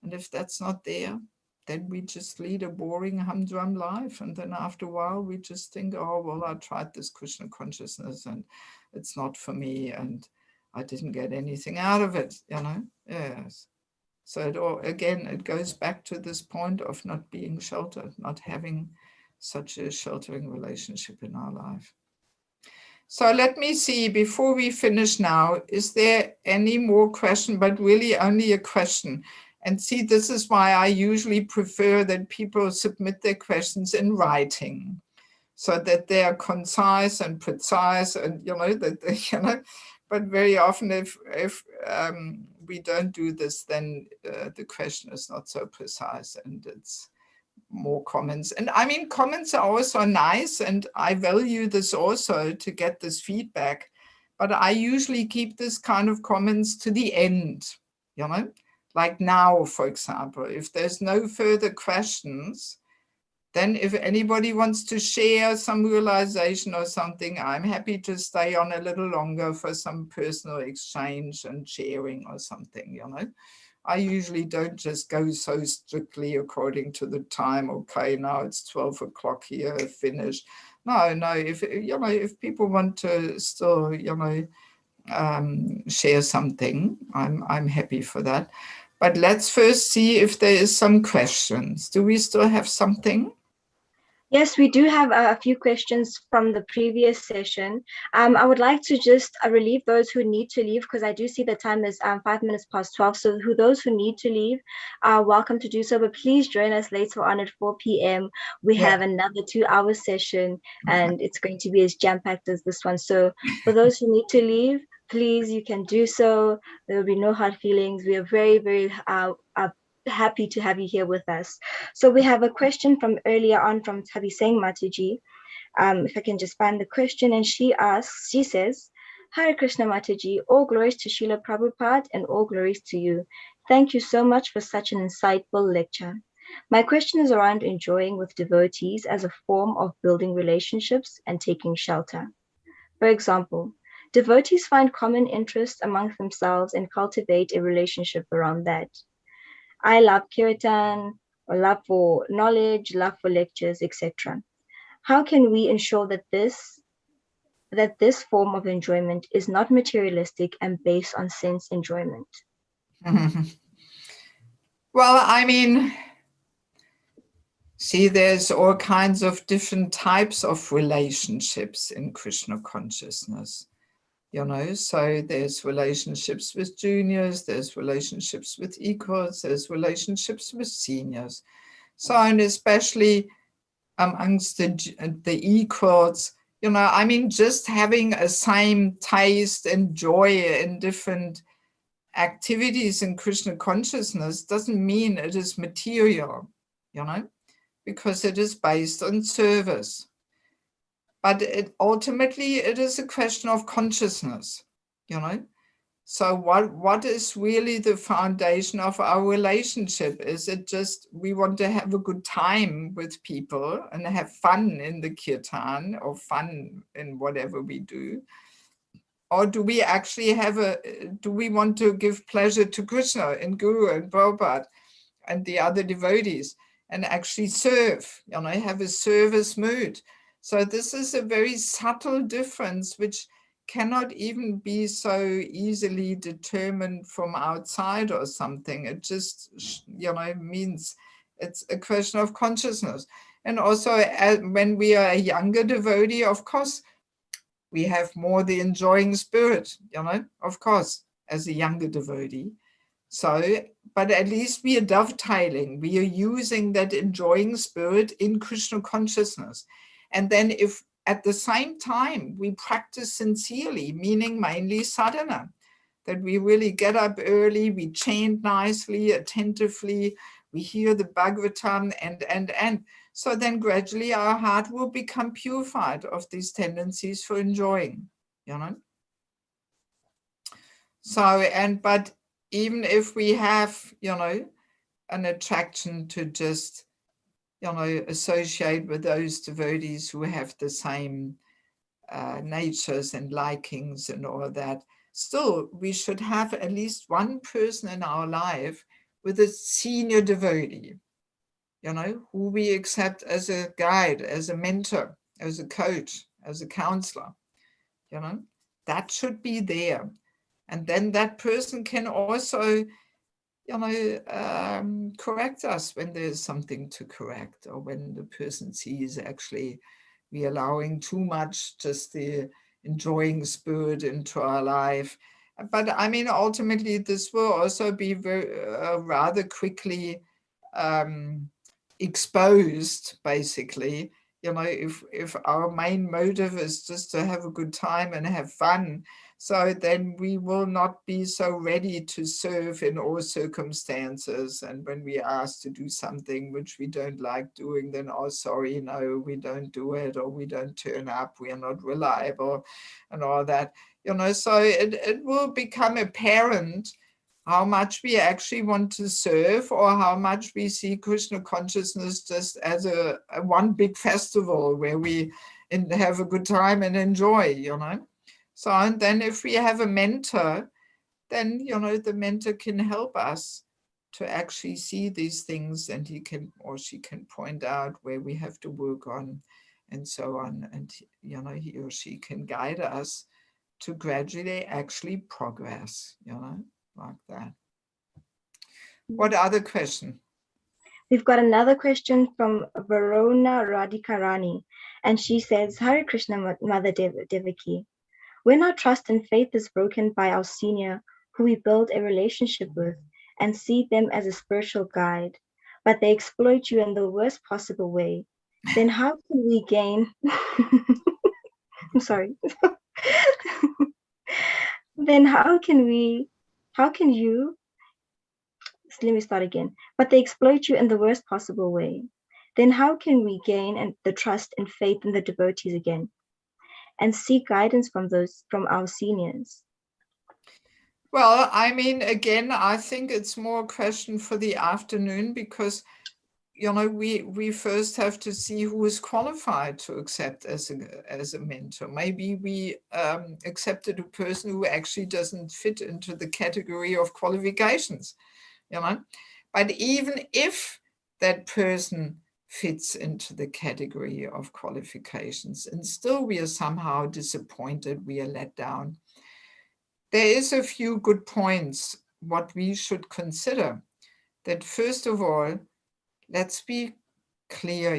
And if that's not there, then we just lead a boring humdrum life. And then after a while, we just think, oh, well, I tried this Krishna consciousness and it's not for me, and I didn't get anything out of it, you know. Yes. So it goes back to this point of not being sheltered, not having such a sheltering relationship in our life. So let me see, before we finish now, is there any more question, but really only a question? And see, this is why I usually prefer that people submit their questions in writing, so that they are concise and precise, and you know that they, you know. But very often, if we don't do this, then the question is not so precise, and it's more comments. And I mean, comments are also nice, and I value this also to get this feedback. But I usually keep this kind of comments to the end, you know. Like now, for example, if there's no further questions, then if anybody wants to share some realization or something, I'm happy to stay on a little longer for some personal exchange and sharing or something, you know. I usually don't just go so strictly according to the time. Okay, now it's 12 o'clock here, finish. No, if, you know, if people want to still, you know, share something, I'm happy for that. But let's first see if there is some questions. Do we still have something? Yes, we do have a few questions from the previous session. I would like to just relieve those who need to leave, because I do see the time is 5 minutes past 12. So those who need to leave are welcome to do so, but please join us later on at 4 p.m. We have another 2-hour session, and it's going to be as jam-packed as this one. So for those who need to leave, please, you can do so. There will be no hard feelings. We are very, very happy to have you here with us. So we have a question from earlier on from Tabi Singh Mataji. If I can just find the question, and she says, Hare Krishna Mataji, all glories to Srila Prabhupada and all glories to you. Thank you so much for such an insightful lecture. My question is around enjoying with devotees as a form of building relationships and taking shelter. For example, devotees find common interests amongst themselves and cultivate a relationship around that. I love kirtan, or love for knowledge, love for lectures, etc. How can we ensure that this form of enjoyment is not materialistic and based on sense enjoyment? Well, I mean, see, there's all kinds of different types of relationships in Krishna consciousness. You know, so there's relationships with juniors, there's relationships with equals, there's relationships with seniors. So, and especially amongst the equals, you know, I mean, just having a same taste and joy in different activities in Krishna consciousness doesn't mean it is material, you know, because it is based on service. But ultimately, it is a question of consciousness, you know. So what is really the foundation of our relationship? Is it just we want to have a good time with people and have fun in the kirtan or fun in whatever we do? Or do we actually do we want to give pleasure to Krishna and Guru and Prabhupada and the other devotees and actually serve, you know, have a service mood? So this is a very subtle difference, which cannot even be so easily determined from outside or something. It just, means it's a question of consciousness. And also when we are a younger devotee, of course, we have more the enjoying spirit, of course, as a younger devotee. So, but at least we are dovetailing. We are using that enjoying spirit in Krishna consciousness. And then if at the same time we practice sincerely, meaning mainly sadhana, that we really get up early, we chant nicely, attentively, we hear the Bhagavatam and. So then gradually our heart will become purified of these tendencies for enjoying, So, but even if we have, an attraction to just, associate with those devotees who have the same natures and likings and all that, still we should have at least one person in our life with a senior devotee, who we accept as a guide, as a mentor, as a coach, as a counselor, that should be there. And then that person can also, correct us when there's something to correct, or when the person sees actually we allowing too much just the enjoying spirit into our life. But I mean, ultimately, this will also be rather quickly exposed, basically. If our main motive is just to have a good time and have fun, so then we will not be so ready to serve in all circumstances. And when we ask to do something which we don't like doing, then, oh, sorry, no, we don't do it, or we don't turn up, we are not reliable, and all that. So it will become apparent how much we actually want to serve, or how much we see Krishna consciousness just as a one big festival where we have a good time and enjoy, So, and then if we have a mentor, then, the mentor can help us to actually see these things, and he can, or she can point out where we have to work on, and so on. And, he or she can guide us to gradually actually progress, like that. What other question? We've got another question from Varona Radhikarani, and she says, Hare Krishna, Mother Devaki. When our trust and faith is broken by our senior, who we build a relationship with and see them as a spiritual guide, but they exploit you in the worst possible way, then how can we gain? I'm sorry. Then how can you, let me start again. But they exploit you in the worst possible way. Then how can we gain the trust and faith in the devotees again, and seek guidance from our seniors? Well, I mean, again, I think it's more a question for the afternoon, because, we first have to see who is qualified to accept as a mentor. Maybe we accepted a person who actually doesn't fit into the category of qualifications, But even if that person fits into the category of qualifications, and still we are somehow disappointed, we are let down, there is a few good points what we should consider. That first of all, let's be clear,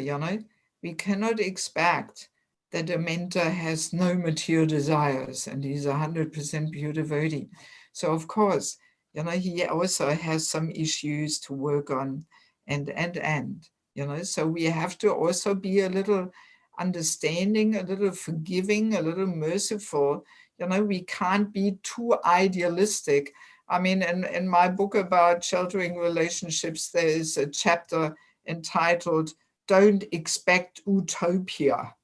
we cannot expect that a mentor has no material desires and he's 100% pure devotee. So of course, he also has some issues to work on, and so we have to also be a little understanding, a little forgiving, a little merciful. We can't be too idealistic. I mean, in my book about sheltering relationships, there is a chapter entitled Don't Expect Utopia.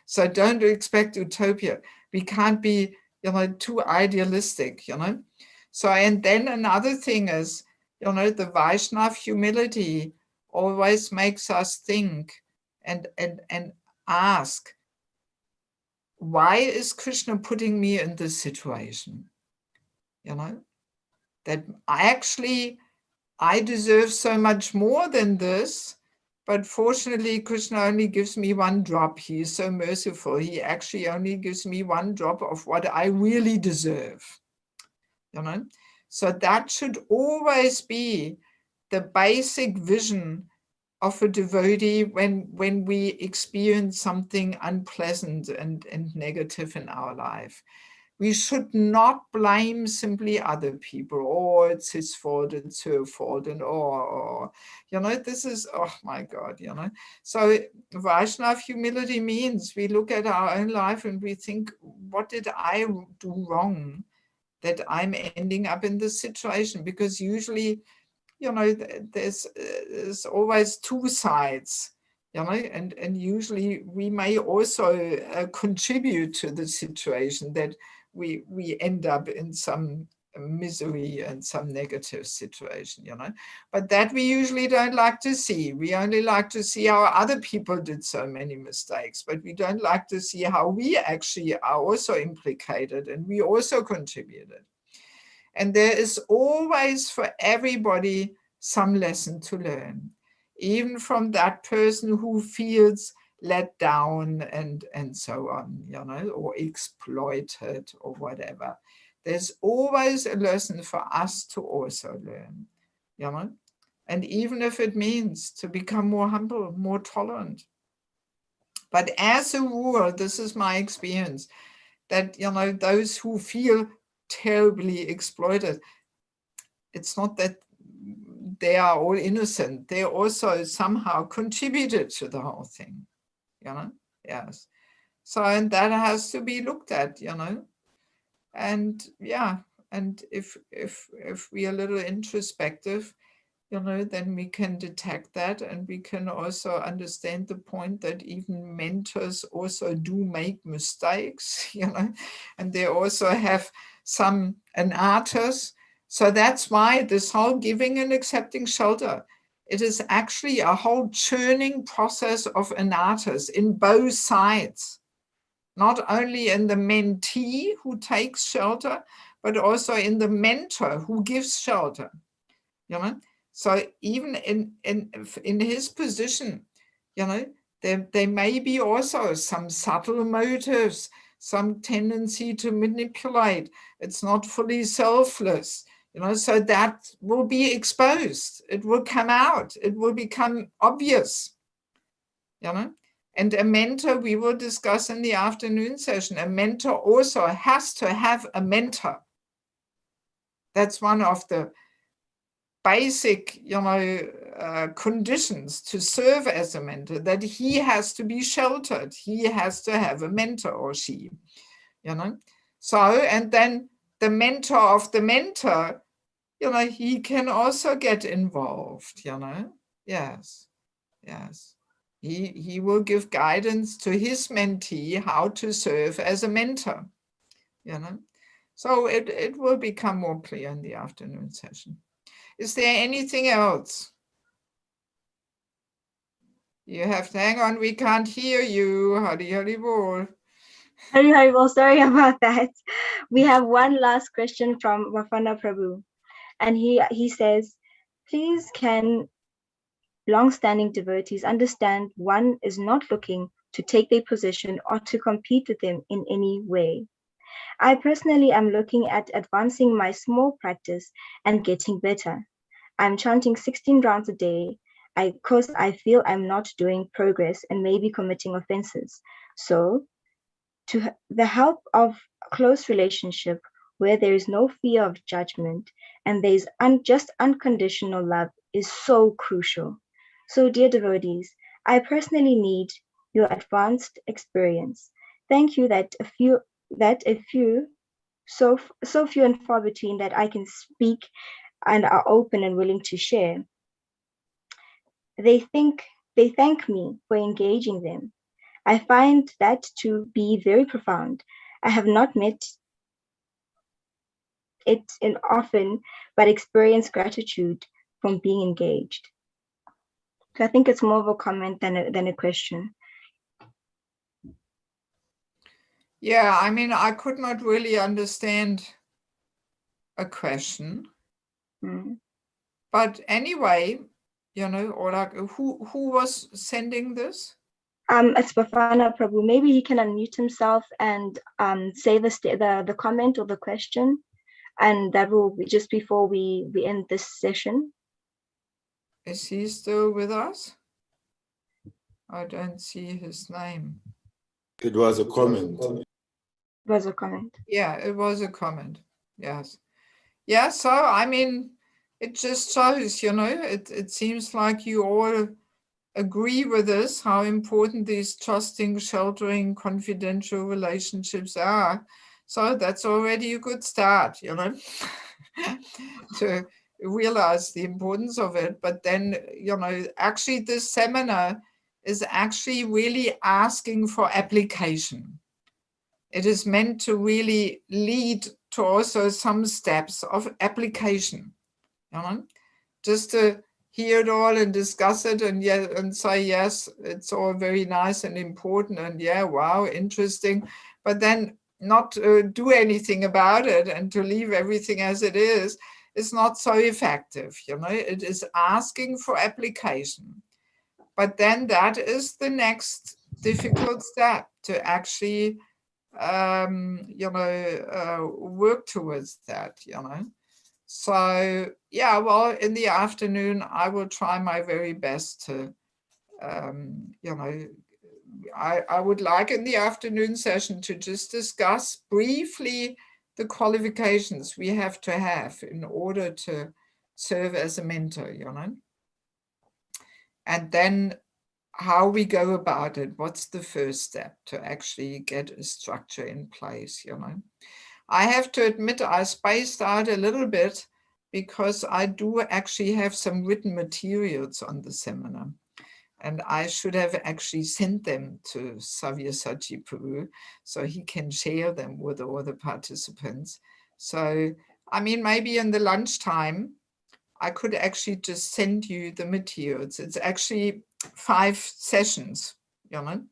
So don't expect utopia. We can't be, too idealistic, So, and then another thing is, the Vaishnava humility always makes us think and ask, why is Krishna putting me in this situation? That I deserve so much more than this, But fortunately, Krishna only gives me one drop. He is so merciful. He actually only gives me one drop of what I really deserve. You know? So that should always be the basic vision of a devotee when we experience something unpleasant and negative in our life. We should not blame simply other people. Oh, it's his fault, it's her fault, and you know, this is, oh my God, you know. So Vaishnava humility means we look at our own life and we think, what did I do wrong that I'm ending up in this situation? Because usually, you know, there's always two sides, you know, and usually we may also contribute to the situation that we end up in some misery and some negative situation, you know. But that we usually don't like to see. We only like to see how other people did so many mistakes, but we don't like to see how we actually are also implicated and we also contributed. And there is always for everybody some lesson to learn, even from that person who feels let down and so on, you know, or exploited or whatever. There's always a lesson for us to also learn, you know, and even if it means to become more humble, more tolerant. But as a rule, this is my experience, that, you know, those who feel terribly exploited, it's not that they are all innocent. They also somehow contributed to the whole thing, you know? Yes. So, and that has to be looked at, you know? And yeah, and if we are a little introspective, you know, then we can detect that, and we can also understand the point that even mentors also do make mistakes, you know, and they also have some anarthas. So that's why this whole giving and accepting shelter, it is actually a whole churning process of anarthas in both sides, not only in the mentee who takes shelter, but also in the mentor who gives shelter, you know. So even in his position, you know, there may be also some subtle motives, some tendency to manipulate. It's not fully selfless, you know, so that will be exposed. It will come out. It will become obvious, you know. And a mentor, we will discuss in the afternoon session, a mentor also has to have a mentor. That's one of the basic, you know, conditions to serve as a mentor, that he has to be sheltered. He has to have a mentor, or she, you know. So, and then the mentor of the mentor, you know, he can also get involved, you know. Yes, yes. He will give guidance to his mentee how to serve as a mentor, you know. So it will become more clear in the afternoon session. Is there anything else? You have to hang on, we can't hear you. Hari Hari Bol. Hari Hari Bol, sorry about that. We have one last question from Wafana Prabhu. And he says, please can long-standing devotees understand one is not looking to take their position or to compete with them in any way. I personally am looking at advancing my small practice and getting better. I'm chanting 16 rounds a day because I feel I'm not doing progress and maybe committing offenses. So, to the help of a close relationship where there is no fear of judgment and there is just unconditional love is so crucial. So, dear devotees, I personally need your advanced experience. Thank you that a few, so few and far between that I can speak and are open and willing to share. They thank me for engaging them. I find that to be very profound. I have not met it in often, but experience gratitude from being engaged. So I think it's more of a comment than a question. Yeah, I mean, I could not really understand a question. But anyway, you know, or like who was sending this? It's Bafana Prabhu. Maybe he can unmute himself and say the comment or the question, and that will be just before we end this session. Is he still with us? I don't see his name. It was a comment. It was a comment. Yeah, it was a comment. Yes. Yeah, so I mean, it just shows, you know, it seems like you all agree with us, how important these trusting, sheltering, confidential relationships are. So that's already a good start, you know, to realize the importance of it. But then, you know, actually this seminar is actually really asking for application. It is meant to really lead to also some steps of application, you know, just to hear it all and discuss it and say, yes, it's all very nice and important and yeah, wow, interesting, but then not do anything about it and to leave everything as it is not so effective, you know. It is asking for application. But then that is the next difficult step, to actually you know, work towards that, you know. So yeah, well, in the afternoon, I will try my very best to, you know, I would like in the afternoon session to just discuss briefly the qualifications we have to have in order to serve as a mentor, you know. And then how we go about it, what's the first step to actually get a structure in place, you know. I have to admit I spaced out a little bit because I do actually have some written materials on the seminar, and I should have actually sent them to Sabyasachi Peru so he can share them with all the participants. So, I mean, maybe in the lunchtime, I could actually just send you the materials. It's actually 5 sessions, you know.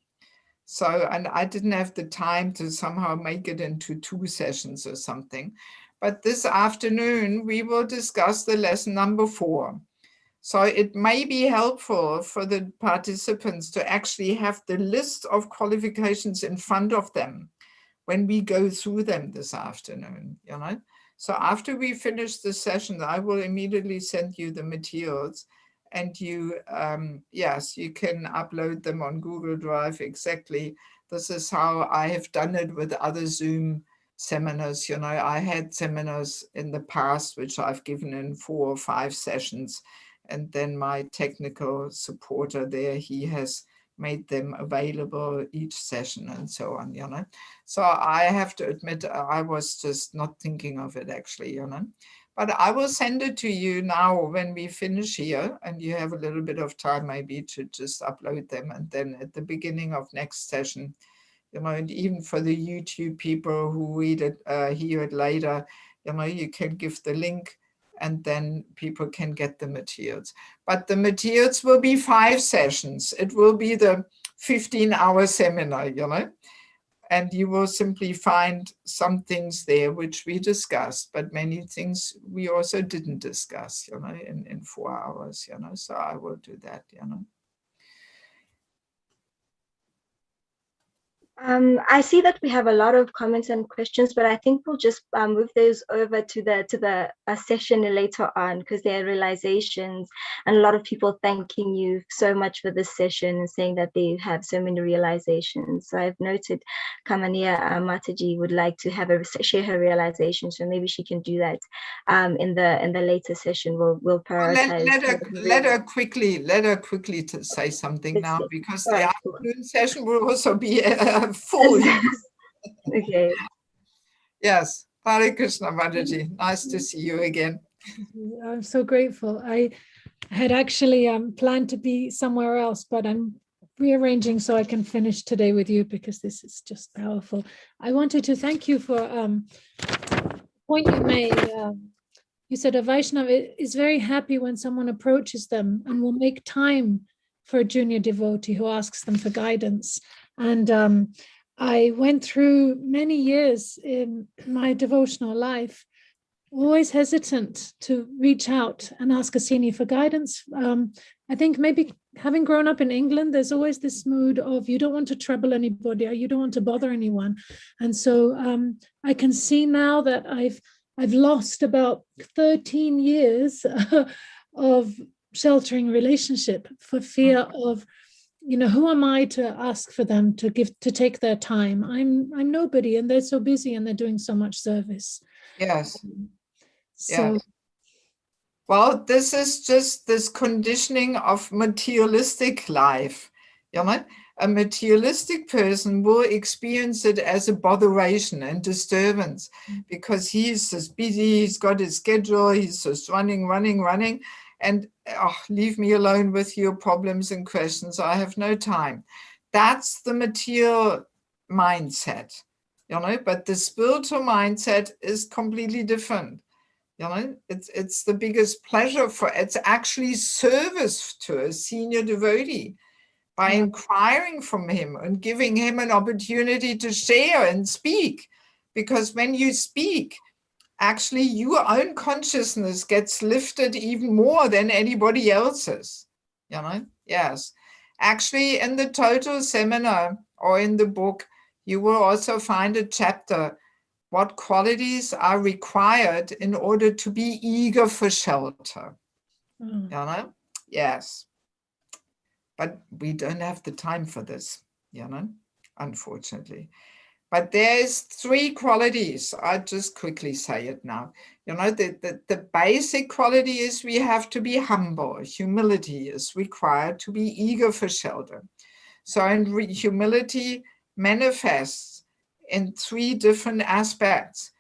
So, and I didn't have the time to somehow make it into 2 sessions or something. But this afternoon, we will discuss the lesson number 4. So it may be helpful for the participants to actually have the list of qualifications in front of them when we go through them this afternoon, you know. So after we finish the session, I will immediately send you the materials, and you, yes, you can upload them on Google Drive. Exactly. This is how I have done it with other Zoom seminars. You know, I had seminars in the past, which I've given in 4 or 5 sessions. And then my technical supporter there, he has made them available each session and so on, you know. So I have to admit, I was just not thinking of it actually, you know. But I will send it to you now when we finish here, and you have a little bit of time maybe to just upload them. And then at the beginning of next session, you know, and even for the YouTube people who read it, hear it later, you know, you can give the link and then people can get the materials. But the materials will be 5 sessions. It will be the 15-hour seminar, you know. And you will simply find some things there which we discussed, but many things we also didn't discuss, you know, in 4 hours, you know. So I will do that, you know. I see that we have a lot of comments and questions, but I think we'll just move those over to the session later on, because there are realizations and a lot of people thanking you so much for this session and saying that they have so many realizations. So I've noted Kamania Mataji would like to have share her realizations, so maybe she can do that in the later session. We'll prioritize. Let her quickly to say something now, because the afternoon session will also be full. Okay. Yes, Hare Krishna Mataji, nice to see you again. I'm so grateful. I had actually planned to be somewhere else, but I'm rearranging so I can finish today with you, because this is just powerful. I wanted to thank you for a point you made. You said a Vaishnava is very happy when someone approaches them and will make time for a junior devotee who asks them for guidance. And I went through many years in my devotional life always hesitant to reach out and ask a senior for guidance. I think maybe having grown up in England, there's always this mood of you don't want to trouble anybody or you don't want to bother anyone. And so I can see now that I've lost about 13 years of sheltering relationship for fear of, who am I to ask for them to take their time? I'm nobody, and they're so busy and they're doing so much service. Yes. So, yes. Well, this is just this conditioning of materialistic life. A materialistic person will experience it as a botheration and disturbance because he's just busy, he's got his schedule, he's just running, and leave me alone with your problems and questions. I have no time. That's the material mindset, but the spiritual mindset is completely different. It's the biggest pleasure it's actually service to a senior devotee by inquiring from him and giving him an opportunity to share and speak. Because when you speak, actually your own consciousness gets lifted even more than anybody else's. Yes. Actually, in the total seminar or in the book, you will also find a chapter what qualities are required in order to be eager for shelter. Yes. But we don't have the time for this, unfortunately. But there's 3 qualities. I'll just quickly say it now. The basic quality is we have to be humble. Humility is required to be eager for shelter. So humility manifests in 3 different aspects.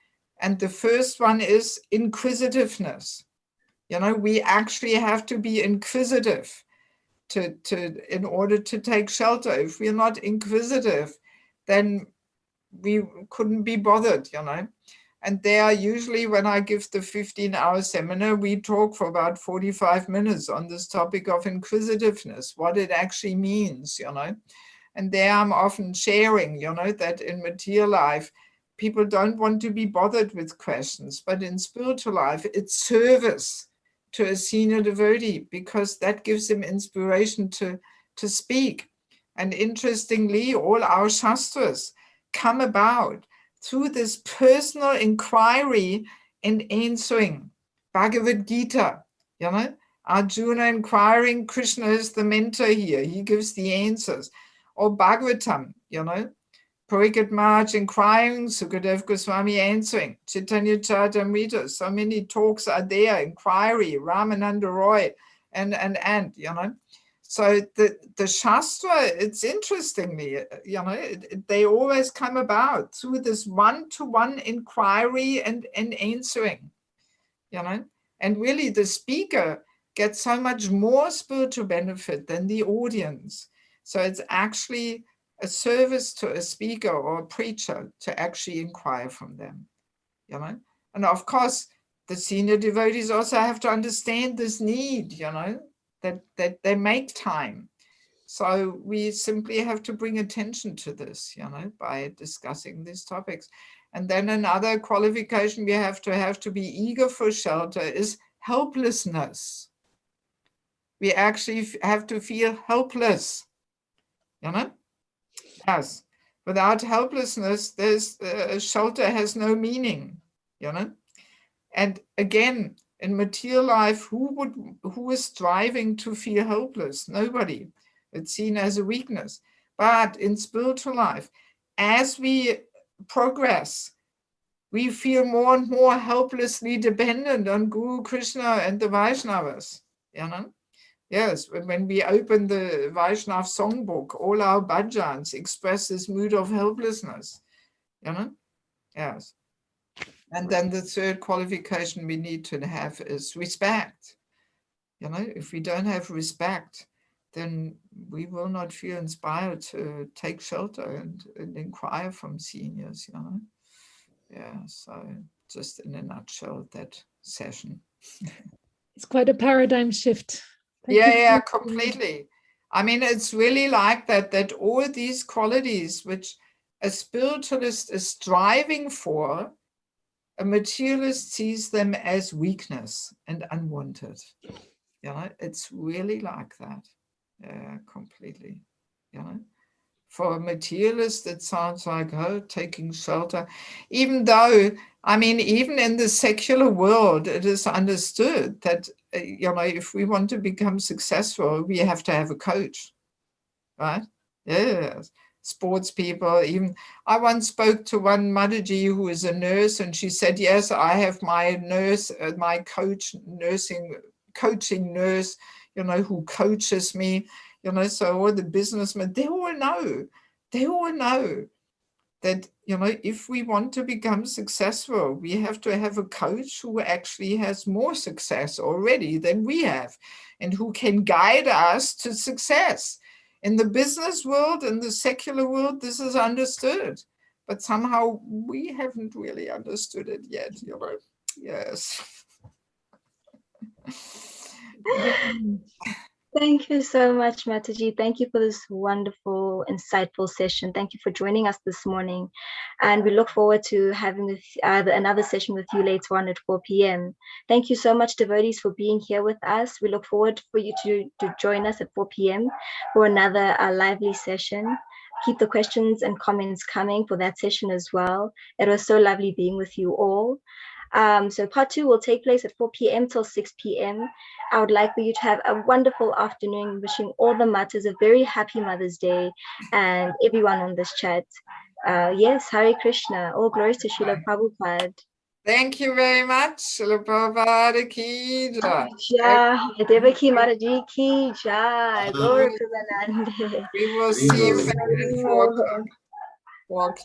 And the first one is inquisitiveness. We actually have to be inquisitive in order to take shelter. If we're not inquisitive, then we couldn't be bothered, And there usually when I give the 15-hour seminar, we talk for about 45 minutes on this topic of inquisitiveness, what it actually means, And there I'm often sharing, that in material life, people don't want to be bothered with questions, but in spiritual life, it's service to a senior devotee because that gives him inspiration to speak. And interestingly, all our shastras come about through this personal inquiry and answering. Bhagavad Gita, Arjuna inquiring, Krishna is the mentor here, he gives the answers. Or Bhagavatam, Parikat Maharaj inquiring, Sukadev Goswami answering, Chaitanya Charitamrita, so many talks are there, inquiry, Ramananda Roy, and. So the Shastra, it's interestingly, they always come about through this one-to-one inquiry and answering, And really the speaker gets so much more spiritual benefit than the audience. So it's actually a service to a speaker or a preacher to actually inquire from them, And of course, the senior devotees also have to understand this need, that they make time. So we simply have to bring attention to this, by discussing these topics. And then another qualification we have to be eager for shelter is helplessness. We actually have to feel helpless, Yes. Without helplessness, there's shelter has no meaning, And again, in material life, who is striving to feel helpless? Nobody. It's seen as a weakness. But in spiritual life, as we progress, we feel more and more helplessly dependent on Guru Krishna and the Vaishnavas. Yes, when we open the Vaishnav songbook, all our bhajans express this mood of helplessness. Yes. And then the third qualification we need to have is respect. If we don't have respect, then we will not feel inspired to take shelter and inquire from seniors, Yeah, so just in a nutshell, that session. It's quite a paradigm shift. Yeah, completely. I mean, it's really like that all these qualities which a spiritualist is striving for, A materialist sees them as weakness and unwanted. You know, it's really like that. Yeah, completely. You know, for a materialist, it sounds like, oh, taking shelter. Even though, I mean, even in the secular world, it is understood that, you know, if we want to become successful, we have to have a coach, right? Yes. Sports people, even I once spoke to one Mataji who is a nurse, and she said, yes, I have my nurse, my coaching nurse, you know, who coaches me, you know, so all the businessmen, they all know that, you know, if we want to become successful, we have to have a coach who actually has more success already than we have, and who can guide us to success. In the business world, in the secular world, this is understood, but somehow we haven't really understood it yet, you know. Yes. Thank you so much, Mataji. Thank you for this wonderful, insightful session. Thank you for joining us this morning. And we look forward to having another session with you later on at 4 p.m. Thank you so much, devotees, for being here with us. We look forward for you to join us at 4 p.m. for another lively session. Keep the questions and comments coming for that session as well. It was so lovely being with you all. So part 2 will take place at 4 p.m. till 6 p.m. I would like for you to have a wonderful afternoon, wishing all the Matas a very happy Mother's Day and everyone on this chat. Yes, Hare Krishna. All glories to Srila Prabhupada. Thank you very much. Srila Prabhupada ki jai. Jai. Devaki Mataji ki jai. Gaura Premanande. We will see you back at 4 o'clock.